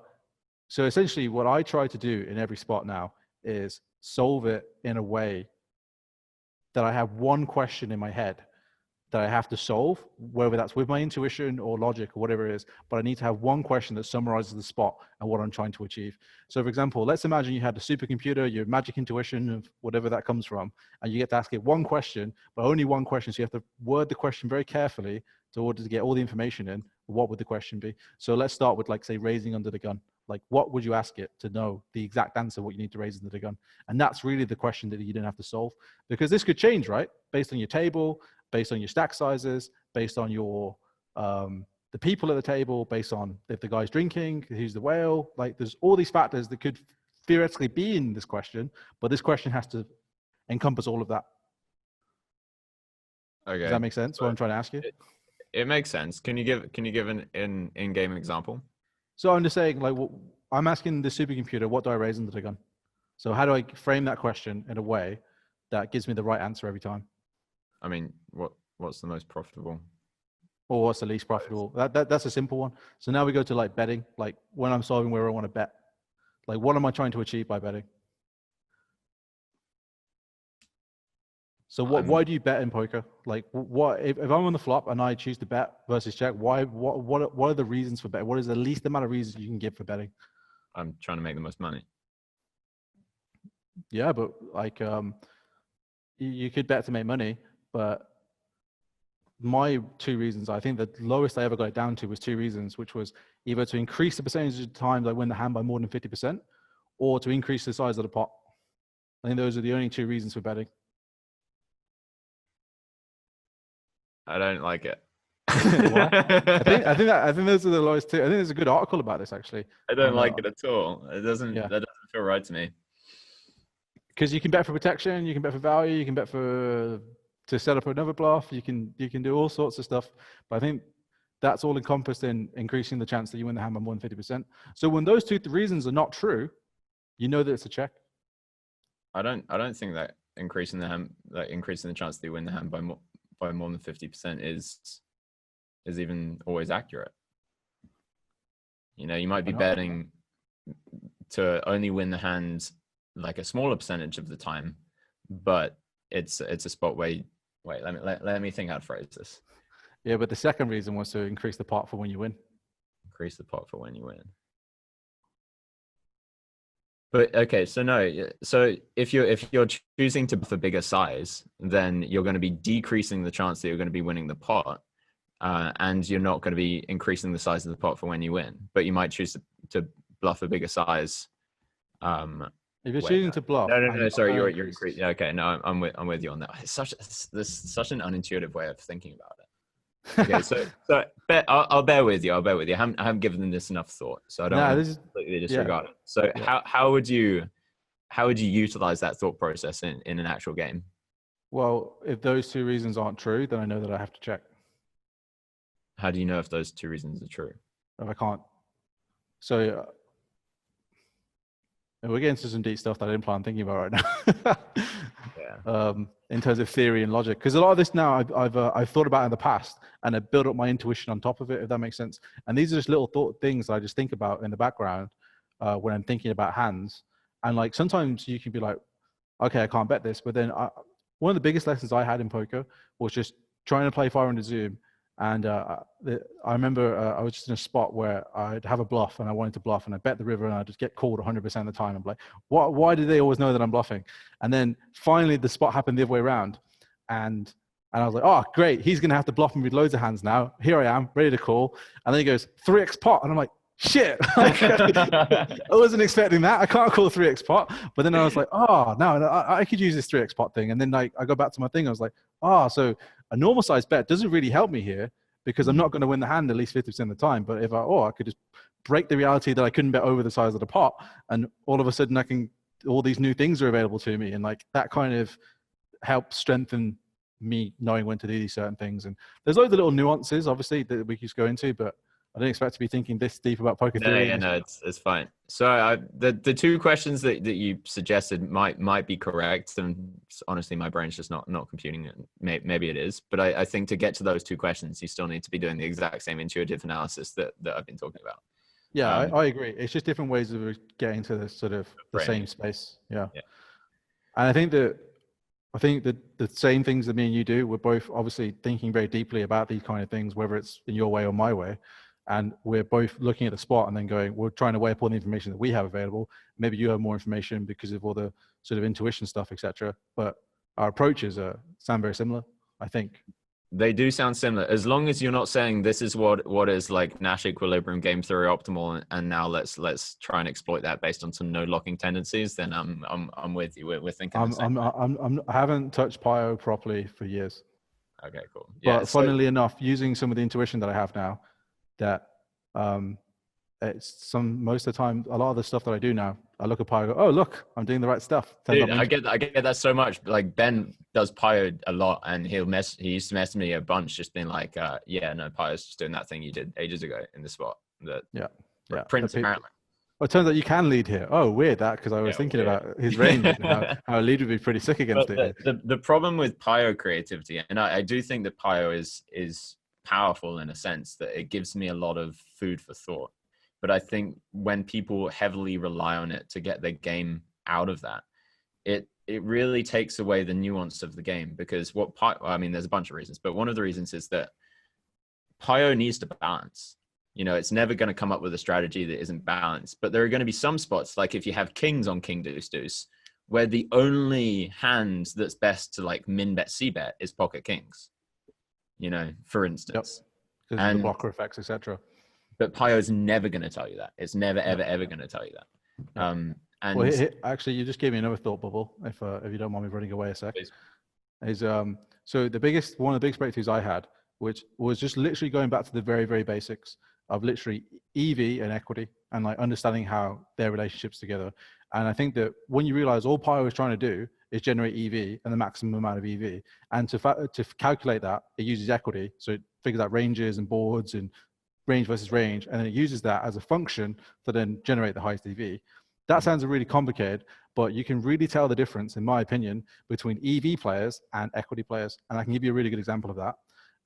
so essentially, what I try to do in every spot now is solve it in a way that I have one question in my head that I have to solve, whether that's with my intuition or logic or whatever it is, but I need to have one question that summarizes the spot and what I'm trying to achieve. So for example, let's imagine you had a supercomputer, your magic intuition of whatever that comes from, and you get to ask it one question, but only one question. So you have to word the question very carefully in order to get all the information in. What would the question be? So let's start with, like, say, raising under the gun. Like, what would you ask it to know the exact answer, what you need to raise under the gun? And that's really the question that you don't have to solve, because this could change, right? Based on your table, based on your stack sizes, based on your the people at the table, based on if the guy's drinking, who's the whale. Like, there's all these factors that could theoretically be in this question, but this question has to encompass all of that. Okay. Does that make sense? What I'm trying to ask you? It makes sense. Can you give an in-game example? So I'm just saying, like, I'm asking the supercomputer, what do I raise under the gun? So how do I frame that question in a way that gives me the right answer every time? I mean, what's the most profitable? Or what's the least profitable? That's a simple one. So now we go to, like, betting. Like, when I'm solving where I want to bet, like, what am I trying to achieve by betting? So why do you bet in poker? Like, what if I'm on the flop and I choose to bet versus check? Why? What are the reasons for betting? What is the least amount of reasons you can give for betting? I'm trying to make the most money. Yeah, but like, you could bet to make money, but my two reasons, I think the lowest I ever got it down to was two reasons, which was either to increase the percentage of times I win the hand by more than 50%, or to increase the size of the pot. I think those are the only two reasons for betting. I don't like it. Why? I think those are the lowest two. I think there's a good article about this actually. I don't like it at all. That doesn't feel right to me. Because you can bet for protection, you can bet for value, you can bet for to set up another bluff. You can do all sorts of stuff. But I think that's all encompassed in increasing the chance that you win the hand by more than 50%. So when those two reasons are not true, you know that it's a check. I don't think that increasing the chance that you win the hand by more than 50% is even always accurate. You know, you might be betting to only win the hand like a smaller percentage of the time, but it's a spot where let me think how to phrase this. Yeah, but the second reason was to increase the pot for when you win. Increase the pot for when you win. But okay, so if you're choosing to bluff a bigger size, then you're going to be decreasing the chance that you're going to be winning the pot, and you're not going to be increasing the size of the pot for when you win. But you might choose to bluff a bigger size. If you're choosing to bluff, no, sorry, you're increasing. Yeah, okay, no, I'm with you on that. It's such an unintuitive way of thinking about it. Okay, so I'll bear with you. I haven't given this enough thought, so I don't completely disregard it. So how would you utilize that thought process in an actual game? Well, if those two reasons aren't true, then I know that I have to check. How do you know if those two reasons are true? If I can't. So we're getting into some deep stuff that I didn't plan thinking about right now. Yeah. In terms of theory and logic, because a lot of this now I've thought about in the past, and I built up my intuition on top of it, if that makes sense. And these are just little things that I just think about in the background when I'm thinking about hands. And like sometimes you can be like, okay, I can't bet this, but then one of the biggest lessons I had in poker was just trying to play 500 zoom. And I remember I was just in a spot where I'd have a bluff and I wanted to bluff, and I bet the river and I'd just get called 100% of the time. I'm like, why do they always know that I'm bluffing? And then finally the spot happened the other way around. And I was like, oh, great. He's going to have to bluff me with loads of hands now. Here I am, ready to call. And then he goes, 3x pot. And I'm like, shit. I wasn't expecting that. I can't call 3x pot. But then I was like, oh, no, I could use this 3x pot thing. And then I go back to my thing. I was like, so a normal size bet doesn't really help me here, because I'm not going to win the hand at least 50% of the time. But if I could just break the reality that I couldn't bet over the size of the pot, and all of a sudden all these new things are available to me. And like that kind of helps strengthen me knowing when to do these certain things. And there's loads of little nuances, obviously, that we could go into, but I didn't expect to be thinking this deep about poker theory. No, it's fine. So the two questions that you suggested might be correct, and honestly, my brain's just not computing it. Maybe it is, but I think to get to those two questions, you still need to be doing the exact same intuitive analysis that I've been talking about. Yeah, I agree. It's just different ways of getting to this sort of the same space. Yeah. And I think that the same things that me and you do, we're both obviously thinking very deeply about these kind of things, whether it's in your way or my way. And we're both looking at the spot and then going, we're trying to weigh up all the information that we have available. Maybe you have more information because of all the sort of intuition stuff, etc. But our approaches sound very similar, I think. They do sound similar, as long as you're not saying this is what is like Nash equilibrium game theory optimal, and now let's try and exploit that based on some no locking tendencies. Then I'm with you. We're thinking. I haven't touched Pio properly for years. Okay, cool. Yeah, but funnily enough, using some of the intuition that I have now, that most of the time, a lot of the stuff that I do now, I look at Pio and go, oh, look, I'm doing the right stuff. Dude, I get that so much. Like Ben does Pio a lot, and he used to mess me a bunch, just being like, yeah, no, Pio's just doing that thing you did ages ago in the spot. Prince apparently. Well, it turns out you can lead here. Oh, weird that, because I was thinking about his range and how a lead would be pretty sick against it. The problem with Pio creativity, and I do think that Pio is powerful in a sense that it gives me a lot of food for thought. But I think when people heavily rely on it to get their game out of that, it it really takes away the nuance of the game, because I mean, there's a bunch of reasons, but one of the reasons is that Pio needs to balance. You know, it's never going to come up with a strategy that isn't balanced. But there are going to be some spots, like if you have kings on king deuce deuce, where the only hand that's best to like min bet c bet is pocket kings. You know, for instance, because of the blocker effects, etc. But Pio is never going to tell you that. It's never, ever, ever going to tell you that. And well, actually, you just gave me another thought bubble. If you don't mind me running away a sec, please. Is so one of the biggest breakthroughs I had, which was just literally going back to the very, very basics of literally EV and equity, and like understanding how their relationships together. And I think that when you realize all Pio is trying to do is generate EV and the maximum amount of EV, and to calculate that, it uses equity. So it figures out ranges and boards and range versus range, and then it uses that as a function to then generate the highest EV. That sounds really complicated, but you can really tell the difference, in my opinion, between EV players and equity players. And I can give you a really good example of that.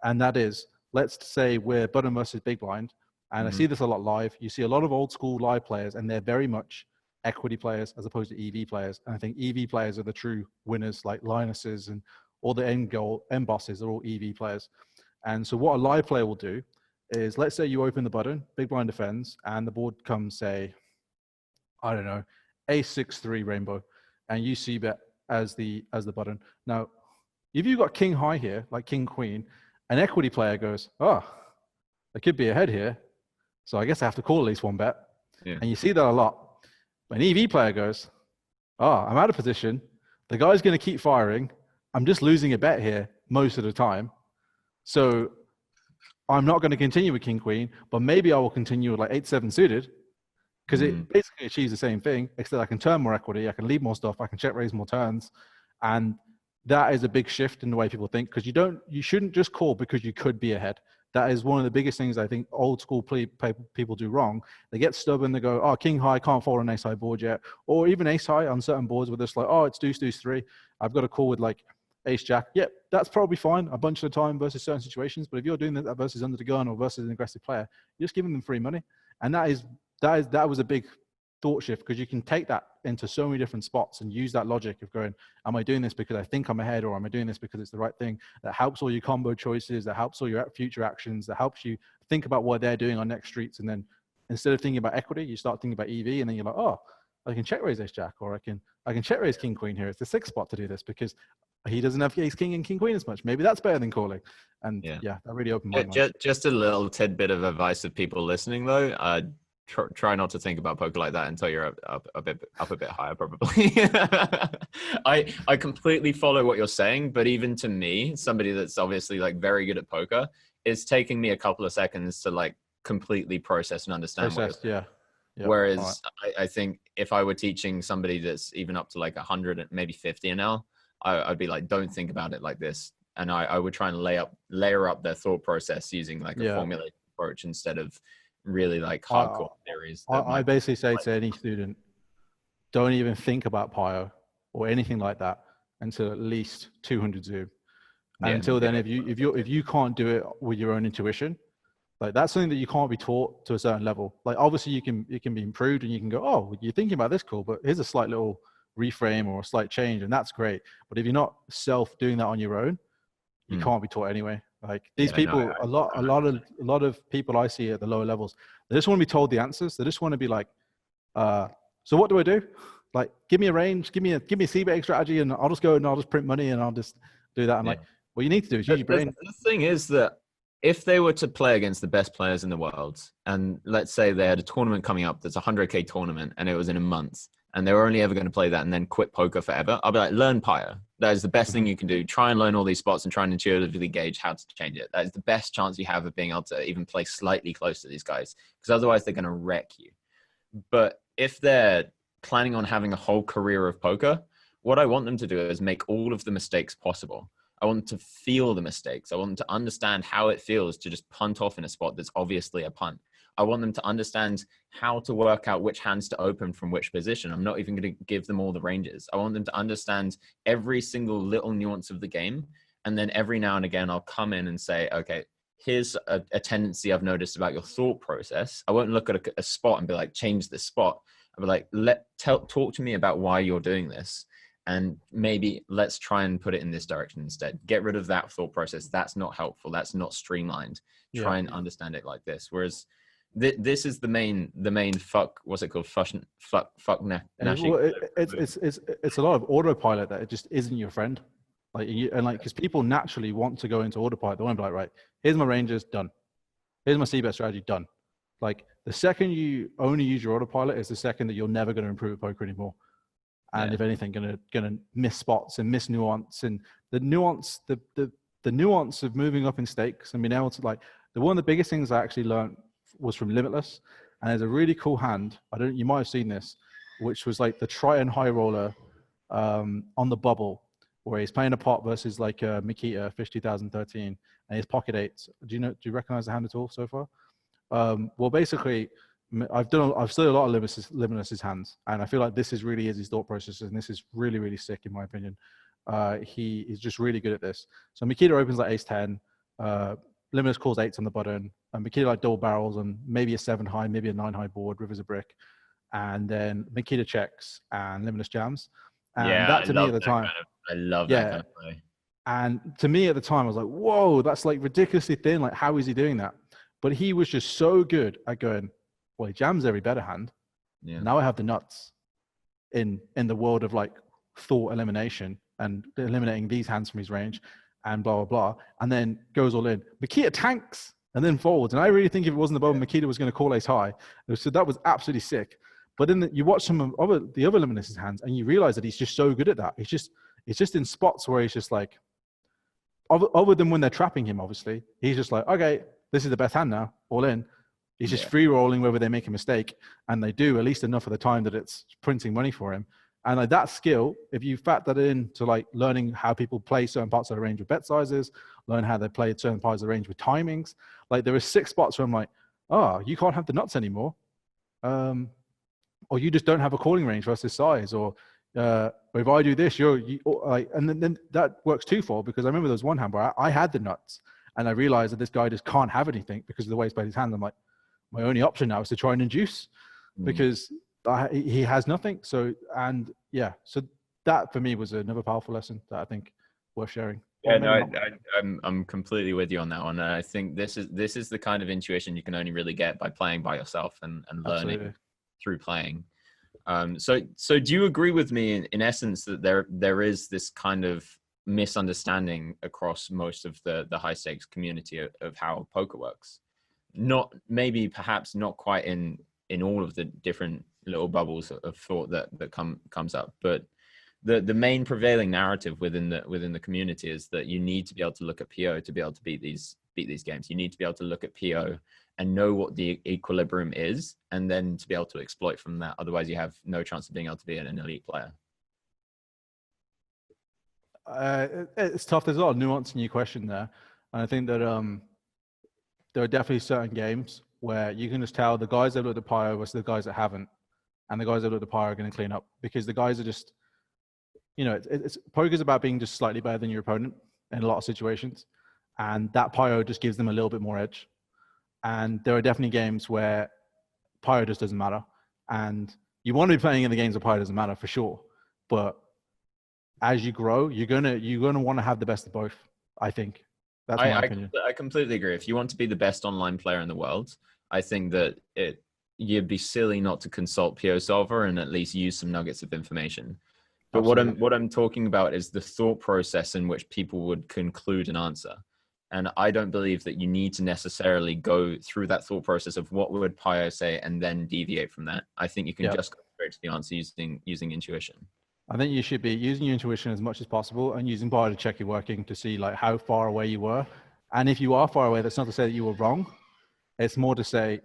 And that is, let's say we're button versus big blind. And I see this a lot live. You see a lot of old school live players, and they're very much equity players as opposed to EV players. And I think EV players are the true winners, like Linuses and all the end bosses are all EV players. And so what a live player will do is, let's say you open the button, big blind defends, and the board comes, say, I don't know, ace-6-3 rainbow, and you see bet as the button. Now, if you've got king high here, like king queen, an equity player goes, oh, there could be a head here, so I guess I have to call at least one bet. Yeah. And you see that a lot. An EV player goes, oh, I'm out of position. The guy's going to keep firing. I'm just losing a bet here most of the time. So I'm not going to continue with king queen, but maybe I will continue with like 8-7 suited, because it basically achieves the same thing, except I can turn more equity, I can lead more stuff, I can check raise more turns. And that is a big shift in the way people think, because you shouldn't just call because you could be ahead. That is one of the biggest things I think old school people do wrong. They get stubborn, they go, oh, king high, can't fold an ace high board yet. Or even ace high on certain boards where it's like, oh, it's deuce, deuce, 3. I've got a call with like ace jack. Yep, that's probably fine a bunch of the time versus certain situations. But if you're doing that versus under the gun or versus an aggressive player, you're just giving them free money. And that was a big thought shift, because you can take that into so many different spots and use that logic of going, am I doing this because I think I'm ahead, or am I doing this because it's the right thing? That helps all your combo choices, that helps all your future actions, that helps you think about what they're doing on next streets. And then instead of thinking about equity, you start thinking about EV, and then you're like, oh, I can check raise ace jack, or I can check raise king queen here. It's the 6th spot to do this because he doesn't have ace king and king queen as much. Maybe that's better than calling. And yeah that really opened my mind. Just a little tidbit of advice of people listening though. Try not to think about poker like that until you're up a bit higher, probably. I completely follow what you're saying, but even to me, somebody that's obviously like very good at poker, it's taking me a couple of seconds to like completely process and understand. Whereas I think if I were teaching somebody that's even up to like 100, maybe 50 an L, I'd be like, don't think about it like this. And I would try and layer up their thought process using like a formulated approach instead of really like hardcore theories. I basically say to any student, don't even think about Pio or anything like that until at least 200 zoom. And until then, if you can't do it with your own intuition, like that's something that you can't be taught to a certain level. Like obviously you can be improved, and you can go, oh, you're thinking about this, cool, but here's a slight little reframe or a slight change, and that's great. But if you're not doing that on your own, you can't be taught anyway. Like these people, a lot of people I see at the lower levels, they just want to be told the answers. They just want to be like, so what do I do? Like, give me a range, give me a c-betting strategy, and I'll just go and I'll just print money and I'll just do that. I'm like, what you need to do is use your brain. The thing is that if they were to play against the best players in the world, and let's say they had a tournament coming up that's a 100K tournament, and it was in a month, and they were only ever going to play that and then quit poker forever, I'll be like, learn Pio. That is the best thing you can do. Try and learn all these spots and try and intuitively gauge how to change it. That is the best chance you have of being able to even play slightly close to these guys, because otherwise they're going to wreck you. But if they're planning on having a whole career of poker, what I want them to do is make all of the mistakes possible. I want them to feel the mistakes. I want them to understand how it feels to just punt off in a spot that's obviously a punt. I want them to understand how to work out which hands to open from which position. I'm not even going to give them all the ranges. I want them to understand every single little nuance of the game. And then every now and again, I'll come in and say, okay, here's a tendency I've noticed about your thought process. I won't look at a spot and be like, change this spot. I'll be like, talk to me about why you're doing this. and maybe let's try and put it in this direction instead. Get rid of that thought process. That's not helpful. That's not streamlined. Try and understand it like this. Whereas this is the main fuck. What's it called? Fuck gnashing. Well, it's a lot of autopilot that it just isn't your friend. Like because people naturally want to go into autopilot. They want to be like, right, here's my ranges, done. Here's my c-bet strategy, done. Like the second you only use your autopilot is the second that you're never going to improve at poker anymore. And if anything, gonna miss spots and miss nuance, and the nuance of moving up in stakes and being able to like one of the biggest things I actually learned was from Limitless. And there's a really cool hand. You might have seen this, which was like the Triton high roller on the bubble, where he's playing a pot versus like Mikita Fish 2013, and his pocket eights. Do you recognize the hand at all so far? Well, basically, I've studied a lot of Limitless's hands, and I feel like this is really his thought process, and this is really, really sick in my opinion. He is just really good at this. So Mikita opens like ace 10, Limitless calls eights on the button, and Mikita like double barrels on maybe a 7 high, maybe a 9 high board, rivers a brick, and then Mikita checks and Limitless jams. And that to me at the time, I love that kind of play. And to me at the time, I was like, whoa, that's like ridiculously thin. Like, how is he doing that? But he was just so good at going, well, he jams every better hand. Yeah. Now I have the nuts in the world of like thought elimination and eliminating these hands from his range and blah, blah, blah. And then goes all in. Mikita tanks and then folds. And I really think if it wasn't the bubble, Mikita was going to call ace high. So that was absolutely sick. But then you watch some of the other Limitless's hands and you realize that he's just so good at that. It's just in spots where he's just like, other than when they're trapping him, obviously, he's just like, okay, this is the best hand now, all in. He's just free rolling whether they make a mistake, and they do at least enough of the time that it's printing money for him. And like that skill, if you factor that in to like learning how people play certain parts of the range with bet sizes, learn how they play certain parts of the range with timings, like there are 6 spots where I'm like, oh, you can't have the nuts anymore, or you just don't have a calling range versus size, or if I do this, and then that works twofold, because I remember there was one hand where I had the nuts, and I realized that this guy just can't have anything because of the way he's played his hands. I'm like, my only option now is to try and induce because he has nothing. So that for me was another powerful lesson that I think worth sharing. Yeah, no, I'm completely with you on that one. And I think this is the kind of intuition you can only really get by playing by yourself and learning through playing. So do you agree with me in essence that there is this kind of misunderstanding across most of the high stakes community of how poker works? Perhaps not quite in all of the different little bubbles of thought that comes up, but the main prevailing narrative within the community is that you need to be able to look at PO to be able to beat these games. You need to be able to look at PO and know what the equilibrium is, and then to be able to exploit from that. Otherwise, you have no chance of being able to be an elite player. It's tough. There's a lot of nuance in your question there, and I think that there are definitely certain games where you can just tell the guys that look at PIO versus the guys that haven't, and the guys that look at PIO are going to clean up, because the guys are just, it's poker's about being just slightly better than your opponent in a lot of situations, and that PIO just gives them a little bit more edge. And there are definitely games where PIO just doesn't matter, and you want to be playing in the games where PIO doesn't matter for sure, but as you grow, you're gonna want to have the best of both. I think that's my opinion. I completely agree. If you want to be the best online player in the world, I think that you'd be silly not to consult PO Solver and at least use some nuggets of information. But what I'm talking about is the thought process in which people would conclude an answer. And I don't believe that you need to necessarily go through that thought process of what would PIO say and then deviate from that. I think you can just go straight to the answer using intuition. I think you should be using your intuition as much as possible and using PIO to check your working to see like how far away you were. And if you are far away, that's not to say that you were wrong. It's more to say,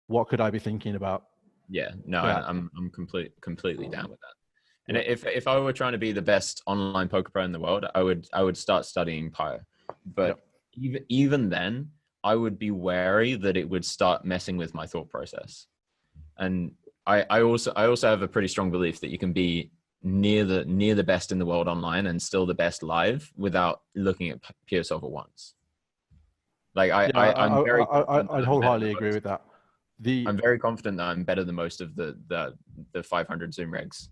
what could I be thinking about? Yeah, no, I'm completely down with that. And if I were trying to be the best online poker pro in the world, I would start studying PIO. But even then, I would be wary that it would start messing with my thought process. And I also have a pretty strong belief that you can be near the best in the world online and still the best live without looking at PO Solver once. Like I'd wholeheartedly agree with that. I'm very confident that I'm better than most of the 500 Zoom regs.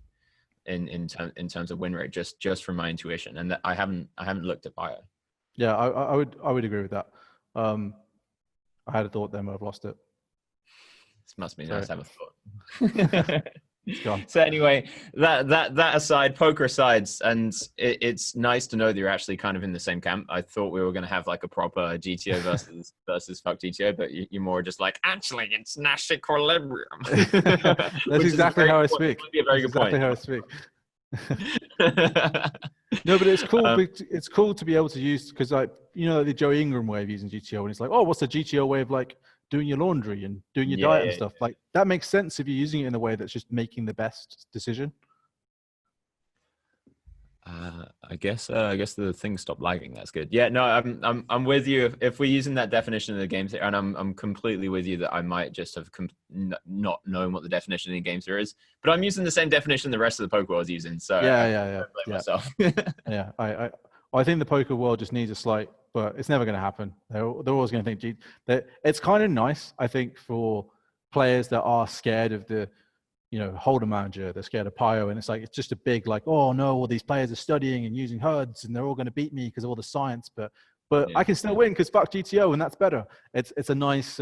in terms of win rate, just from my intuition, and that I haven't looked at bio. Yeah, I would agree with that. I had a thought then, but I've lost it. This must be Sorry. nice to have a thought. It's gone. So anyway, that aside, poker aside, and it's nice to know that you're actually kind of in the same camp. I thought we were going to have like a proper GTO versus fuck GTO, but you're more just like, actually, it's Nash equilibrium. That's exactly how I speak. Be a very good point. How I speak. No, but it's cool. It's cool to be able to use, because like, you know, the Joe Ingram way of using GTO, and it's like, oh, what's the GTO way of like doing your laundry and doing your diet and stuff? Like that makes sense if you're using it in a way that's just making the best decision. I guess the thing stopped lagging. That's good. Yeah, no, I'm with you. If we're using that definition of the game theory, and I'm completely with you that I might just have not known what the definition of the game theory is, but I'm using the same definition the rest of the poker world's using. So yeah. Myself. Yeah, I think the poker world just needs a slight, but it's never going to happen. They're always going to think that it's kind of nice, I think, for players that are scared of the, you know, holder manager, they're scared of Pio, and it's like, it's just a big like, oh no, all these players are studying and using HUDs and they're all going to beat me because of all the science, but I can still win because fuck GTO, and that's better. It's a nice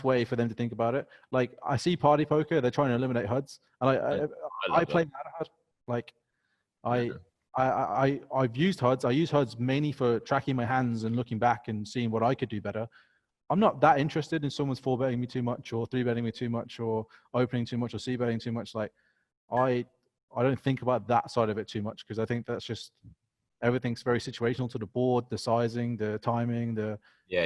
way for them to think about it. Like I see party poker, they're trying to eliminate HUDs, and I play out of HUD. Like I've used HUDs. I use HUDs mainly for tracking my hands and looking back and seeing what I could do better. I'm not that interested in someone's 4-betting me too much or 3-betting me too much or opening too much or c-betting too much. Like I don't think about that side of it too much, because I think that's just, everything's very situational to the board, the sizing, the timing,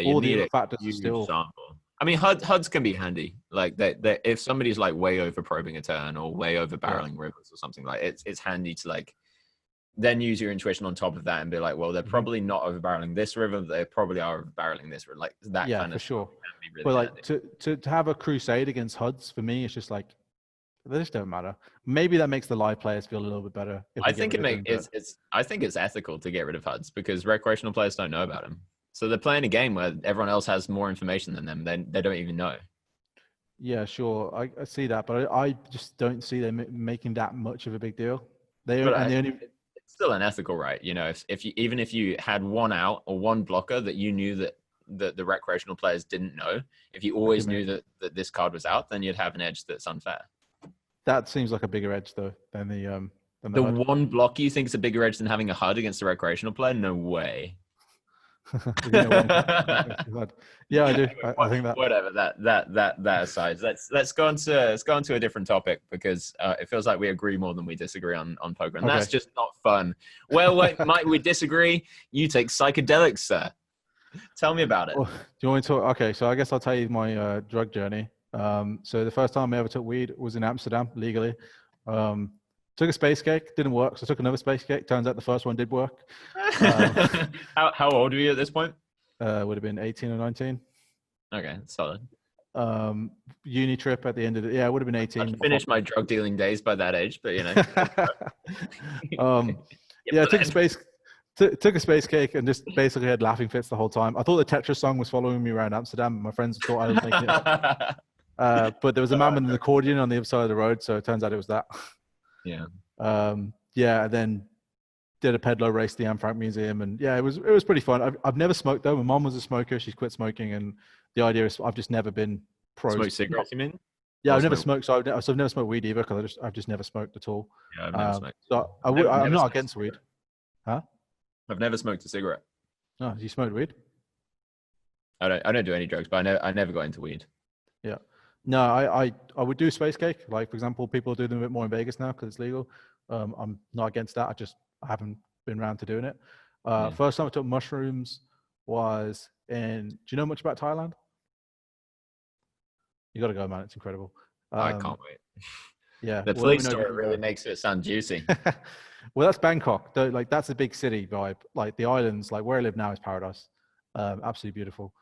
all the factors still. Sample. I mean, HUDs can be handy. Like that if somebody's like way over probing a turn or way over barreling rivers or something, like it's handy to like then use your intuition on top of that and be like, well, they're probably not over barreling this river, they probably are over barreling this river. Like that kind of for sure. Really but like to have a crusade against HUDs, for me, it's just like, they just don't matter. Maybe that makes the live players feel a little bit better. I think I think it's ethical to get rid of HUDs because recreational players don't know about them. So they're playing a game where everyone else has more information than them. They don't even know. Yeah, sure. I see that, but I just don't see them making that much of a big deal. It's still unethical, right? You know, even if you had one out or one blocker that you knew that the recreational players didn't know, if you always knew that this card was out, then you'd have an edge that's unfair. That seems like a bigger edge though than the HUD. One block you think is a bigger edge than having a HUD against a recreational player? No way. Yeah, I do. I think that. Whatever. That aside, let's go on to a different topic, because it feels like we agree more than we disagree on poker, and that's just not fun. Well, might we disagree? You take psychedelics, sir. Tell me about it. Well, do you want me to talk? Okay, so I guess I'll tell you my drug journey. So the first time I ever took weed was in Amsterdam legally. Took a space cake, didn't work, so I took another space cake. Turns out the first one did work. How old were you at this point? Would have been 18 or 19. Okay, solid. Uni trip at the end of it. Yeah, it would have been 18. I finished my drug dealing days by that age, but you know. Yeah, took a space cake and just basically had laughing fits the whole time. I thought the Tetris song was following me around Amsterdam. My friends thought I was making it up. But there was a man with an accordion on the other side of the road, so it turns out it was that. Yeah. Yeah, and then did a peddler race at the Anne Frank Museum, and yeah, it was pretty fun. I've never smoked though. My mom was a smoker; she's quit smoking, and the idea is I've just never been pro. Smoke cigarettes, you mean? Yeah, I've never smoked, so I've never smoked weed either, because I've just never smoked at all. Yeah, I've never smoked. So I'm not against weed. Huh? I've never smoked a cigarette. No, you smoked weed? I don't do any drugs, but I never got into weed. Yeah. No, I would do space cake. Like, for example, people do them a bit more in Vegas now because it's legal. I'm not against that. I haven't been around to doing it. First time I took mushrooms was in, do you know much about Thailand? You got to go, man. It's incredible. I can't wait. Yeah. The police story really makes it sound juicy. Well, that's Bangkok. Like, that's a big city vibe. Like the islands, like where I live now is paradise. Absolutely beautiful.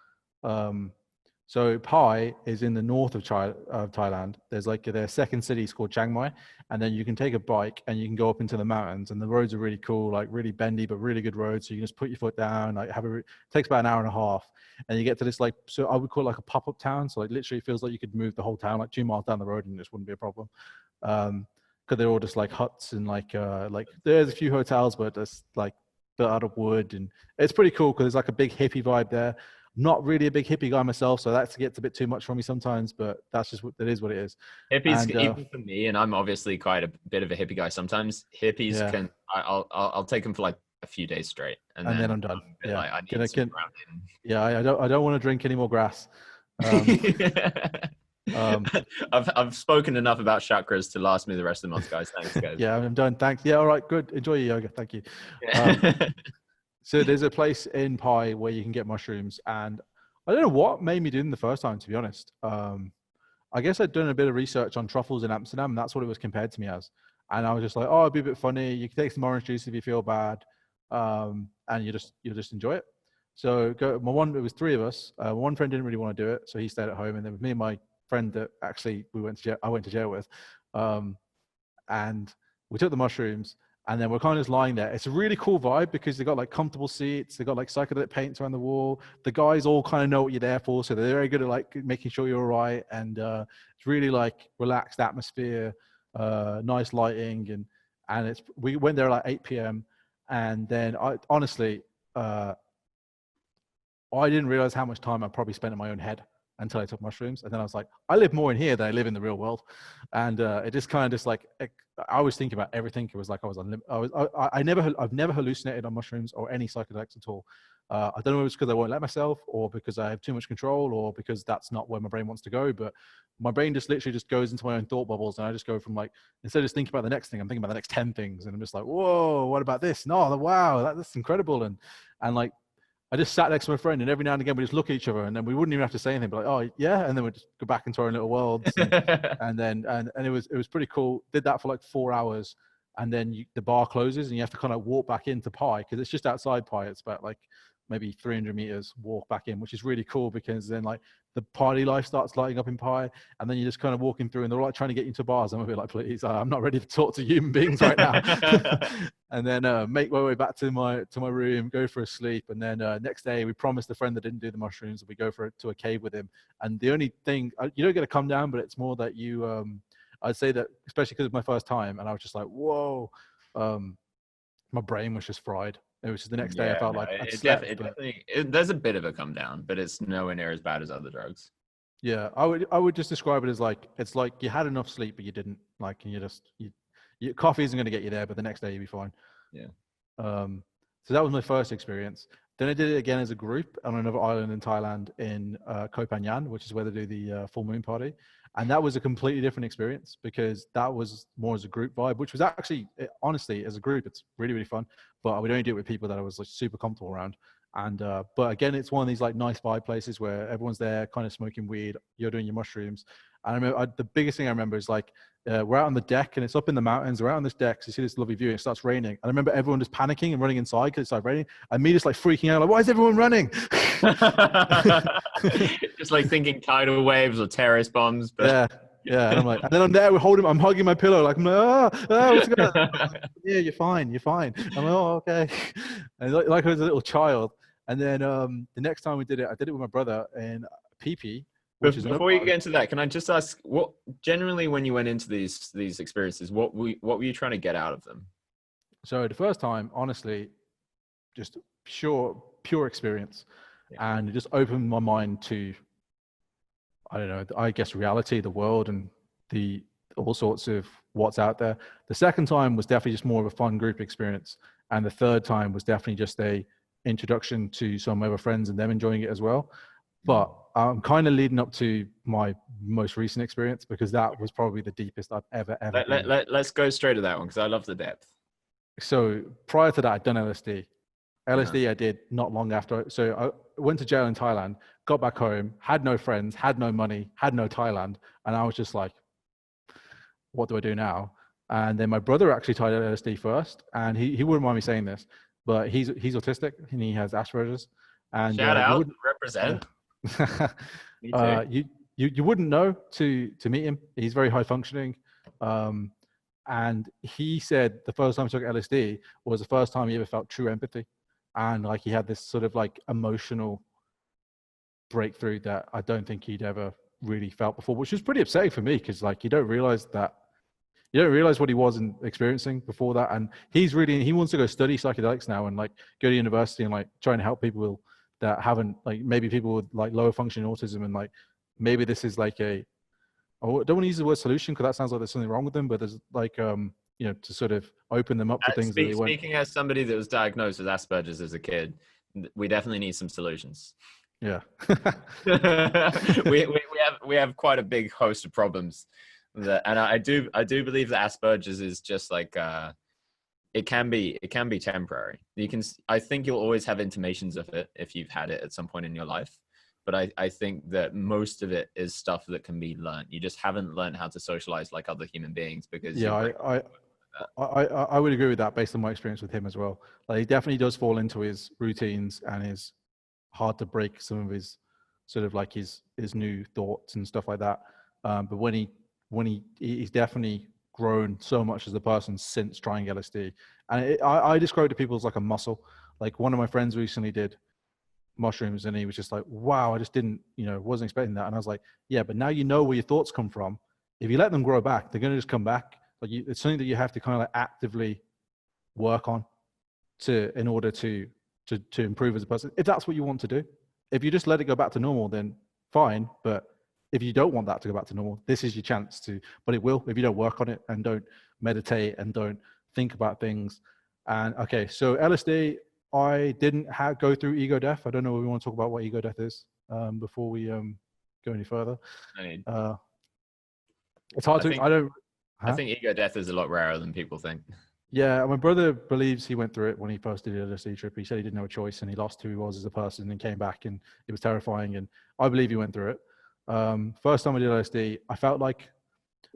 So Pai is in the north of Thailand. There's like their second city is called Chiang Mai, and then you can take a bike and you can go up into the mountains, and the roads are really cool, like really bendy but really good roads. So you can just put your foot down, like it takes about an hour and a half, and you get to this like, so I would call it like a pop-up town. So like literally it feels like you could move the whole town like 2 miles down the road and this wouldn't be a problem. because they're all just like huts and like there's a few hotels, but it's like built out of wood, and it's pretty cool because there's like a big hippie vibe there. Not really a big hippie guy myself, so that gets a bit too much for me sometimes, but that's just that is what it is. Hippies, And even for me, and I'm obviously quite a bit of a hippie guy. Sometimes hippies yeah, can, I'll take them for like a few days straight, and and then then I'm done. I'm a bit Yeah, like I need some grounding. yeah, I don't want to drink any more grass. Um, um, I've spoken enough about chakras to last me the rest of the month, guys. Thanks, guys. yeah, I'm done. Thanks. Yeah, all right, good. Enjoy your yoga. Thank you. So there's a place in Pi where you can get mushrooms, and I don't know what made me do them the first time, to be honest. I guess I'd done a bit of research on truffles in Amsterdam, and that's what it was compared to me as. And I was just like, oh, it'd be a bit funny. You can take some orange juice if you feel bad, and you'll just enjoy it. So it was three of us. One friend didn't really want to do it, so he stayed at home, and then with me and my friend that actually I went to jail with, and we took the mushrooms. And then we're kind of just lying there. It's a really cool vibe because they got like comfortable seats. They got like psychedelic paints around the wall. The guys all kind of know what you're there for, so they're very good at like making sure you're all right. And it's really like relaxed atmosphere, nice lighting, and we went there at like 8 p.m. And then I honestly, I didn't realize how much time I probably spent in my own head until I took mushrooms. And then I was like, I live more in here than I live in the real world. And it just kind of just like, I was thinking about everything. It was like I've never hallucinated on mushrooms or any psychedelics at all. I don't know if it's because I won't let myself, or because I have too much control, or because that's not where my brain wants to go. But my brain just literally just goes into my own thought bubbles, and I just go from like, instead of just thinking about the next thing, I'm thinking about the next 10 things, and I'm just like, whoa, what about this? No, wow, that's incredible. And like, I just sat next to my friend, and every now and again we just look at each other, and then we wouldn't even have to say anything, but like, oh yeah, and then we'd just go back into our own little worlds, and then it was pretty cool. Did that for like 4 hours, and then the bar closes, and you have to kind of walk back into Pi because it's just outside Pi. It's about like maybe 300 meters walk back in, which is really cool because then like the party life starts lighting up in Pi, and then you're just kind of walking through, and they're like trying to get you into bars. I'm a bit like, please, I'm not ready to talk to human beings right now. And then make my way back to my room, go for a sleep, and then next day we promised a friend that didn't do the mushrooms that we go to a cave with him. And the only thing, you don't get to come down, but it's more that you I'd say that, especially because it was my first time, and I was just like, whoa, my brain was just fried. It was just the next day I felt like I'd slept. There's a bit of a come down, but it's nowhere near as bad as other drugs. Yeah, I would just describe it as like, it's like you had enough sleep, but you didn't, like, and your coffee isn't going to get you there, but the next day you'll be fine. Yeah. So that was my first experience. Then I did it again as a group on another island in Thailand in Koh Phangan, which is where they do the full moon party. And that was a completely different experience because that was more as a group vibe, which was actually, honestly, as a group, it's really, really fun. But I would only do it with people that I was like super comfortable around. And but again, it's one of these like nice vibe places where everyone's there kind of smoking weed, you're doing your mushrooms. And I remember the biggest thing I remember is like we're out on the deck, and it's up in the mountains. We're out on this deck, so you see this lovely view, and it starts raining. And I remember everyone just panicking and running inside because it started raining, and me just like freaking out, like, why is everyone running? Just like thinking tidal waves or terrorist bombs. But yeah. And I'm like, and then I'm there, I'm hugging my pillow, like, I'm like, what's going on? Yeah, you're fine. I'm like, oh, okay. And like I was a little child. And then the next time we did it, I did it with my brother in PP. Before you get into that, can I just ask, what generally when you went into these experiences, what were you trying to get out of them? So the first time, honestly, just pure experience, and it just opened my mind to, I don't know, I guess reality, the world, and all sorts of what's out there. The second time was definitely just more of a fun group experience, and the third time was definitely just a introduction to some of my other friends and them enjoying it as well. But I'm kind of leading up to my most recent experience because that was probably the deepest I've ever been. Let's go straight to that one because I love the depth. So prior to that, I'd done LSD. I did not long after. So I went to jail in Thailand, got back home, had no friends, had no money, had no Thailand. And I was just like, what do I do now? And then my brother actually tried LSD first, and he wouldn't mind me saying this, but he's autistic and he has Asperger's. And shout out, represent. Me too. You wouldn't know to meet him. He's very high functioning. And he said the first time he took LSD was the first time he ever felt true empathy. And like he had this sort of like emotional breakthrough that I don't think he'd ever really felt before, which was pretty upsetting for me because like you don't realize that You don't realize what he wasn't experiencing before that. And he wants to go study psychedelics now and like go to university and like try and help people that haven't, like maybe people with like lower functioning autism, and like maybe this is like I don't want to use the word solution because that sounds like there's something wrong with them, but there's like to sort of open them up to things that they weren't. Speaking as somebody that was diagnosed with Asperger's as a kid, we definitely need some solutions. Yeah. we have quite a big host of problems, and I do believe that Asperger's is just like it can be temporary. I think you'll always have intimations of it if you've had it at some point in your life, but I think that most of it is stuff that can be learned. You just haven't learned how to socialize like other human beings because I would agree with that based on my experience with him as well. Like he definitely does fall into his routines and is hard to break some of his sort of like his new thoughts and stuff like that. But when he's definitely grown so much as a person since trying LSD, and I describe it to people as like a muscle. Like one of my friends recently did mushrooms and he was just like, wow, I just didn't, wasn't expecting that. And I was like, yeah, but now you know where your thoughts come from. If you let them grow back, they're going to just come back. Like it's something that you have to kind of like actively work on in order to improve as a person, if that's what you want to do. If you just let it go back to normal, then fine. But if you don't want that to go back to normal, this is your chance to, but it will if you don't work on it and don't meditate and don't think about things. And okay, so LSD, I didn't go through ego death. I don't know if we want to talk about what ego death is before we go any further. It's hard I think ego death is a lot rarer than people think. Yeah, my brother believes he went through it when he first did the LSD trip. He said he didn't have a choice and he lost who he was as a person and came back and it was terrifying. And I believe he went through it. First time I did LSD, I felt like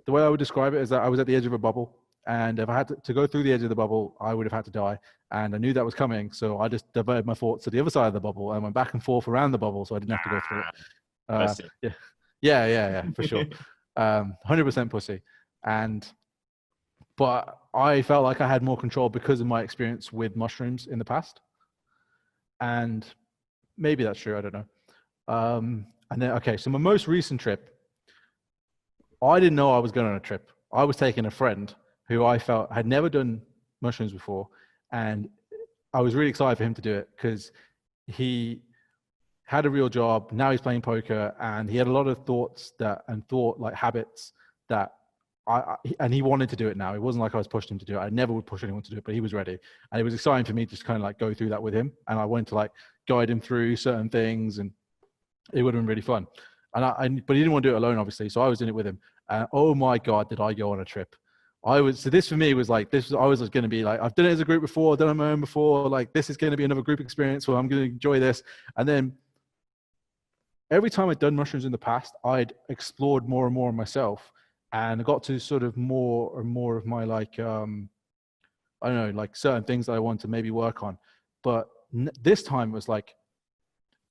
the way I would describe it is that I was at the edge of a bubble. And if I had to go through the edge of the bubble, I would have had to die. And I knew that was coming. So I just diverted my thoughts to the other side of the bubble and went back and forth around the bubble. So I didn't have to go through it. Yeah, for sure. 100% pussy. But I felt like I had more control because of my experience with mushrooms in the past. And maybe that's true. I don't know. And then, okay, so my most recent trip, I didn't know I was going on a trip. I was taking a friend who I felt had never done mushrooms before. And I was really excited for him to do it because he had a real job. Now he's playing poker and he had a lot of thoughts habits that and he wanted to do it now. It wasn't like I was pushing him to do it. I never would push anyone to do it, but he was ready. And it was exciting for me to just kind of like go through that with him. And I wanted to like guide him through certain things and it would have been really fun. But he didn't want to do it alone, obviously. So I was in it with him. And oh my God, did I go on a trip. So this for me was like, I was going to be like, I've done it as a group before, done it on my own before. Like this is going to be another group experience where I'm going to enjoy this. And then every time I'd done mushrooms in the past, I'd explored more and more of myself. And I got to sort of more and more of my like, I don't know, like certain things that I want to maybe work on. But this time it was like,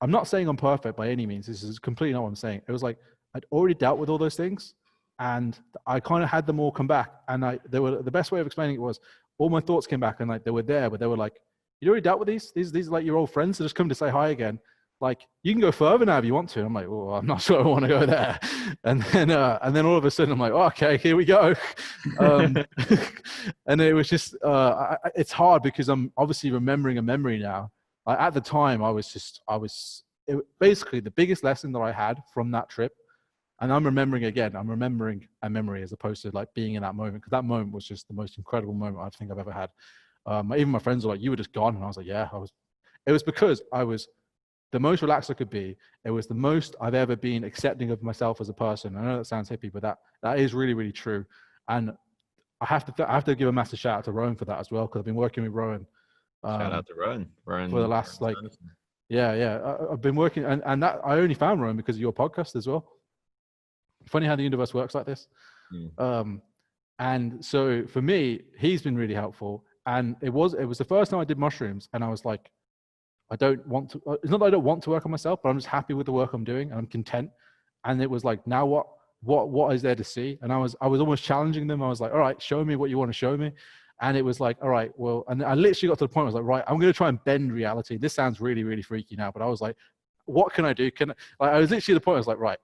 I'm not saying I'm perfect by any means. This is completely not what I'm saying. It was like, I'd already dealt with all those things and I kind of had them all come back. And the best way of explaining it was all my thoughts came back and like they were there, but they were like, you already dealt with these? These are like your old friends that just come to say hi again. Like you can go further now if you want to. I'm like, well, I'm not sure I want to go there. And then all of a sudden I'm like, oh, okay, here we go. And it was just, it's hard because I'm obviously remembering a memory now. At the time basically the biggest lesson that I had from that trip. And I'm remembering a memory as opposed to like being in that moment. Because that moment was just the most incredible moment I think I've ever had. Even my friends were like, you were just gone. And I was like, yeah, it was because I was the most relaxed I could be. It was the most I've ever been accepting of myself as a person. I know that sounds hippie, but that is really, really true. And I have to give a massive shout out to Rowan for that as well, because I've been working with Rowan. Shout out to Rowan. For the last I've been working, and that I only found Rowan because of your podcast as well. Funny how the universe works like this. And so for me, he's been really helpful. And it was the first time I did mushrooms, and I was like, I don't want to, it's not that I don't want to work on myself, but I'm just happy with the work I'm doing and I'm content. And it was like, now what is there to see? And I was almost challenging them. I was like, all right, show me what you want to show me. And it was like, all right, well, and I literally got to the point where I was like, right, I'm going to try and bend reality. This sounds really, really freaky now, but I was like, what can I do? I was literally at the point I was like, right,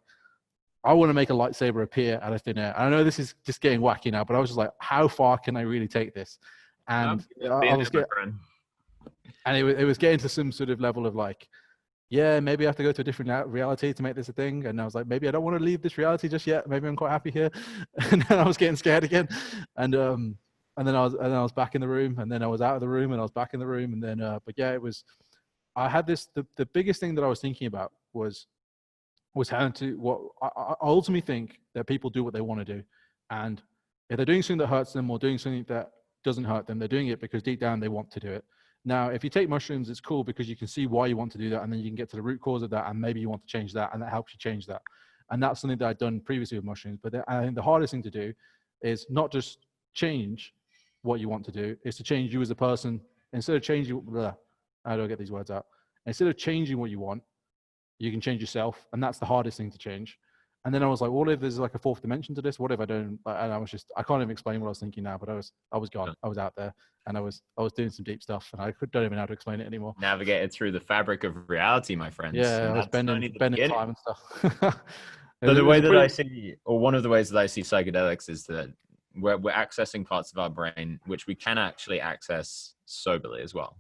I want to make a lightsaber appear out of thin air. I know this is just getting wacky now, but I was just like, how far can I really take this? And I was getting, and it was getting to some sort of level of like, yeah, maybe I have to go to a different reality to make this a thing. And I was like, maybe I don't want to leave this reality just yet. Maybe I'm quite happy here. And then I was getting scared again. And then I was back in the room, and then I was out of the room, and I was back in the room. And then, but yeah, I had this, the biggest thing that I was thinking about was how to, what I ultimately think that people do what they want to do. And if they're doing something that hurts them or doing something that doesn't hurt them, they're doing it because deep down they want to do it. Now, if you take mushrooms, it's cool because you can see why you want to do that, and then you can get to the root cause of that, and maybe you want to change that, and that helps you change that. And that's something that I've done previously with mushrooms. But I think the hardest thing to do is not just change what you want to do, is to change you as a person. Instead of changing, how do I get these words out? Instead of changing what you want, you can change yourself, and that's the hardest thing to change. And then I was like, what if there's like a fourth dimension to this? What if I don't? And I can't even explain what I was thinking now, but I was gone. I was out there, and I was doing some deep stuff, and I don't even know how to explain it anymore. Navigated through the fabric of reality, my friends. Yeah, I was bending time and stuff. So the way that I see, or one of the ways that I see psychedelics is that we're accessing parts of our brain which we can actually access soberly as well.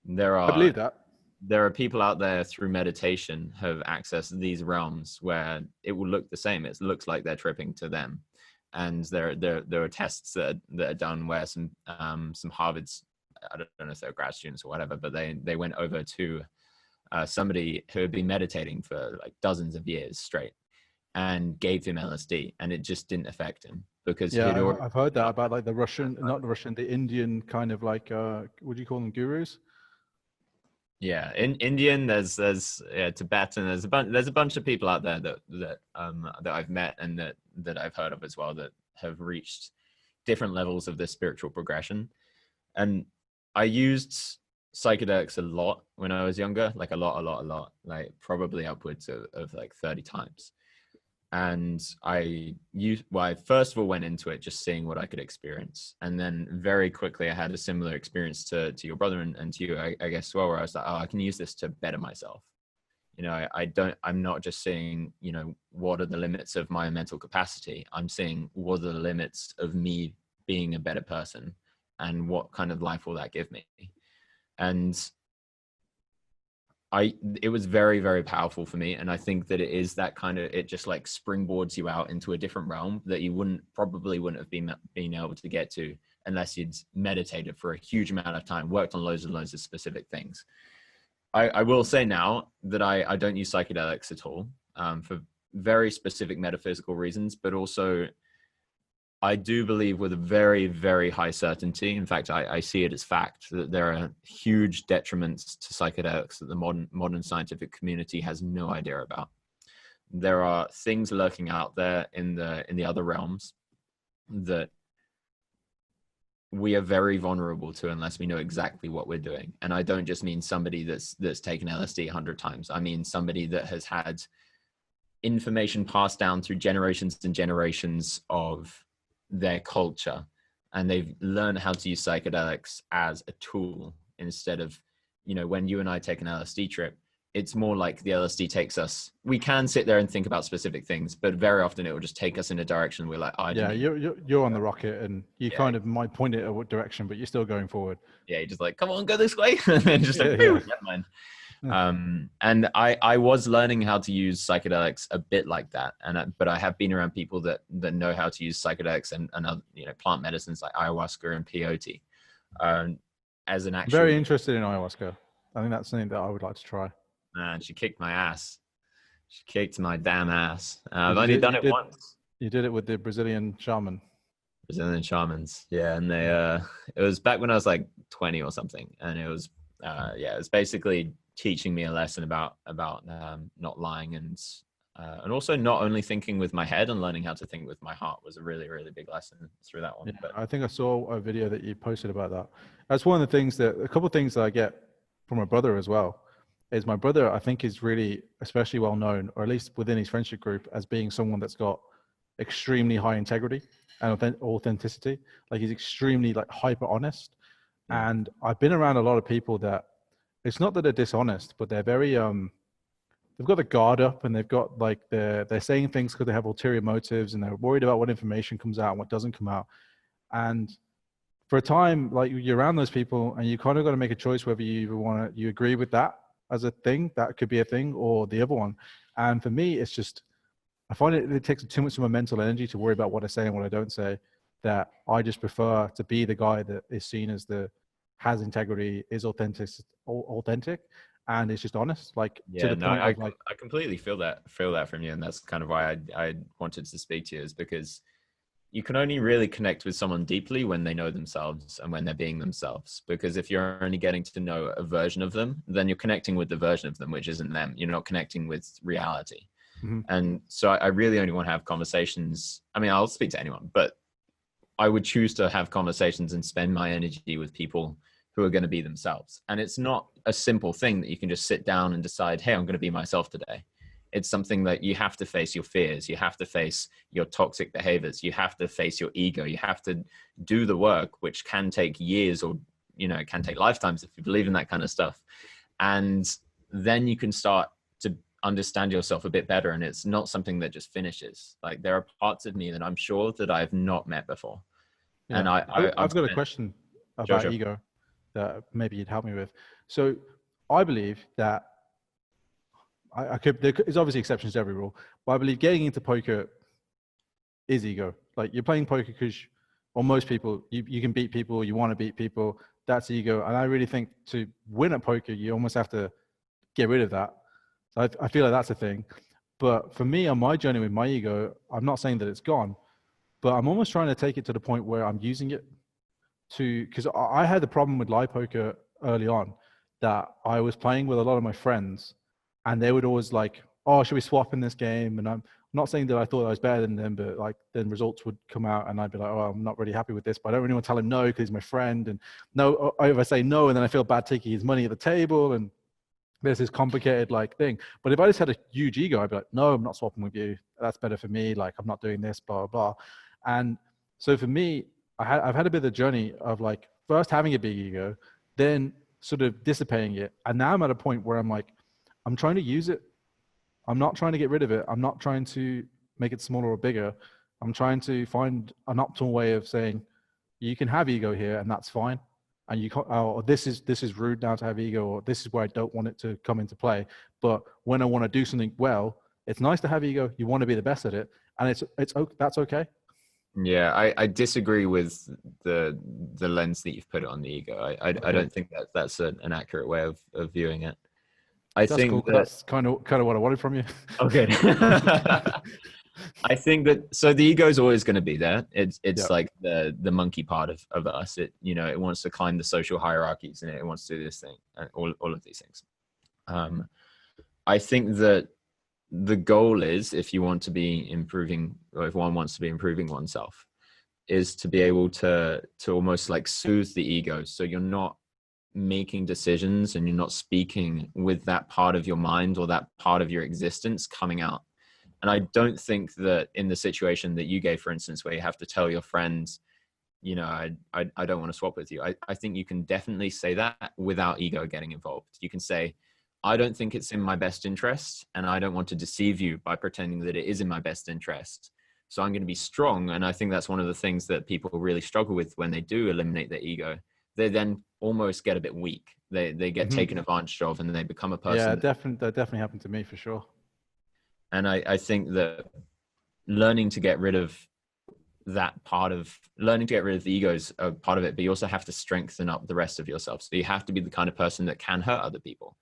I believe that. There are people out there through meditation have accessed these realms where it will look the same. It looks like they're tripping to them. And there are tests that are done where some Harvard's, I don't know if they're grad students or whatever, but they went over to somebody who had been meditating for like dozens of years straight and gave him LSD, and it just didn't affect him because I've heard that about like the Indian kind of like, what do you call them, gurus? Yeah, in Indian, there's Tibetan, there's a bunch of people out there that I've met and that I've heard of as well that have reached different levels of this spiritual progression. And I used psychedelics a lot when I was younger, like a lot, like probably upwards of like 30 times. And I first of all went into it just seeing what I could experience. And then very quickly I had a similar experience to your brother and to you, I guess, as well, where I was like, oh, I can use this to better myself. You know, I'm not just seeing, you know, what are the limits of my mental capacity. I'm seeing what are the limits of me being a better person and what kind of life will that give me. And it was very, very powerful for me. And I think that it is that kind of, it just like springboards you out into a different realm that you probably wouldn't have been able to get to unless you'd meditated for a huge amount of time, worked on loads and loads of specific things. I will say now that I don't use psychedelics at all for very specific metaphysical reasons, but also I do believe with a very, very high certainty. In fact, I see it as fact that there are huge detriments to psychedelics that the modern scientific community has no idea about. There are things lurking out there in the other realms that we are very vulnerable to unless we know exactly what we're doing. And I don't just mean somebody that's taken LSD 100 times. I mean somebody that has had information passed down through generations and generations of their culture, and they've learned how to use psychedelics as a tool instead of, you know, when you and I take an LSD trip, it's more like the LSD takes us, we can sit there and think about specific things, but very often it will just take us in a direction we're like, you're on the rocket and you kind of might point it at what direction, but you're still going forward. Yeah, you're just like, come on, go this way. And then just like, never mind. And I was learning how to use psychedelics a bit like that, but I have been around people that know how to use psychedelics and other, you know, plant medicines like ayahuasca and peyote as an actual. Very interested in ayahuasca. I think that's something that I would like to try. And she kicked my ass. She kicked my damn ass. I've only done it once. You did it with the Brazilian shaman. Brazilian shamans, yeah, and they it was back when I was like 20 or something, and it was it was basically teaching me a lesson about not lying and also not only thinking with my head and learning how to think with my heart was a really, really big lesson through that one. Yeah, but I think I saw a video that you posted about that. That's one of the things a couple of things that I get from my brother as well, is my brother, I think, is really especially well known, or at least within his friendship group, as being someone that's got extremely high integrity and authenticity. Like he's extremely like hyper honest. And I've been around a lot of people that, it's not that they're dishonest, but they're very got the guard up, and they've got like they're saying things because they have ulterior motives, and they're worried about what information comes out and what doesn't come out. And for a time, like you're around those people, and you kind of got to make a choice whether you agree with that as a thing, that could be a thing, or the other one. And for me, it's just, I find it takes too much of my mental energy to worry about what I say and what I don't say, that I just prefer to be the guy that is seen as has integrity, is authentic, and is just honest. Like Yeah, to the no, point of like, I completely feel that from you, and that's kind of why I wanted to speak to you, is because you can only really connect with someone deeply when they know themselves and when they're being themselves. Because if you're only getting to know a version of them, then you're connecting with the version of them which isn't them. You're not connecting with reality. mm-hmm. And so I really only want to have conversations. I mean, I'll speak to anyone, but I would choose to have conversations and spend my energy with people who are going to be themselves. And it's not a simple thing that you can just sit down and decide, hey, I'm going to be myself today. It's something that you have to face your fears. You have to face your toxic behaviors. You have to face your ego. You have to do the work, which can take years, or, it can take lifetimes if you believe in that kind of stuff. And then you can start to understand yourself a bit better. And it's not something that just finishes. Like, there are parts of me that I'm sure that I've not met before. Yeah. And I've got a question about ego that maybe you'd help me with. So I believe that there's obviously exceptions to every rule, but I believe getting into poker is ego. Like, you're playing poker because, or most people, you can beat people, you want to beat people. That's ego. And I really think to win at poker, you almost have to get rid of that. So I feel like that's a thing. But for me, on my journey with my ego, I'm not saying that it's gone, but I'm almost trying to take it to the point where I'm using it because I had the problem with live poker early on, that I was playing with a lot of my friends, and they would always like, oh, should we swap in this game? And I'm not saying that I thought I was better than them, but like then results would come out and I'd be like, oh, I'm not really happy with this, but I don't really want to tell him no because he's my friend. And no, if I say no, and then I feel bad taking his money at the table, and there's this complicated like thing. But if I just had a huge ego, I'd be like, no, I'm not swapping with you. That's better for me. Like, I'm not doing this, blah, blah, blah. And so for me, I've had a bit of a journey of like first having a big ego, then sort of dissipating it. And now I'm at a point where I'm like, I'm trying to use it. I'm not trying to get rid of it. I'm not trying to make it smaller or bigger. I'm trying to find an optimal way of saying, you can have ego here and that's fine. And you can't, oh, this is rude now to have ego, or this is where I don't want it to come into play. But when I want to do something well, it's nice to have ego. You want to be the best at it. And that's okay. Yeah, I disagree with the lens that you've put on the ego. I don't think that's an accurate way of viewing it. That's cool. That's kind of what I wanted from you. Okay. I think that, so the ego is always going to be there. It's like the monkey part of us. It wants to climb the social hierarchies, and it wants to do this thing, and all of these things. I think that the goal is, if you want to be improving, or if one wants to be improving oneself, is to be able to almost like soothe the ego. So you're not making decisions and you're not speaking with that part of your mind or that part of your existence coming out. And I don't think that in the situation that you gave, for instance, where you have to tell your friends, I don't want to swap with you. I think you can definitely say that without ego getting involved. You can say, I don't think it's in my best interest, and I don't want to deceive you by pretending that it is in my best interest. So I'm going to be strong. And I think that's one of the things that people really struggle with when they do eliminate their ego. They then almost get a bit weak. They get taken advantage of, and they become a person. Yeah, that definitely happened to me for sure. And I think that learning to get rid of the ego is a part of it, but you also have to strengthen up the rest of yourself. So you have to be the kind of person that can hurt other people.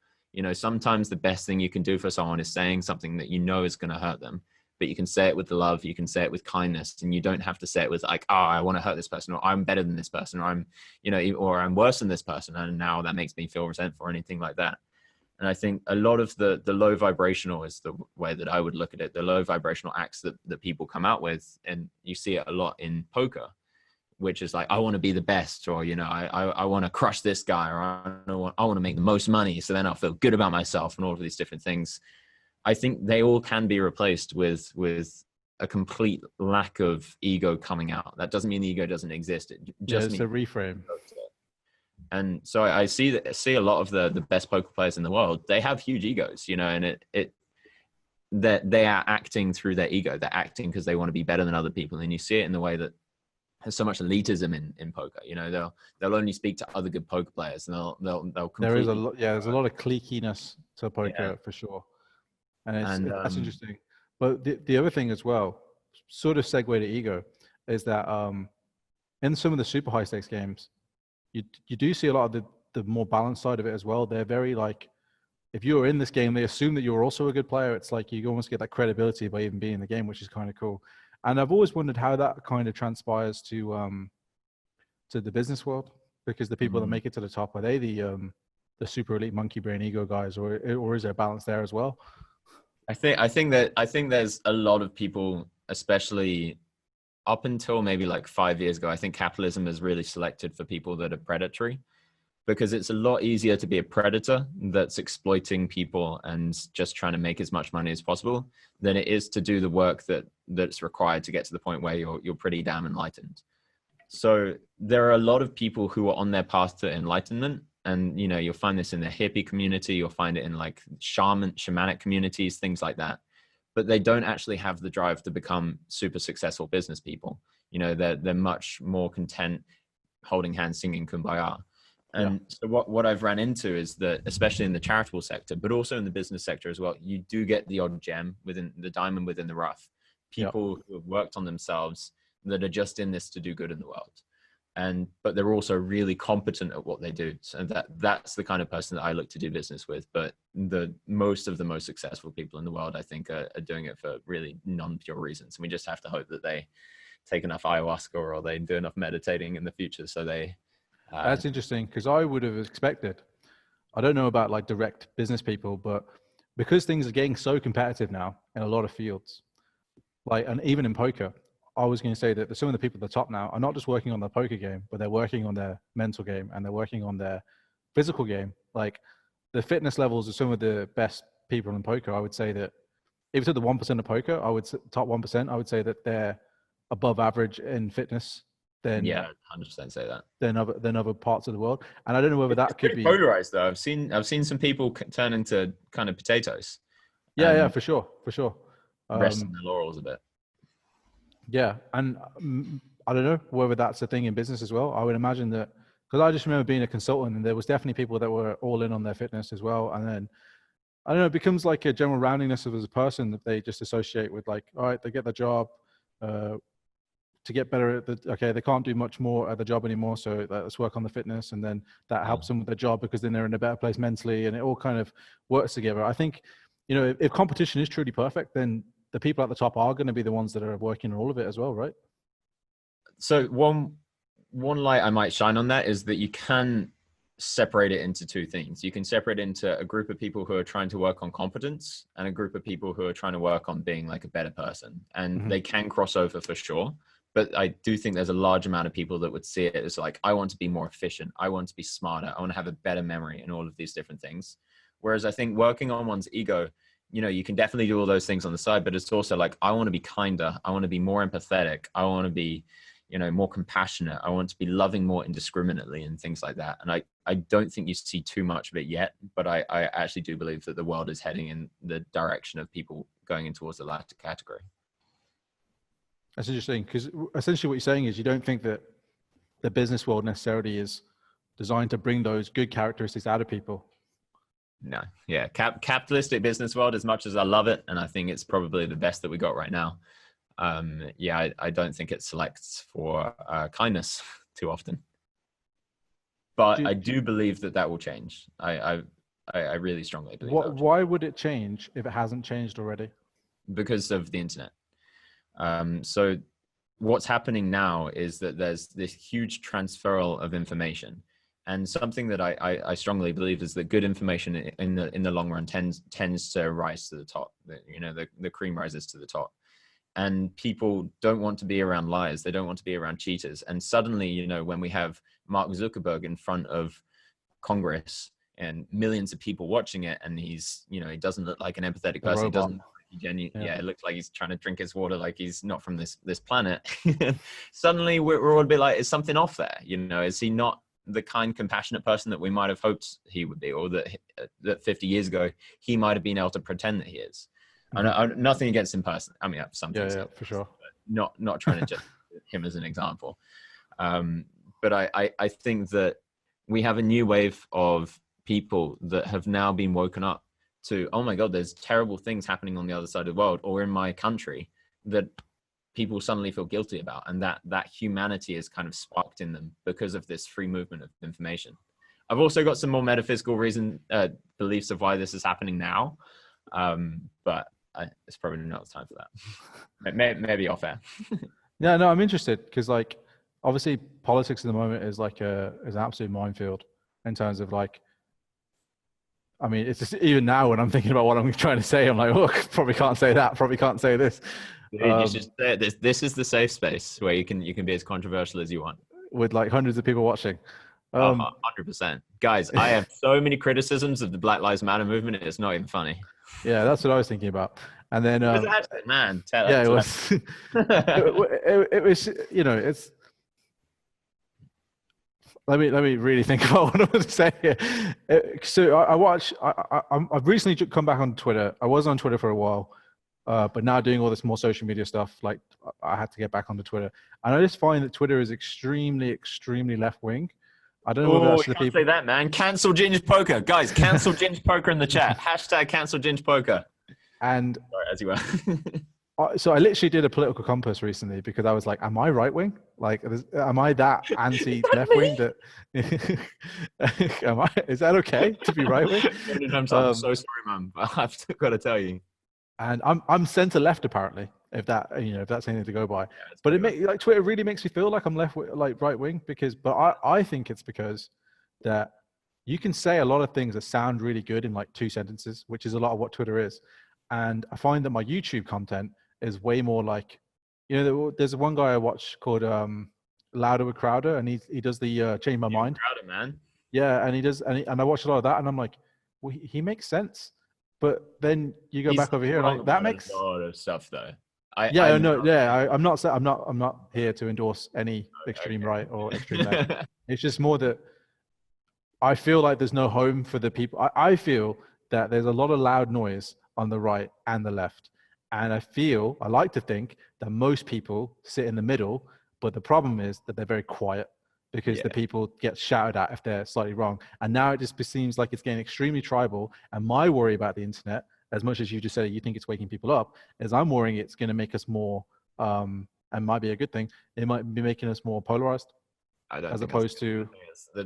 Sometimes the best thing you can do for someone is saying something that is going to hurt them, but you can say it with the love, you can say it with kindness, and you don't have to say it with like, oh, I want to hurt this person, or I'm better than this person, or I'm, or I'm worse than this person, and now that makes me feel resentful or anything like that. And I think a lot of the low vibrational is the way that I would look at it. The low vibrational acts that people come out with, and you see it a lot in poker, which is like, I want to be the best, or, I want to crush this guy, or I want to make the most money, so then I'll feel good about myself, and all of these different things. I think they all can be replaced with a complete lack of ego coming out. That doesn't mean the ego doesn't exist. It just means a reframe. And so I see a lot of the best poker players in the world. They have huge egos, and that they are acting through their ego. They're acting because they want to be better than other people. And you see it in the way that there's so much elitism in poker. You know, they'll only speak to other good poker players, and they'll There is completely. there's a lot of cliqueiness to poker for sure, and that's interesting. But the other thing as well, sort of segue to ego, is that in some of the super high stakes games, you do see a lot of the more balanced side of it as well. They're very like, if you're in this game, they assume that you're also a good player. It's like you almost get that credibility by even being in the game, which is kind of cool. And I've always wondered how that kind of transpires to the business world, because the people that make it to the top, are they the super elite monkey brain ego guys, or is there a balance there as well? I think there's a lot of people, especially up until maybe like 5 years ago. I think capitalism has really selected for people that are predatory, because it's a lot easier to be a predator that's exploiting people and just trying to make as much money as possible than it is to do the work that's required to get to the point where you're pretty damn enlightened. So there are a lot of people who are on their path to enlightenment. And, you know, you'll find this in the hippie community. You'll find it in like shamanic communities, things like that. But they don't actually have the drive to become super successful business people. You know, they're much more content holding hands, singing Kumbaya. And so what I've ran into is that, especially in the charitable sector, but also in the business sector as well, you do get the odd gem within the diamond within the rough. People who have worked on themselves that are just in this to do good in the world. But they're also really competent at what they do. So that's the kind of person that I look to do business with. But most of the most successful people in the world, I think, are doing it for really non-pure reasons. And we just have to hope that they take enough ayahuasca or they do enough meditating in the future. So that's interesting, because I would have expected, I don't know about like direct business people, but because things are getting so competitive now in a lot of fields, like, and even in poker, I was going to say that some of the people at the top now are not just working on their poker game, but they're working on their mental game and they're working on their physical game. Like the fitness levels of some of the best people in poker, I would say that if you took the 1% of poker, top 1%, I would say that they're above average in fitness. Then 100% say that. Than other parts of the world, and I don't know whether that could be polarized though. I've seen some people turn into kind of potatoes. Yeah, for sure. Resting their laurels a bit. Yeah, and I don't know whether that's a thing in business as well. I would imagine that, because I just remember being a consultant, and there was definitely people that were all in on their fitness as well. And then I don't know, it becomes like a general roundiness of as a person that they just associate with, like, all right, they get the job. To get better at they can't do much more at the job anymore, so let's work on the fitness, and then that helps them with their job because then they're in a better place mentally, and it all kind of works together. I think, you know, if competition is truly perfect, then the people at the top are going to be the ones that are working on all of it as well, right? So one light I might shine on that is that you can separate it into two things. You can separate it into a group of people who are trying to work on competence and a group of people who are trying to work on being like a better person, and they can cross over for sure. But I do think there's a large amount of people that would see it as like, I want to be more efficient. I want to be smarter. I want to have a better memory and all of these different things. Whereas I think working on one's ego, you know, you can definitely do all those things on the side, but it's also like, I want to be kinder. I want to be more empathetic. I want to be, you know, more compassionate. I want to be loving more indiscriminately and things like that. And I don't think you see too much of it yet, but I actually do believe that the world is heading in the direction of people going in towards the latter category. That's interesting, because essentially what you're saying is you don't think that the business world necessarily is designed to bring those good characteristics out of people. No, yeah, capitalistic business world, as much as I love it, and I think it's probably the best that we got right now. I don't think it selects for kindness too often. But I do believe that will change. I really strongly believe. Why would it change if it hasn't changed already? Because of the internet. So what's happening now is that there's this huge transferal of information, and something that I strongly believe is that good information in the long run tends to rise to the top. The cream rises to the top, and people don't want to be around liars. They don't want to be around cheaters. And suddenly, you know, when we have Mark Zuckerberg in front of Congress and millions of people watching it, and he's, you know, he doesn't look like an empathetic person. He doesn't. It looks like he's trying to drink his water, like he's not from this planet. Suddenly we're all a bit like, is something off there? You know, is he not the kind, compassionate person that we might have hoped he would be, or that 50 years ago he might have been able to pretend that he is? Nothing against him personally. I mean, I have some things, Yeah, for sure. not trying to just him as an example. But I think that we have a new wave of people that have now been woken up to, oh my God, there's terrible things happening on the other side of the world or in my country that people suddenly feel guilty about. And that humanity is kind of sparked in them because of this free movement of information. I've also got some more metaphysical beliefs of why this is happening now. But it's probably not the time for that. Maybe off air. Yeah, no, I'm interested because like, obviously politics at the moment is like is an absolute minefield in terms of like, I mean, it's just, even now when I'm thinking about what I'm trying to say, I'm like, oh, probably can't say that, probably can't say this. Dude, you should say it. This is the safe space where you can be as controversial as you want. With like hundreds of people watching. 100%. Guys, I have so many criticisms of the Black Lives Matter movement. It's not even funny. Yeah, that's what I was thinking about. And then, man, yeah, it was, it was, you know, it's, let me really think about what I want to say here. So I've recently come back on Twitter. I was on Twitter for a while, but now doing all this more social media stuff, like I had to get back onto Twitter. And I just find that Twitter is extremely, extremely left wing. I don't know whether that's the people. Say that, man. Cancel Gingepoker, guys. Cancel Gingepoker in the chat. Hashtag cancel Gingepoker. And sorry, as you were. So I literally did a political compass recently because I was like, am I right wing? Like, am I that anti left wing that is that okay to be right wing? I'm so sorry, man, but I've got to tell you. And I'm center left apparently, if that's anything to go by. But like Twitter really makes me feel like I'm like right wing but I think it's because that you can say a lot of things that sound really good in like 2 sentences, which is a lot of what Twitter is. And I find that my YouTube content is way more like, there's one guy I watch called Louder with Crowder, and he does the Change My Mind. Crowder, man. Yeah, and he does, and I watch a lot of that, and I'm like, well, he makes sense. But then you go back over here, and like, that makes a lot of stuff though. I'm not here to endorse any extreme right or extreme left. It's just more that I feel like there's no home for the people. I feel that there's a lot of loud noise on the right and the left. And I like to think that most people sit in the middle, but the problem is that they're very quiet because the people get shouted at if they're slightly wrong. And now it just seems like it's getting extremely tribal. And my worry about the internet, as much as you just said you think it's waking people up, is I'm worrying it's going to make us more, and might be a good thing, it might be making us more polarized. As opposed to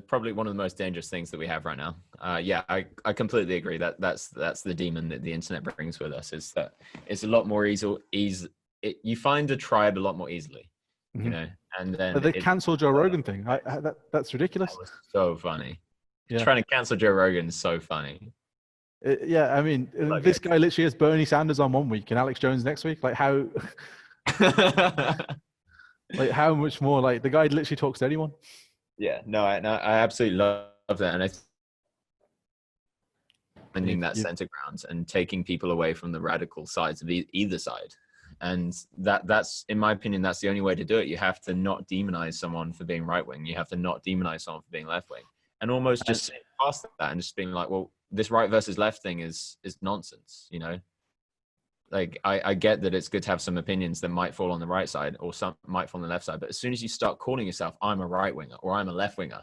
probably one of the most dangerous things that we have right now. I completely agree that's the demon that the internet brings with us, is that it's a lot more you find a tribe a lot more easily, and then the cancel Joe Rogan thing. That's ridiculous. That was so funny. Trying to cancel Joe Rogan is so funny. I mean, this guy literally has Bernie Sanders on one week and Alex Jones next week. Like how like how much more? Like the guy literally talks to anyone. Yeah, no, I absolutely love that, and finding that center ground and taking people away from the radical sides of either side, and that's in my opinion that's the only way to do it. You have to not demonize someone for being right wing. You have to not demonize someone for being left wing, and almost just past that and just being like, well, this right versus left thing is nonsense, Like I get that it's good to have some opinions that might fall on the right side or some might fall on the left side, but as soon as you start calling yourself, I'm a right winger or I'm a left winger,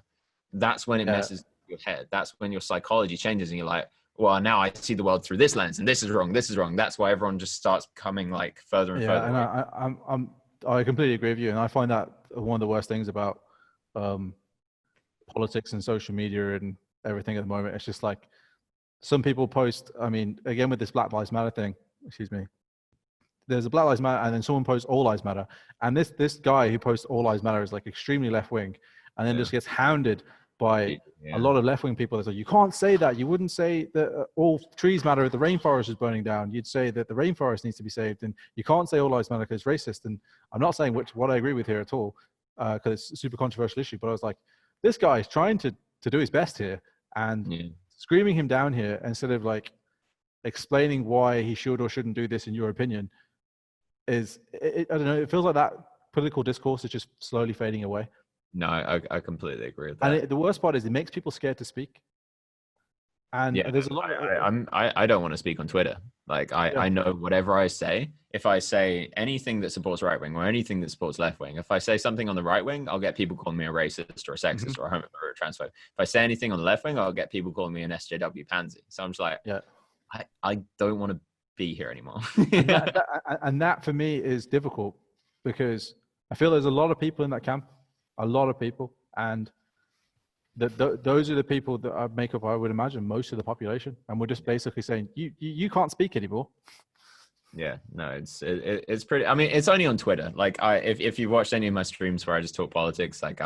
that's when it messes your head. That's when your psychology changes and you're like, well, now I see the world through this lens and this is wrong. This is wrong. That's why everyone just starts coming like further and further. And I completely agree with you. And I find that one of the worst things about politics and social media and everything at the moment. It's just like some people post, I mean, again, with this Black Lives Matter thing, excuse me, there's a Black Lives Matter and then someone posts All Lives Matter, and this guy who posts All Lives Matter is like extremely left wing, and then just gets hounded by a lot of left wing people that say, you can't say that, you wouldn't say that all trees matter if the rainforest is burning down, you'd say that the rainforest needs to be saved, and you can't say All Lives Matter because it's racist. And I'm not saying what I agree with here at all, because it's a super controversial issue, but I was like, this guy is trying to do his best here, and screaming him down here instead of like explaining why he should or shouldn't do this in your opinion I don't know, it feels like that political discourse is just slowly fading away. No, I completely agree with that. And the worst part is it makes people scared to speak. And Yeah, there's a lot of, I don't want to speak on Twitter. Like I know whatever I say. If I say anything that supports right wing or anything that supports left wing, if I say something on the right wing, I'll get people calling me a racist or a sexist or a homophobe or a transphobe. If I say anything on the left wing, I'll get people calling me an SJW pansy. So I'm just like, I don't want to be here anymore. and that for me is difficult because I feel there's a lot of people in that camp, a lot of people, and those are the people that make up, I would imagine, most of the population, and we're just basically saying you can't speak anymore. Yeah, no, it's pretty. I mean, it's only on Twitter. Like, if you watched any of my streams where I just talk politics, like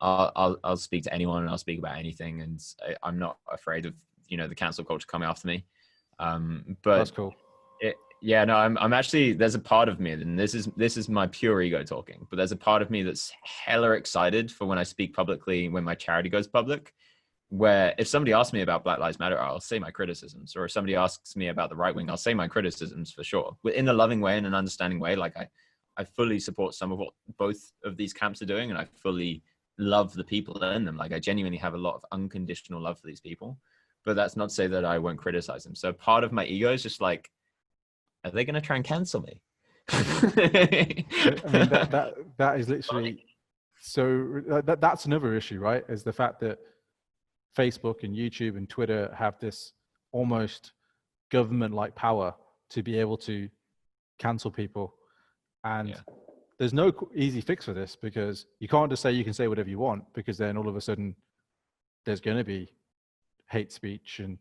I'll speak to anyone and I'll speak about anything, and I'm not afraid of the cancel culture coming after me. But that's cool. I'm actually, there's a part of me, and this is my pure ego talking, but there's a part of me that's hella excited for when I speak publicly, when my charity goes public, where if somebody asks me about Black Lives Matter, I'll say my criticisms, or if somebody asks me about the right wing, I'll say my criticisms for sure, in a loving way and an understanding way. Like I fully support some of what both of these camps are doing, and I fully love the people in them. Like I genuinely have a lot of unconditional love for these people, but that's not to say that I won't criticize them. So part of my ego is just like, are they going to try and cancel me? I mean, that is literally, so that's another issue, right? Is the fact that Facebook and YouTube and Twitter have this almost government-like power to be able to cancel people. And there's no easy fix for this, because you can't just say you can say whatever you want, because then all of a sudden there's going to be hate speech and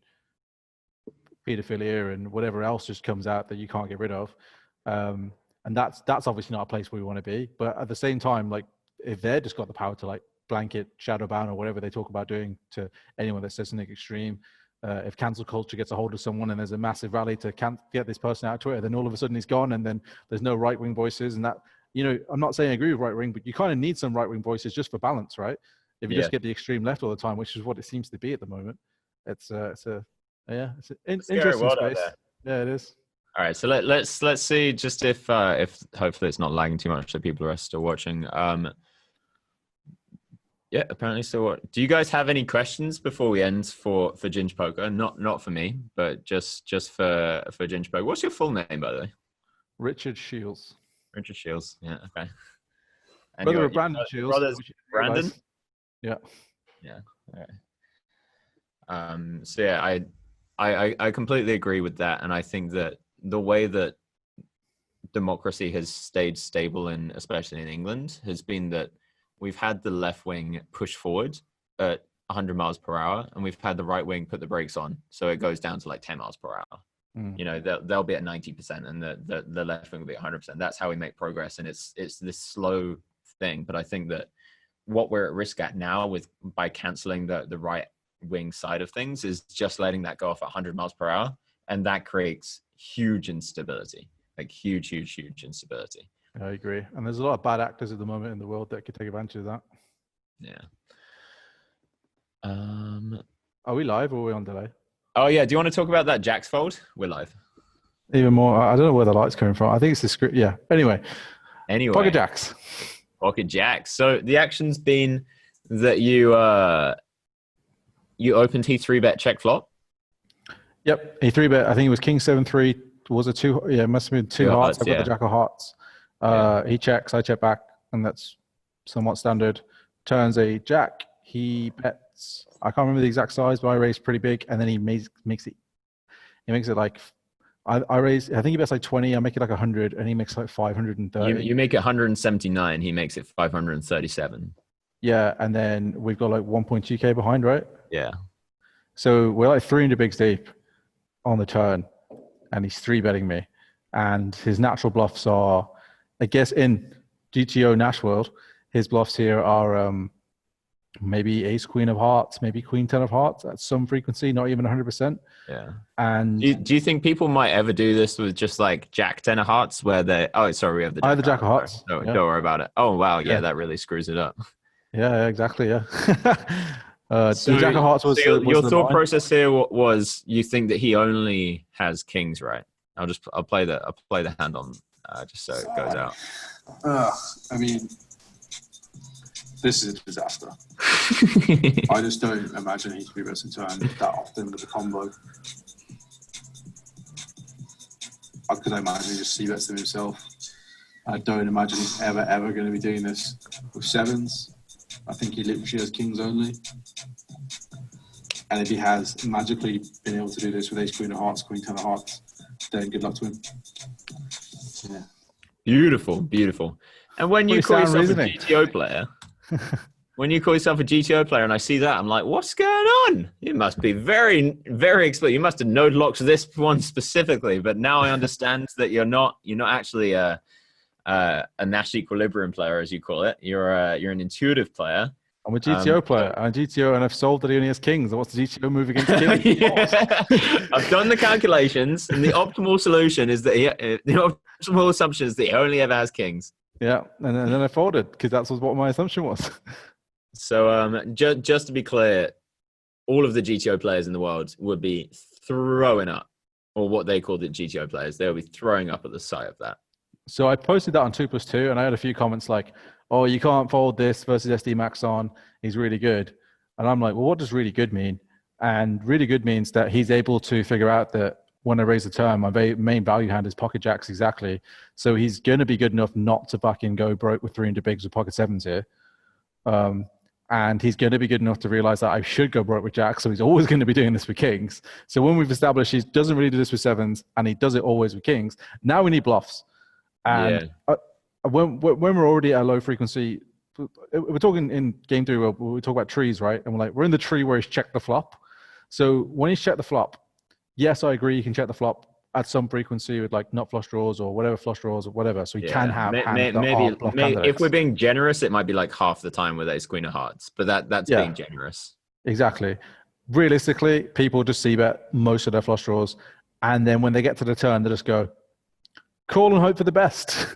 pedophilia and whatever else just comes out that you can't get rid of. And that's obviously not a place where we want to be. But at the same time, like, if they're just got the power to like blanket shadow ban or whatever they talk about doing to anyone that says something extreme, if cancel culture gets a hold of someone and there's a massive rally to get this person out of Twitter, then all of a sudden he's gone, and then there's no right-wing voices. And that, I'm not saying I agree with right-wing, but you kind of need some right-wing voices just for balance, right? If you just get the extreme left all the time, which is what it seems to be at the moment, it's an interesting space. Yeah, it is. All right, so let's see just if hopefully it's not lagging too much so people are still watching. Yeah, apparently still what. Do you guys have any questions before we end for Gingepoker? Not for me, but just for Gingepoker. What's your full name, by the way? Richard Shields. Richard Shields. Yeah, okay. And brother of Brandon Shields. Brother's Brandon? Yeah. Yeah. All right. So yeah, I completely agree with that, and I think that the way that democracy has stayed stable especially in England has been that we've had the left wing push forward at 100 miles per hour, and we've had the right wing put the brakes on, so it goes down to like 10 miles per hour. They'll be at 90% and the left wing will be at 100%. That's how we make progress, and it's this slow thing. But I think that what we're at risk at now by canceling the right wing side of things is just letting that go off at 100 miles per hour, and that creates huge instability, like huge instability. I agree, and there's a lot of bad actors at the moment in the world that could take advantage of that. Yeah. Are we live or are we on delay? Oh yeah, do you want to talk about that Jack's fold? We're live. Even more, I don't know where the light's coming from. I think it's the script. Yeah. Anyway. Pocket Jacks. Pocket Jacks. So the action's been that you opened T3-bet check flop. Yep, he 3-bet. I think it was King 7-3. Was it two? Yeah, it must have been two hearts. I've got the Jack of Hearts. He checks, I check back, and that's somewhat standard. Turns a Jack. He bets. I can't remember the exact size, but I raised pretty big, and then he makes it. He makes it like I raise. I think he bets like 20. I make it like 100, and he makes like 530. You make it 179. He makes it 537. Yeah, and then we've got like 1.2k behind, right? Yeah. So we're like 300 bigs deep on the turn, and he's 3-betting me. And his natural bluffs are, I guess, in GTO Nash World, his bluffs here are maybe Ace Queen of Hearts, maybe Queen 10 of Hearts at some frequency, not even 100%. Yeah. And do you think people might ever do this with just like Jack 10 of Hearts, where they? Oh, sorry, we have the Jack, Jack of Hearts. Don't worry about it. Oh wow, yeah, that really screws it up. Yeah, exactly. Yeah. So the Jack of Hearts was. So your thought process here was you think that he only has kings, right? I'll play the hand on just so it goes out. I mean, This is a disaster. I just don't imagine he three bets in turn that often with a combo. I could imagine he just C bets them himself. I don't imagine he's ever going to be doing this with sevens. I think he literally has kings only. And if he has magically been able to do this with ace queen of hearts, queen 10 of hearts, then good luck to him. Yeah. Beautiful, beautiful. And when you call yourself a GTO player, and I see that, I'm like, what's going on? You must be very, very expert. You must have node locked this one specifically. But now I understand that you're not actually a Nash equilibrium player, as you call it. You're an intuitive player. I'm a GTO player. I'm a GTO, and I've solved that he only has kings. What's the GTO move against kings? I've done the calculations, and the optimal solution is that the optimal assumption is that he only ever has kings. Yeah, and then I folded because that's what my assumption was. So just to be clear, all of the GTO players in the world would be throwing up, or what they call the GTO players. They'll be throwing up at the sight of that. So I posted that on 2+2, and I had a few comments like, oh, you can't fold this versus SD Max on. He's really good. And I'm like, well, what does really good mean? And really good means that he's able to figure out that when I raise the turn, my main value hand is pocket jacks exactly. So he's going to be good enough not to fucking go broke with 300 bigs with pocket sevens here. And he's going to be good enough to realize that I should go broke with jacks. So he's always going to be doing this with kings. So when we've established he doesn't really do this with sevens and he does it always with kings, now we need bluffs. And when we're already at a low frequency, we're talking in game 3, we talk about trees, right? And we're in the tree where he's checked the flop. So when he's checked the flop, yes, I agree, you can check the flop at some frequency with like nut flush draws or whatever flush draws or whatever. So you can have maybe if we're being generous, it might be like half the time with ace queen of hearts, but that's being generous. Exactly. Realistically, people just c-bet most of their flush draws, and then when they get to the turn, they just go call and hope for the best.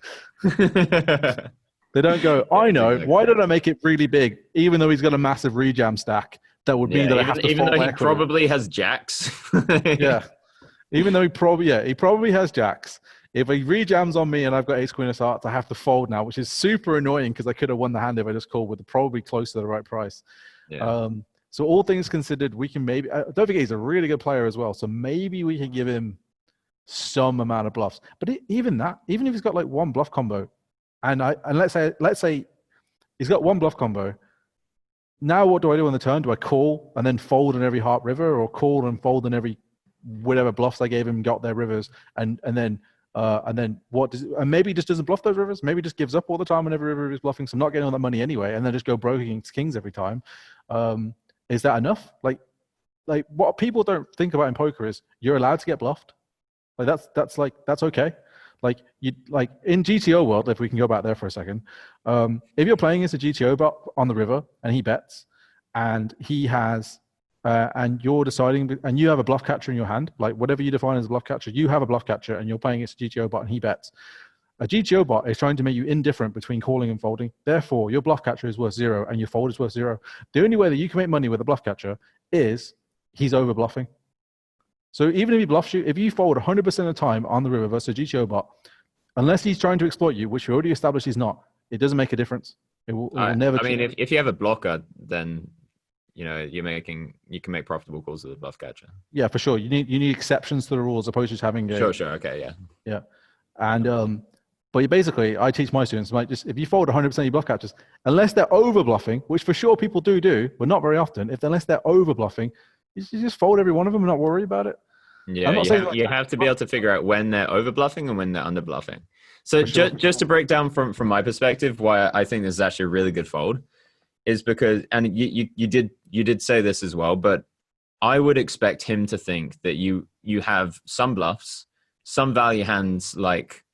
They don't go, I know, why did I make it really big, even though he's got a massive rejam stack that would mean that I have to even fold though he probably has jacks. Yeah. Even though he probably has jacks. If he rejams on me and I've got ace queen of hearts, I have to fold now, which is super annoying because I could have won the hand if I just called with probably close to the right price. Yeah. So all things considered, we can maybe, don't forget he's a really good player as well. So maybe we can give him some amount of bluffs. But even if he's got like one bluff combo, and let's say he's got one bluff combo. Now what do I do on the turn? Do I call and then fold on every heart river, or call and fold on every whatever bluffs I gave him, got their rivers, and then what does, and maybe he just doesn't bluff those rivers, maybe he just gives up all the time whenever river is bluffing, so I'm not getting all that money anyway, and then just go broke against kings every time. Is that enough? Like what people don't think about in poker is you're allowed to get bluffed. Like that's okay. Like in GTO world, if we can go back there for a second, if you're playing as a GTO bot on the river and he bets, and he has, and you're deciding, and you have a bluff catcher in your hand, like whatever you define as a bluff catcher, you have a bluff catcher, and you're playing as a GTO bot and he bets. A GTO bot is trying to make you indifferent between calling and folding. Therefore, your bluff catcher is worth 0 and your fold is worth 0. The only way that you can make money with a bluff catcher is he's over bluffing. So even if he bluffs you, if you fold 100% of the time on the river versus a GTO bot, unless he's trying to exploit you, which we already established he's not, it doesn't make a difference. It will never. I mean, if you have a blocker, then you can make profitable calls with a bluff catcher. Yeah, for sure. You need exceptions to the rules, opposed to just having a sure. Okay, yeah. And but basically, I teach my students, like, just if you fold 100% of your bluff catchers, unless they're over bluffing, which for sure people do, but not very often. Unless they're over bluffing, you just fold every one of them and not worry about it. Yeah, you have to be able to figure out when they're over bluffing and when they're under bluffing. So sure. just to break down from my perspective, why I think this is actually a really good fold is because, and you did say this as well, but I would expect him to think that you have some bluffs, some value hands like,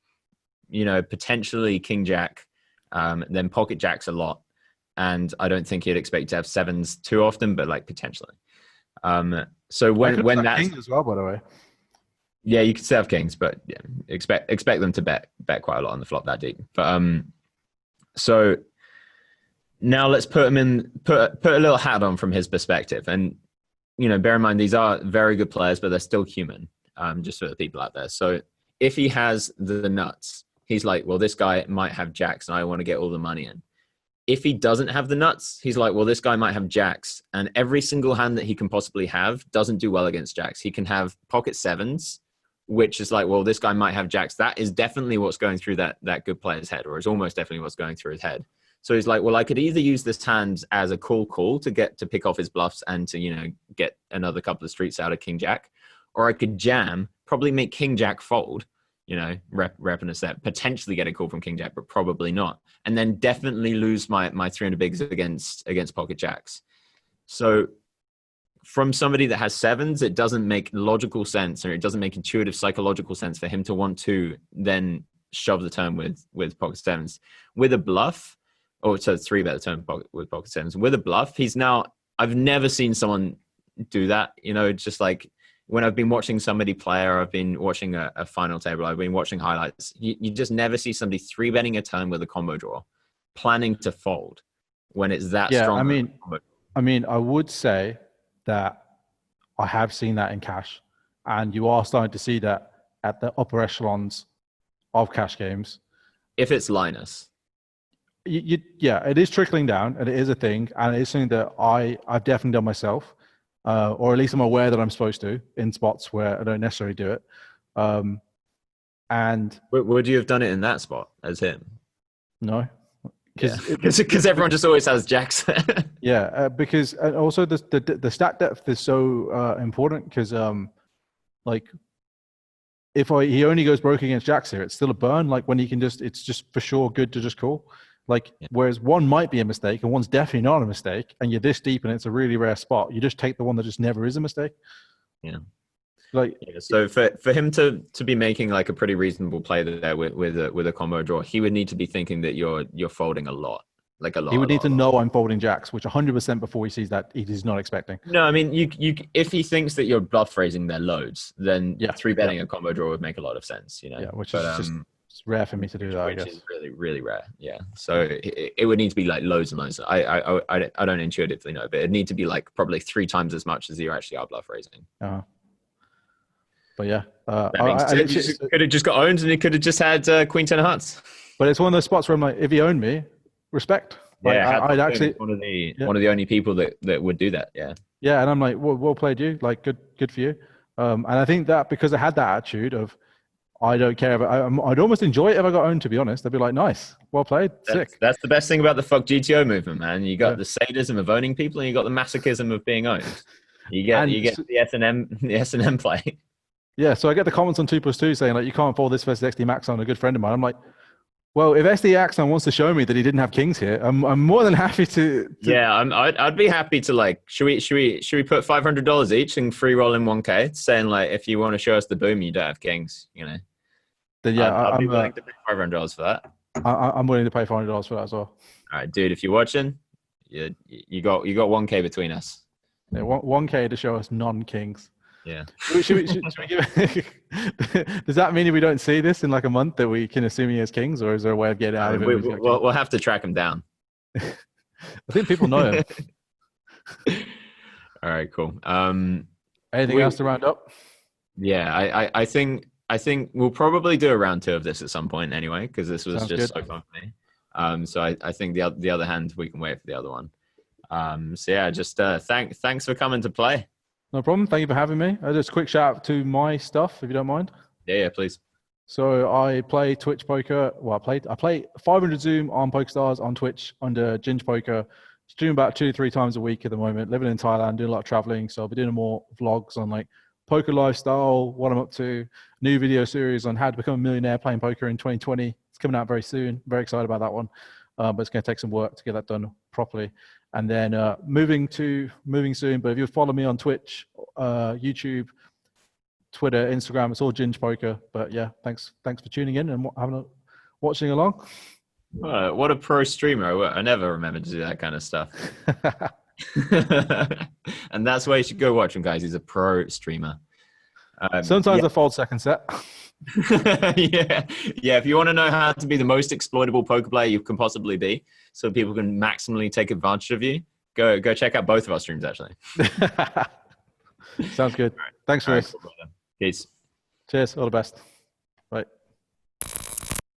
potentially king jack, then pocket jacks a lot, and I don't think he'd expect to have sevens too often, but like potentially. So when that's kings as well, by the way. Yeah, you could still have kings, but yeah, expect them to bet quite a lot on the flop that deep. But so now let's put a little hat on from his perspective, and bear in mind these are very good players, but they're still human. Just for the people out there. So if he has the nuts, he's like, well, this guy might have jacks, and I want to get all the money in. if he doesn't have the nuts, he's like, well, this guy might have jacks, and every single hand that he can possibly have doesn't do well against jacks. He can have pocket sevens, which is like, well, this guy might have jacks. That is definitely what's going through that good player's head, or is almost definitely what's going through his head. So he's like, well, I could either use this hand as a call to pick off his bluffs and to, get another couple of streets out of king jack, or I could jam, probably make king jack fold, repping a set, potentially get a call from king jack, but probably not. And then definitely lose my 300 bigs against pocket jacks. So from somebody that has sevens, it doesn't make logical sense, or it doesn't make intuitive psychological sense for him to want to then shove the turn with pocket sevens. With a bluff, so 3-bet the turn with pocket sevens. With a bluff, I've never seen someone do that. It's just like when I've been watching somebody play, or I've been watching a final table, I've been watching highlights, you just never see somebody 3-betting a turn with a combo draw, planning to fold when it's that strong. I mean, I would say that I have seen that in cash, and you are starting to see that at the upper echelons of cash games. If it's Linus. Yeah, it is trickling down, and it is a thing, and it is something that I've definitely done myself, or at least I'm aware that I'm supposed to in spots where I don't necessarily do it. And would you have done it in that spot as him? No, because everyone just always has jacks. Yeah, because and also the stat depth is so important, because if he only goes broke against jacks here, it's still a burn. Like when he can it's just for sure good to just call. Whereas one might be a mistake and one's definitely not a mistake, and you're this deep and it's a really rare spot, you just take the one that just never is a mistake. Yeah. So for him to be making like a pretty reasonable play there with a combo draw, he would need to be thinking that you're folding a lot. Like a lot. He would need to know I'm folding jacks, which 100% before he sees that he's not expecting. No, I mean, you if he thinks that you're bluff raising their loads, then 3-betting a combo draw would make a lot of sense, Yeah, which is just it's rare for me to do that. Which is really, really rare. Yeah. So it would need to be like loads and loads. I don't intuitively know, but it'd need to be like probably 3 times as much as you actually are bluff raising. But yeah, he could have just got owned, and he could have just had Queen 10 of hearts. But it's one of those spots where I'm like, if he owned me, respect. I'd actually one of the only people that would do that. Yeah. Yeah, and I'm like, well played, you. Like, good for you. And I think that because I had that attitude of, I don't care. I'd almost enjoy it if I got owned, to be honest. I'd be like, nice, well played, sick. That's the best thing about the fuck GTO movement, man. You got the sadism of owning people, and you got the masochism of being owned. You get the S&M play. Yeah, so I get the comments on 2+2 saying like, you can't fold this versus XD Maxon, a good friend of mine. I'm like, well, if SD Axon wants to show me that he didn't have kings here, I'm more than happy to. Yeah, I'd be happy to like. Should we put $500 each and free roll in 1K, saying like, if you want to show us the boom, you don't have kings, Then yeah, I'd be willing to pay $500 for that. I'm willing to pay $500 for that as well. All right, dude, if you're watching, you got 1K between us. Yeah, 1K to show us non-kings. Yeah. Should we give does that mean if we don't see this in like a month that we can assume he has kings, or is there a way of getting out of it? We'll have to track him down. I think people know him. All right, cool. Anything else to round up? Yeah, I think we'll probably do a round 2 of this at some point anyway, because this was just so fun for me. So I think the other hand, we can wait for the other one. So yeah, just thanks for coming to play. No problem. Thank you for having me. Just a quick shout out to my stuff, if you don't mind. Yeah, please. So I play Twitch poker. Well, I play 500 Zoom on PokerStars on Twitch under Gingepoker. Stream about 2 to 3 times a week at the moment. Living in Thailand, doing a lot of traveling. So I'll be doing more vlogs on like poker lifestyle, what I'm up to. New video series on how to become a millionaire playing poker in 2020. It's coming out very soon. Very excited about that one. But it's going to take some work to get that done properly. And then moving soon. But if you follow me on Twitch, YouTube, Twitter, Instagram, it's all Gingepoker. But yeah, thanks for tuning in and watching along. What a pro streamer. I never remember to do that kind of stuff. And that's why you should go watch him, guys. He's a pro streamer. Sometimes I fold second set. yeah. If you want to know how to be the most exploitable poker player you can possibly be, so people can maximally take advantage of you, go check out both of our streams. Actually, sounds good. Thanks for this. Cool, peace. Cheers. All the best. Bye.